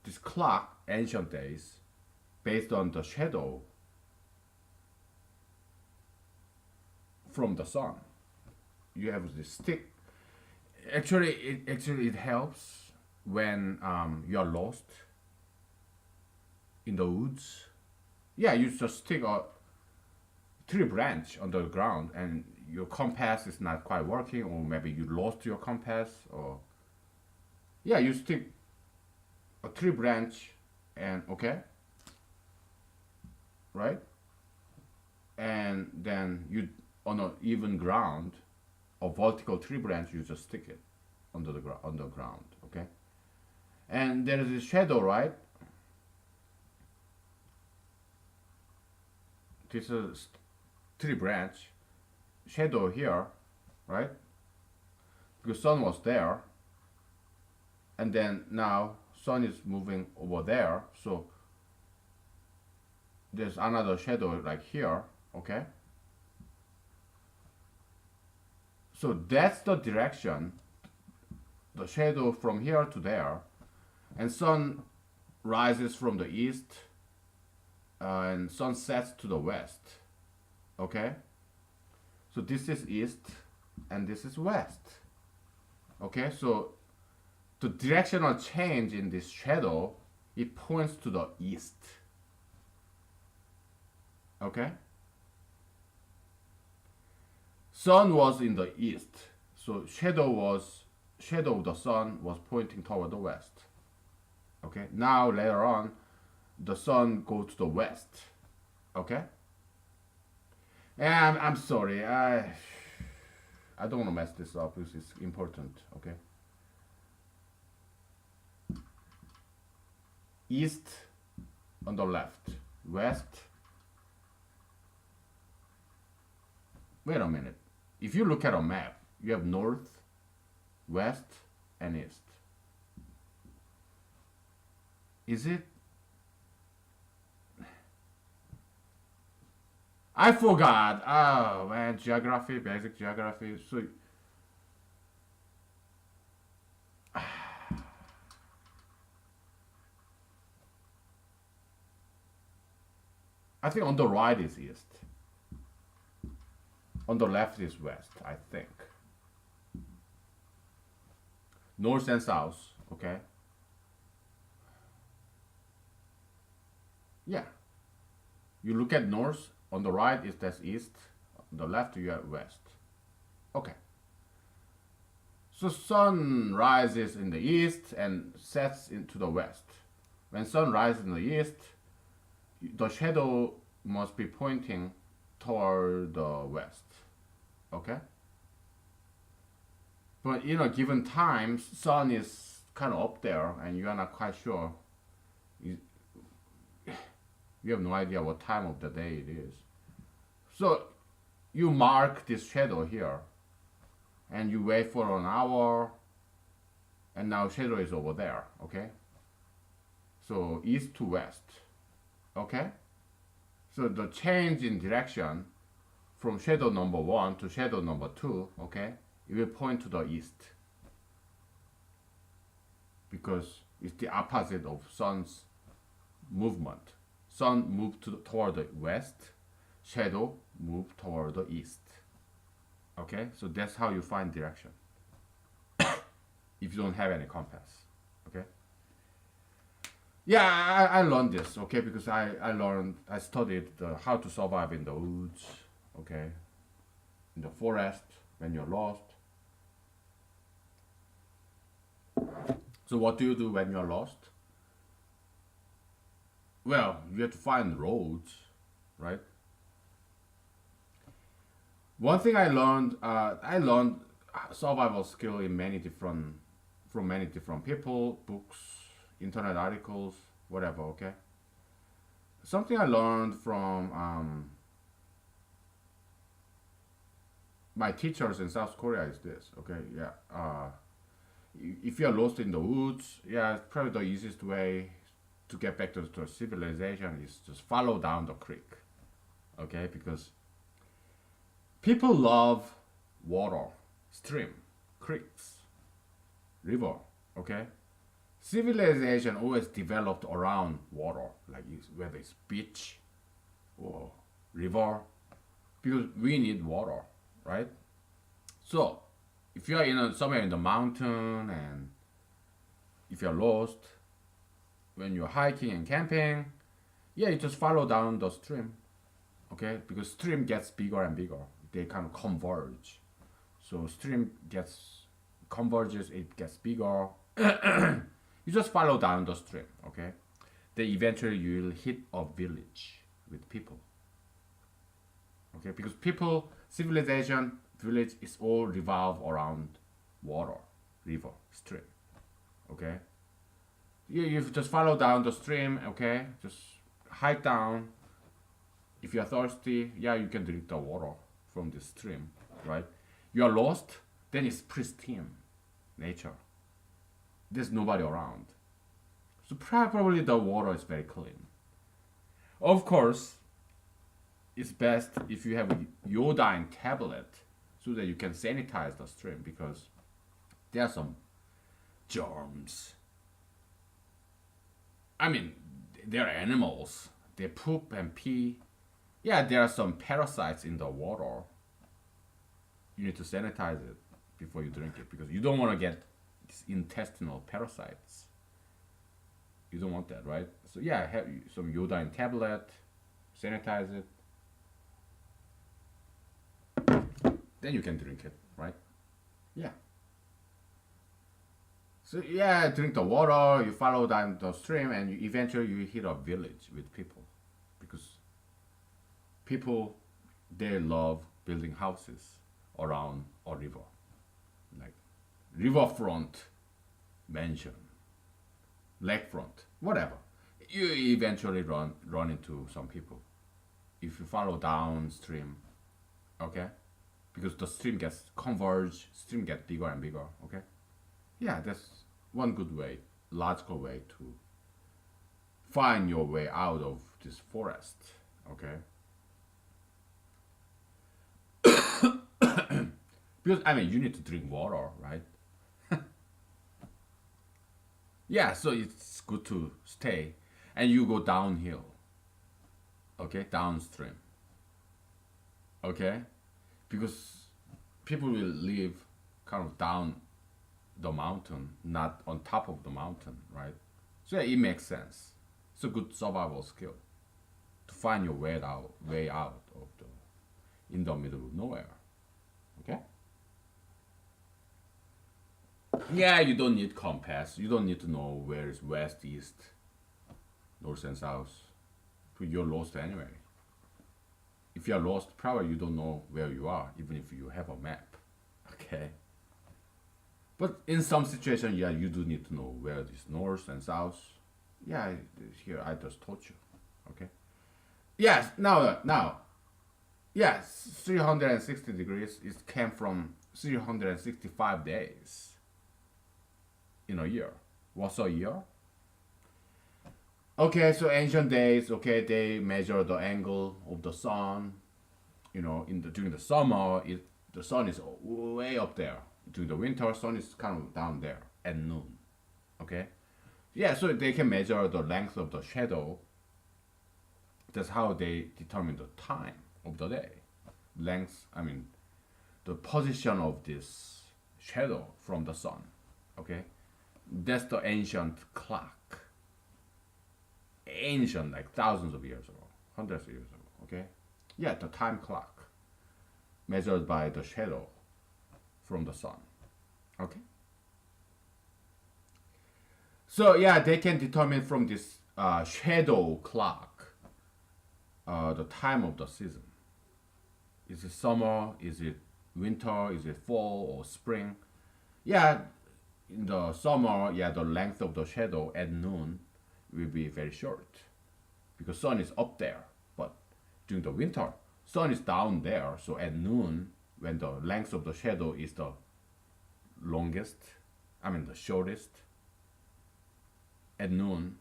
A: this clock, ancient days, based on the shadow from the sun. You have this stick. Actually it helps when you are lost in the woods. Yeah, you just stick a tree branch on the ground and your compass is not quite working, or maybe you lost your compass, or yeah, you stick a tree branch and okay, right, and then you on an even ground, a vertical tree branch, you just stick it under the ground, okay, and there is a shadow, right? This is tree branch shadow here, right? Because sun was there, and then now sun is moving over there, so there's another shadow like here, okay? So that's the direction, the shadow from here to there, and sun rises from the east, and sun sets to the west, okay? So this is east and this is west, okay? So the directional change in this shadow, it points to the east, okay? Sun was in the east, so shadow of the sun was pointing toward the west, okay? Now later on the sun goes to the west, okay? And I'm sorry, I don't want to mess this up because it's important, okay? East on the left, west. Wait a minute. If you look at a map, you have north, west, and east. Is it? I forgot. Oh man, geography, basic geography. So I think on the right is east. On the left is west, I think. North and south, okay? Yeah. You look at north, on the right is that's east, on the left you have west. Okay. So sun rises in the east and sets into the west. When sun rises in the east, the shadow must be pointing toward the west. Okay? But given time, sun is kind of up there and you are not quite sure. You have no idea what time of the day it is. So you mark this shadow here and you wait for an hour and now shadow is over there, okay? So east to west, okay? So the change in direction from shadow number 1 to shadow number 2, okay, it will point to the east. because it's the opposite of sun's movement. Sun move toward the west, shadow move toward the east. Okay, so that's how you find direction if you don't have any compass. Okay. Yeah, I learned this. Okay, because I studied how to survive in the woods. Okay, in the forest when you're lost. So what do you do when you're lost? Well, you have to find roads, right? One thing I learned survival skill in many different from many different people, books, internet articles, whatever. Okay. Something I learned from my teachers in South Korea is this. Okay. Yeah. If you're lost in the woods, yeah, probably the easiest way to get back to civilization is just follow down the creek. Okay, because people love water, stream, creeks, river. Okay, civilization always developed around water, like whether it's beach or river, because we need water, right? So if you are somewhere in the mountain and if you're lost when you're hiking and camping, yeah, you just follow down the stream, okay? Because stream gets bigger and bigger. They kind of converge. So stream gets converges, it gets bigger. You just follow down the stream, okay? Then eventually you will hit a village with people, okay? Because people, civilization, village is all revolve around water, river, stream, okay? You just follow down the stream, okay? Just hike down. If you're thirsty, yeah, you can drink the water from the stream, right? You are lost, then it's pristine nature. There's nobody around. So probably the water is very clean. Of course, it's best if you have a iodine tablet so that you can sanitize the stream because there are some germs. I mean, they're animals. They poop and pee. Yeah, there are some parasites in the water. You need to sanitize it before you drink it because you don't want to get these intestinal parasites. You don't want that, right? So yeah, have some iodine tablet, sanitize it. Then you can drink it, right? Yeah. So yeah, drink the water, you follow down the stream, and eventually you hit a village with people, because people they love building houses around a river, like riverfront mansion, lakefront, whatever. You eventually run into some people if you follow downstream, okay? Because the stream gets converge, stream gets bigger and bigger, okay? Yeah, that's one good way, logical way to find your way out of this forest, okay? Because I mean, you need to drink water, right? Yeah, so it's good to stay, and you go downhill, okay, downstream, okay, because people will live kind of down the mountain, not on top of the mountain, right? So yeah, it makes sense. It's a good survival skill to find your way out of the in the middle of nowhere. Okay? Yeah, you don't need compass. You don't need to know where is west, east, north, and south. You're lost anyway. If you're lost, probably you don't know where you are, even if you have a map. Okay? But in some situation, yeah, you do need to know where it is north and south. Yeah, here I just taught you. Okay? Yes, now, yes, 360 degrees, it came from 365 days in a year. What's a year? Okay, so ancient days, okay, they measure the angle of the sun. During the summer, the sun is way up there. During the winter, sun is kind of down there at noon. Okay. Yeah, so they can measure the length of the shadow. That's how they determine the time of the day. Length, I mean, the position of this shadow from the sun. Okay. That's the ancient clock. Ancient, like thousands of years ago, hundreds of years ago. Okay. Yeah, the time clock measured by the shadow from the sun. Okay. So yeah, they can determine from this shadow clock the time of the season. Is it summer? Is it winter? Is it fall or spring? Yeah, in the summer, yeah, the length of the shadow at noon will be very short because sun is up there. But during the winter, sun is down there. So at noon, when the length of the shadow is the longest, I mean the shortest, at noon,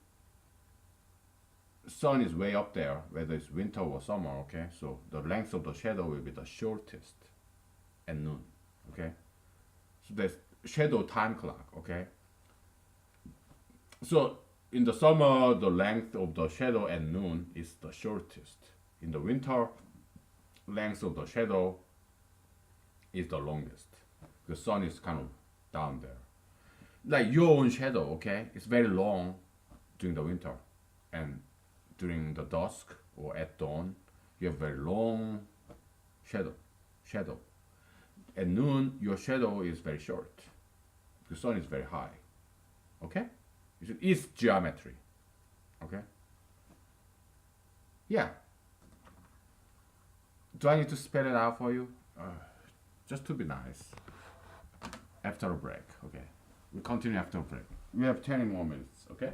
A: sun is way up there, whether it's winter or summer. Okay, so the length of the shadow will be the shortest at noon. Okay, so that's shadow time clock. Okay, so in the summer, the length of the shadow at noon is the shortest. In the winter, length of the shadow is the longest. The sun is kind of down there. Like your own shadow, okay? It's very long during the winter. And during the dusk or at dawn, you have very long shadow. Shadow. At noon, your shadow is very short. The sun is very high. Okay? It's geometry. Okay? Yeah. Do I need to spell it out for you? Just to be nice. After a break, okay? We continue after a break. We have 10 more minutes, okay?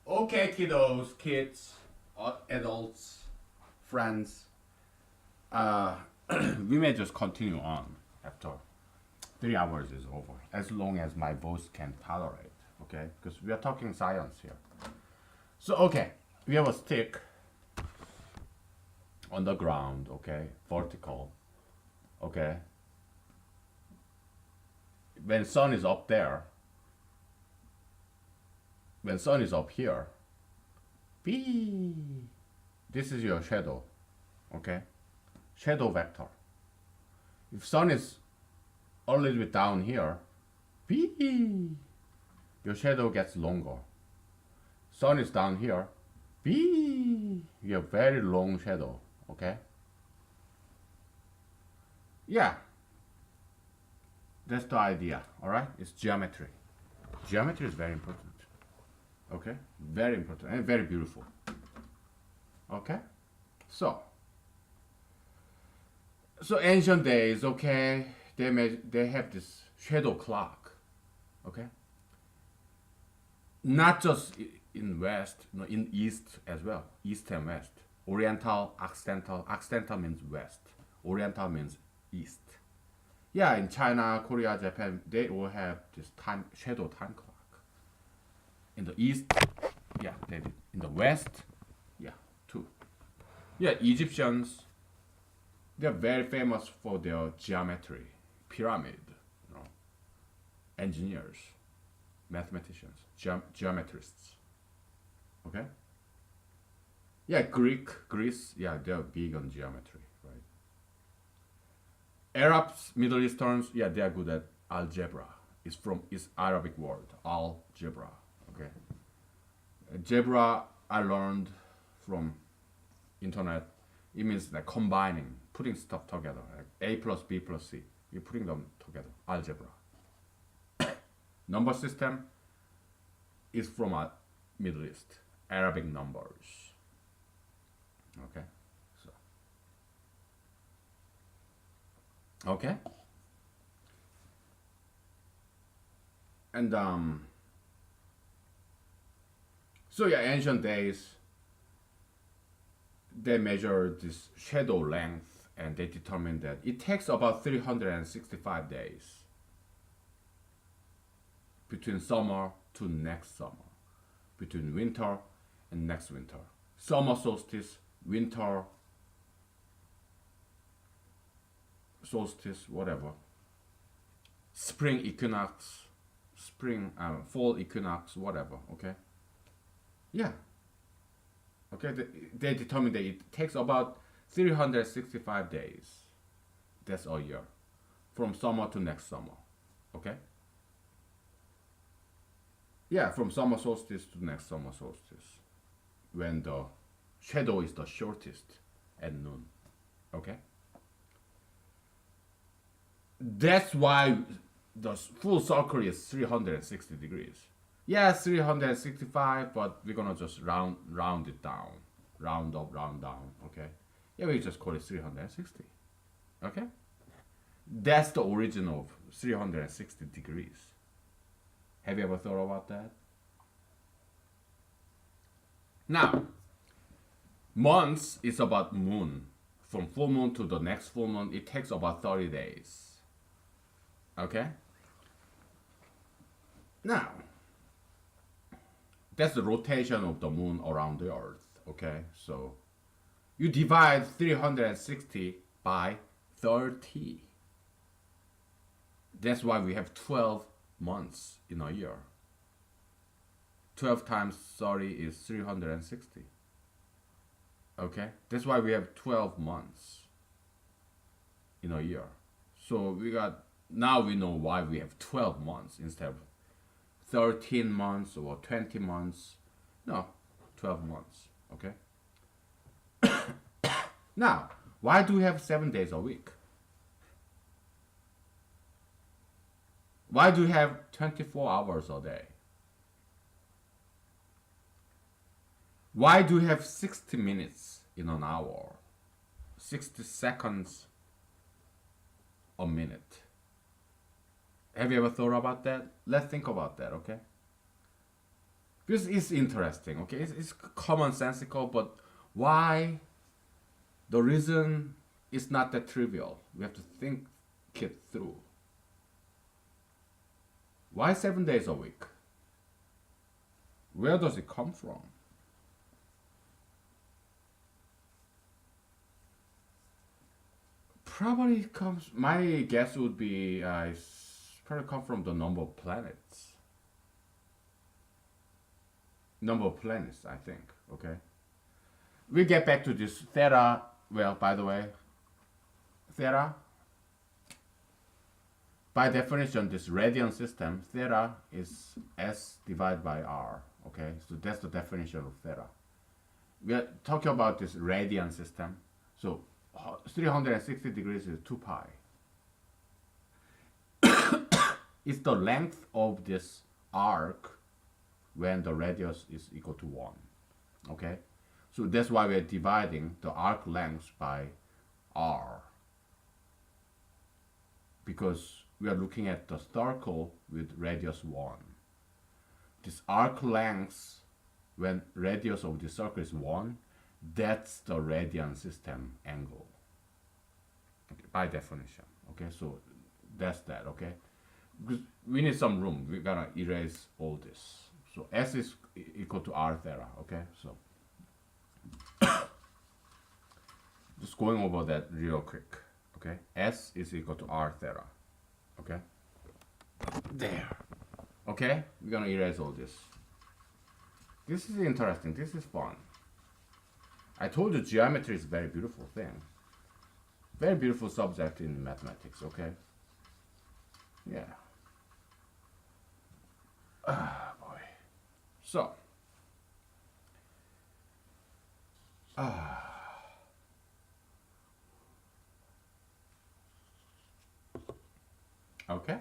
A: Okay, kiddos, kids, adults, friends. Uh, we may just continue on after 3 hours is over, as long as my voice can tolerate. Okay, because we are talking science here. So okay, we have a stick on the ground. Okay, vertical. Okay. When sun is up there, when sun is up here, B. This is your shadow. Okay, shadow vector. If sun is a little bit down here, B. Your shadow gets longer. sun is down here. B, you have very long shadow. Okay. Yeah, that's the idea. All right, it's geometry. Geometry is very important. Okay, very important and very beautiful. Okay, so ancient days. Okay, they have this shadow clock. Okay, not just in west, no, in east as well, east and west. Oriental, occidental. Occidental means west. Oriental means east. Yeah, in China, Korea, Japan, they all have this time shadow time clock. In the east, yeah, they did. In the west, yeah, too. Yeah, Egyptians, they're very famous for their geometry, pyramid, you know, engineers, mathematicians, geometrists. Okay. Yeah, Greece, yeah, they're big on geometry, right? Arabs, Middle Easterns, yeah, they are good at algebra. It's Arabic word, algebra. Okay. Algebra I learned from internet. It means like combining, putting stuff together. Like A plus B plus C. You're putting them together. Algebra. Number system is from Middle East. Arabic numbers. Okay. So. Okay. And so yeah, ancient days they measure this shadow length and they determine that it takes about 365 days between summer to next summer, between winter and next winter. Summer solstice, winter solstice, whatever. Spring equinox, fall equinox, whatever. Okay. Yeah. Okay. They determine that it takes about 365 days. That's a year, from summer to next summer. Okay. Yeah, from summer solstice to next summer solstice, when the shadow is the shortest at noon. Okay. That's why the full circle is 360 degrees. Yeah, 365, but we're gonna just round it down, round up, round down. Okay. Yeah, we just call it 360. Okay. That's the origin of 360 degrees. Have you ever thought about that? Now, months is about moon. From full moon to the next full moon, it takes about 30 days. Okay? Now, that's the rotation of the moon around the earth. Okay? So, you divide 360 by 30. That's why we have 12 months in a year. 12 times 30 is 360. Okay? That's why we have 12 months in a year. So now we know why we have 12 months instead of 13 months or 20 months. No, 12 months. Okay? Now, why do we have 7 days a week? Why do we have 24 hours a day? Why do we have 60 minutes in an hour? 60 seconds a minute. Have you ever thought about that? Let's think about that, okay? Because it's interesting, okay? It's commonsensical, but why? The reason is not that trivial. We have to think it through. Why 7 days a week? Where does it come from? Probably comes. My guess would be it's probably come from the number of planets. Number of planets, I think. Okay. We get back to this theta. Well, by the way, theta. By definition, this radian system, theta is S divided by R. Okay, so that's the definition of theta. We are talking about this radian system. So 360 degrees is 2 pi. It's the length of this arc when the radius is equal to 1. Okay? So that's why we're dividing the arc length by r. Because we are looking at the circle with radius 1. This arc length, when radius of the circle is 1, that's the radian system angle. Okay, by definition. Okay, so that's that. Okay, because we need some room. We're gonna erase all this. So S is equal to R theta. Okay, so just going over that real quick. Okay, S is equal to R theta. Okay, there. Okay, we're gonna erase all this. This is interesting. This is fun. I told you geometry is a very beautiful thing. Very beautiful subject in mathematics, okay? Yeah. Ah, boy. So. Okay.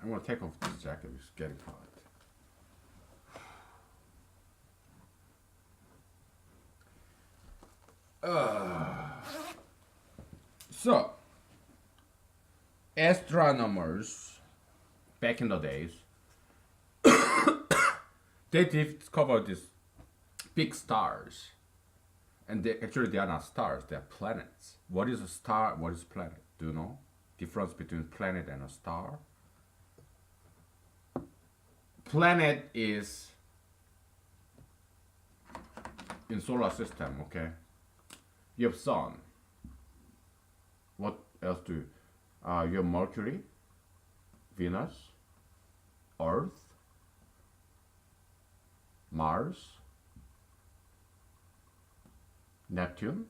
A: I'm gonna take off this jacket. It's getting hot. So, astronomers back in the days, they discovered these big stars, and actually they are not stars; they are planets. What is a star? What is a planet? Do you know difference between planet and a star? Planet is in solar system. Okay, you have sun. What else do you? You have Mercury, Venus, Earth, Mars, Neptune,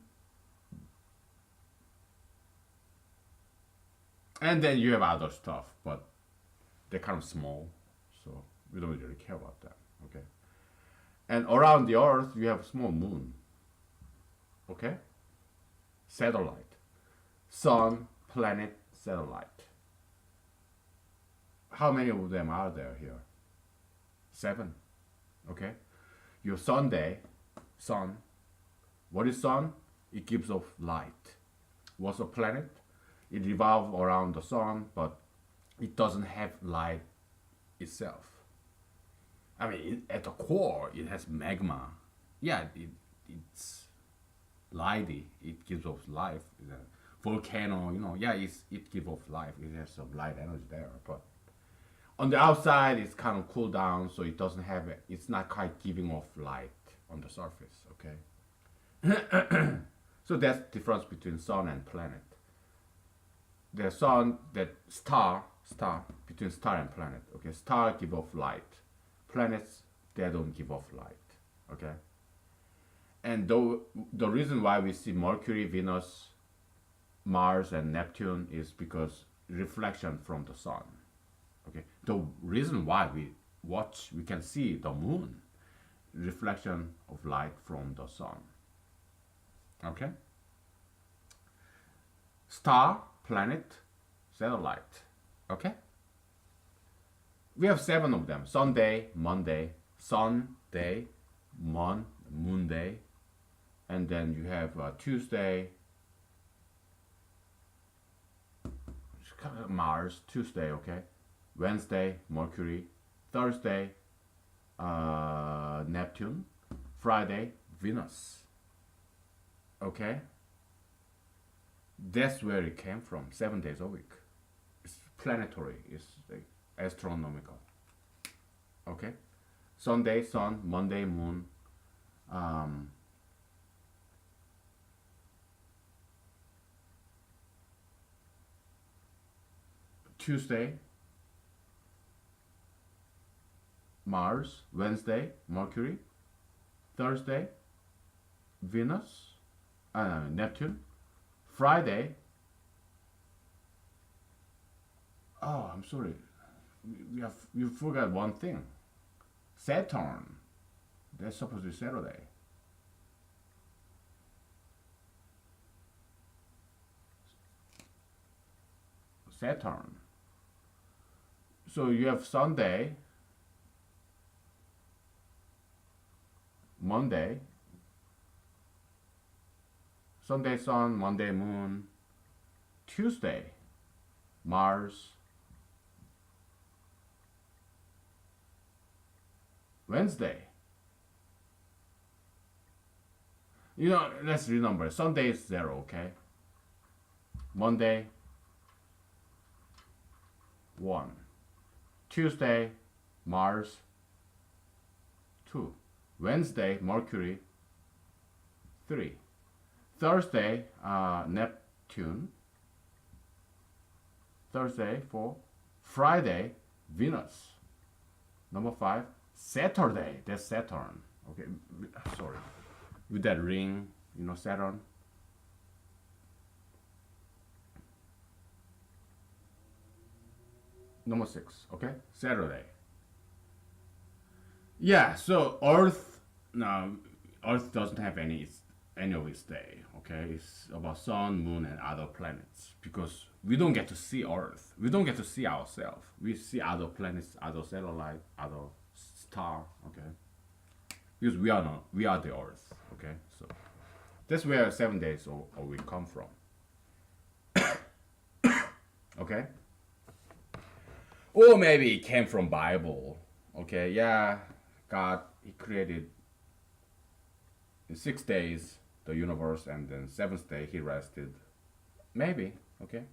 A: and then you have other stuff, but they're kind of small, so we don't really care about that. Okay, and around the Earth you have a small moon. Okay, satellite. Sun, planet, satellite. How many of them are there here? 7. Okay. Your Sunday, sun. What is sun? It gives off light. What's a planet? It revolves around the sun, but it doesn't have light itself. I mean, at the core, it has magma. Yeah, it's lighty. It gives off life. Volcano, yeah, it gives off life. It has some light energy there, but on the outside it's kind of cooled down, so it doesn't have it. It's not quite giving off light on the surface. Okay, so that's the difference between sun and planet. The sun, that star between star and planet. Okay, star give off light. Planets, they don't give off light. Okay, and the reason why we see Mercury, Venus, Mars and Neptune is because reflection from the sun. Okay, the reason why we can see the moon, reflection of light from the sun. Okay, star, planet, satellite. Okay, we have 7 of them: Sunday, Monday, Sun day, Moon day, and then you have Tuesday, Mars, Tuesday, okay, Wednesday, Mercury, Thursday, Neptune, Friday, Venus. Okay, that's where it came from. 7 days a week. It's planetary. It's like astronomical. Okay, Sunday, Sun, Monday, Moon. Tuesday, Mars, Wednesday, Mercury, Thursday, Venus, Neptune, Friday. Oh, I'm sorry. you forgot one thing. Saturn. That's supposed to be Saturday. Saturn. So you have Sunday, Monday, Sunday Sun, Monday Moon, Tuesday, Mars, Wednesday. Let's renumber. Sunday is 0, okay? Monday, 1. Tuesday, Mars, 2. Wednesday, Mercury, 3. Thursday, Neptune. Thursday, 4. Friday, Venus. Number 5, Saturday. That's Saturn. Okay, sorry. With that ring, Saturn. Number 6, okay? Saturday. Yeah, so Earth, no, Earth doesn't have any of its day, okay? It's about sun, moon, and other planets because we don't get to see Earth. We don't get to see ourselves. We see other planets, other satellite, other star, okay? Because we are the Earth, okay? So that's where 7 days a week come from, okay? Or maybe it came from Bible, okay? Yeah, God, He created in 6 days the universe, and then 7th day He rested. Maybe, okay?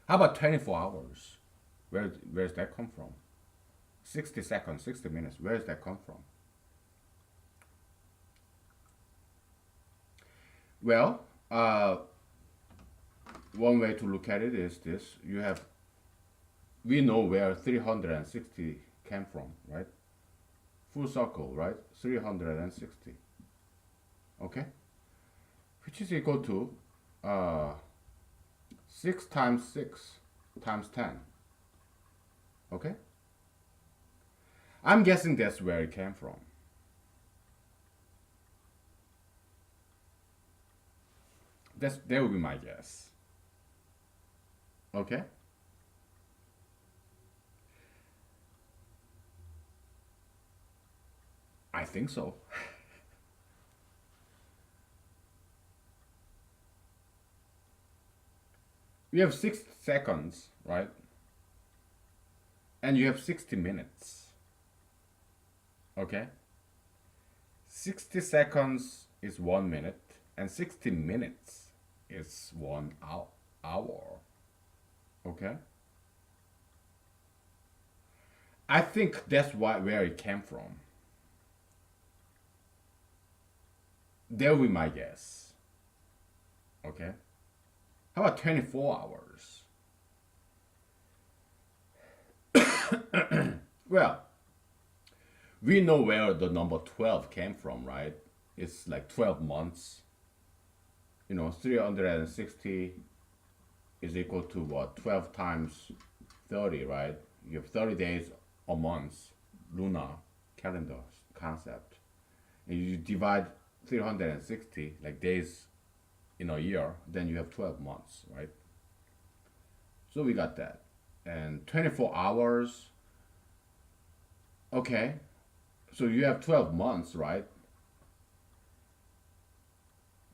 A: How about 24 hours? Where's that come from? 60 seconds, 60 minutes. Where does that come from? Well, one way to look at it is this. We know where 360 came from, right? Full circle, right? 360. Okay? Which is equal to 6 times 6 times 10. Okay? I'm guessing that's where it came from. That would be my guess. Okay? I think so. You have 6 seconds, right? And you have 60 minutes. Okay? 60 seconds is 1 minute, and 60 minutes is 1 hour. Okay? I think that's where it came from. That would be my guess. Okay? How about 24 hours? Well, we know where the number 12 came from, right? It's like 12 months. 360 is equal to what? 12 times 30, right? You have 30 days a month, lunar calendar concept. And you divide 360, like days in a year, then you have 12 months, right? So we got that. And 24 hours, okay. So you have 12 months, right?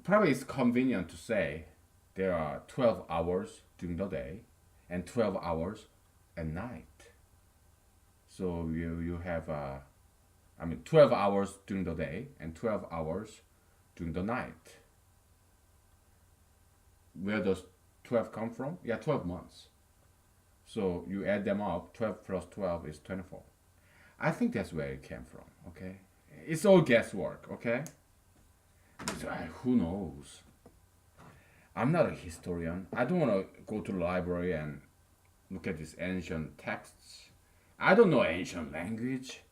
A: Probably it's convenient to say there are 12 hours during the day and 12 hours at night. So you have 12 hours during the day and 12 hours during the night. Where does 12 come from? Yeah, 12 months. So you add them up, 12 plus 12 is 24. I think that's where it came from, okay? It's all guesswork, okay? So, who knows? I'm not a historian. I don't want to go to the library and look at these ancient texts. I don't know ancient language.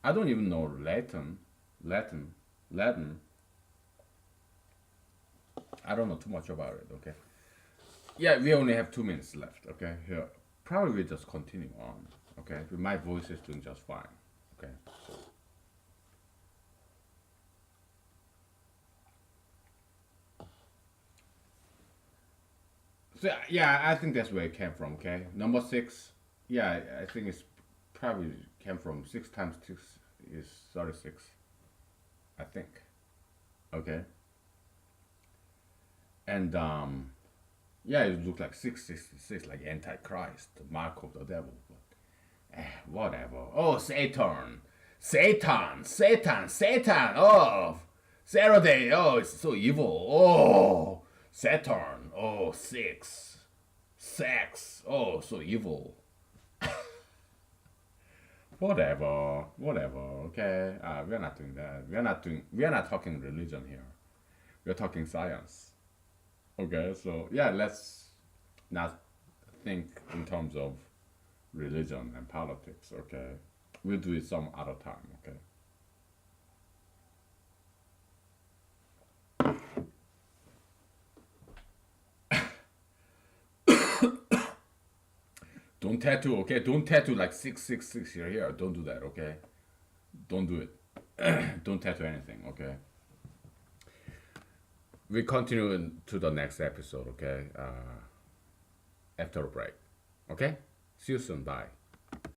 A: I don't even know Latin. I don't know too much about it, okay? Yeah, we only have 2 minutes left. Okay, here probably we just continue on. Okay, my voice is doing just fine. Okay, so yeah, I think that's where it came from. Okay, number six. Yeah, I think it's probably came from 6 times 6 is 36. I think. Okay, and yeah, it looked like 666, like Antichrist, the mark of the devil. But whatever. Oh, Satan. Oh, Saturday. Oh, it's so evil. Oh, Saturn. Oh, six, sex. Oh, so evil. Whatever. Okay, we're not doing that. We are not talking religion here. We're talking science. Okay, so yeah, let's not think in terms of religion and politics. Okay, we'll do it some other time. Okay. Don't tattoo. Okay, don't tattoo like 666 here. Don't do that. Okay, don't do it. Don't tattoo anything. Okay. We continue to the next episode. Okay. After a break. Okay. See you soon. Bye.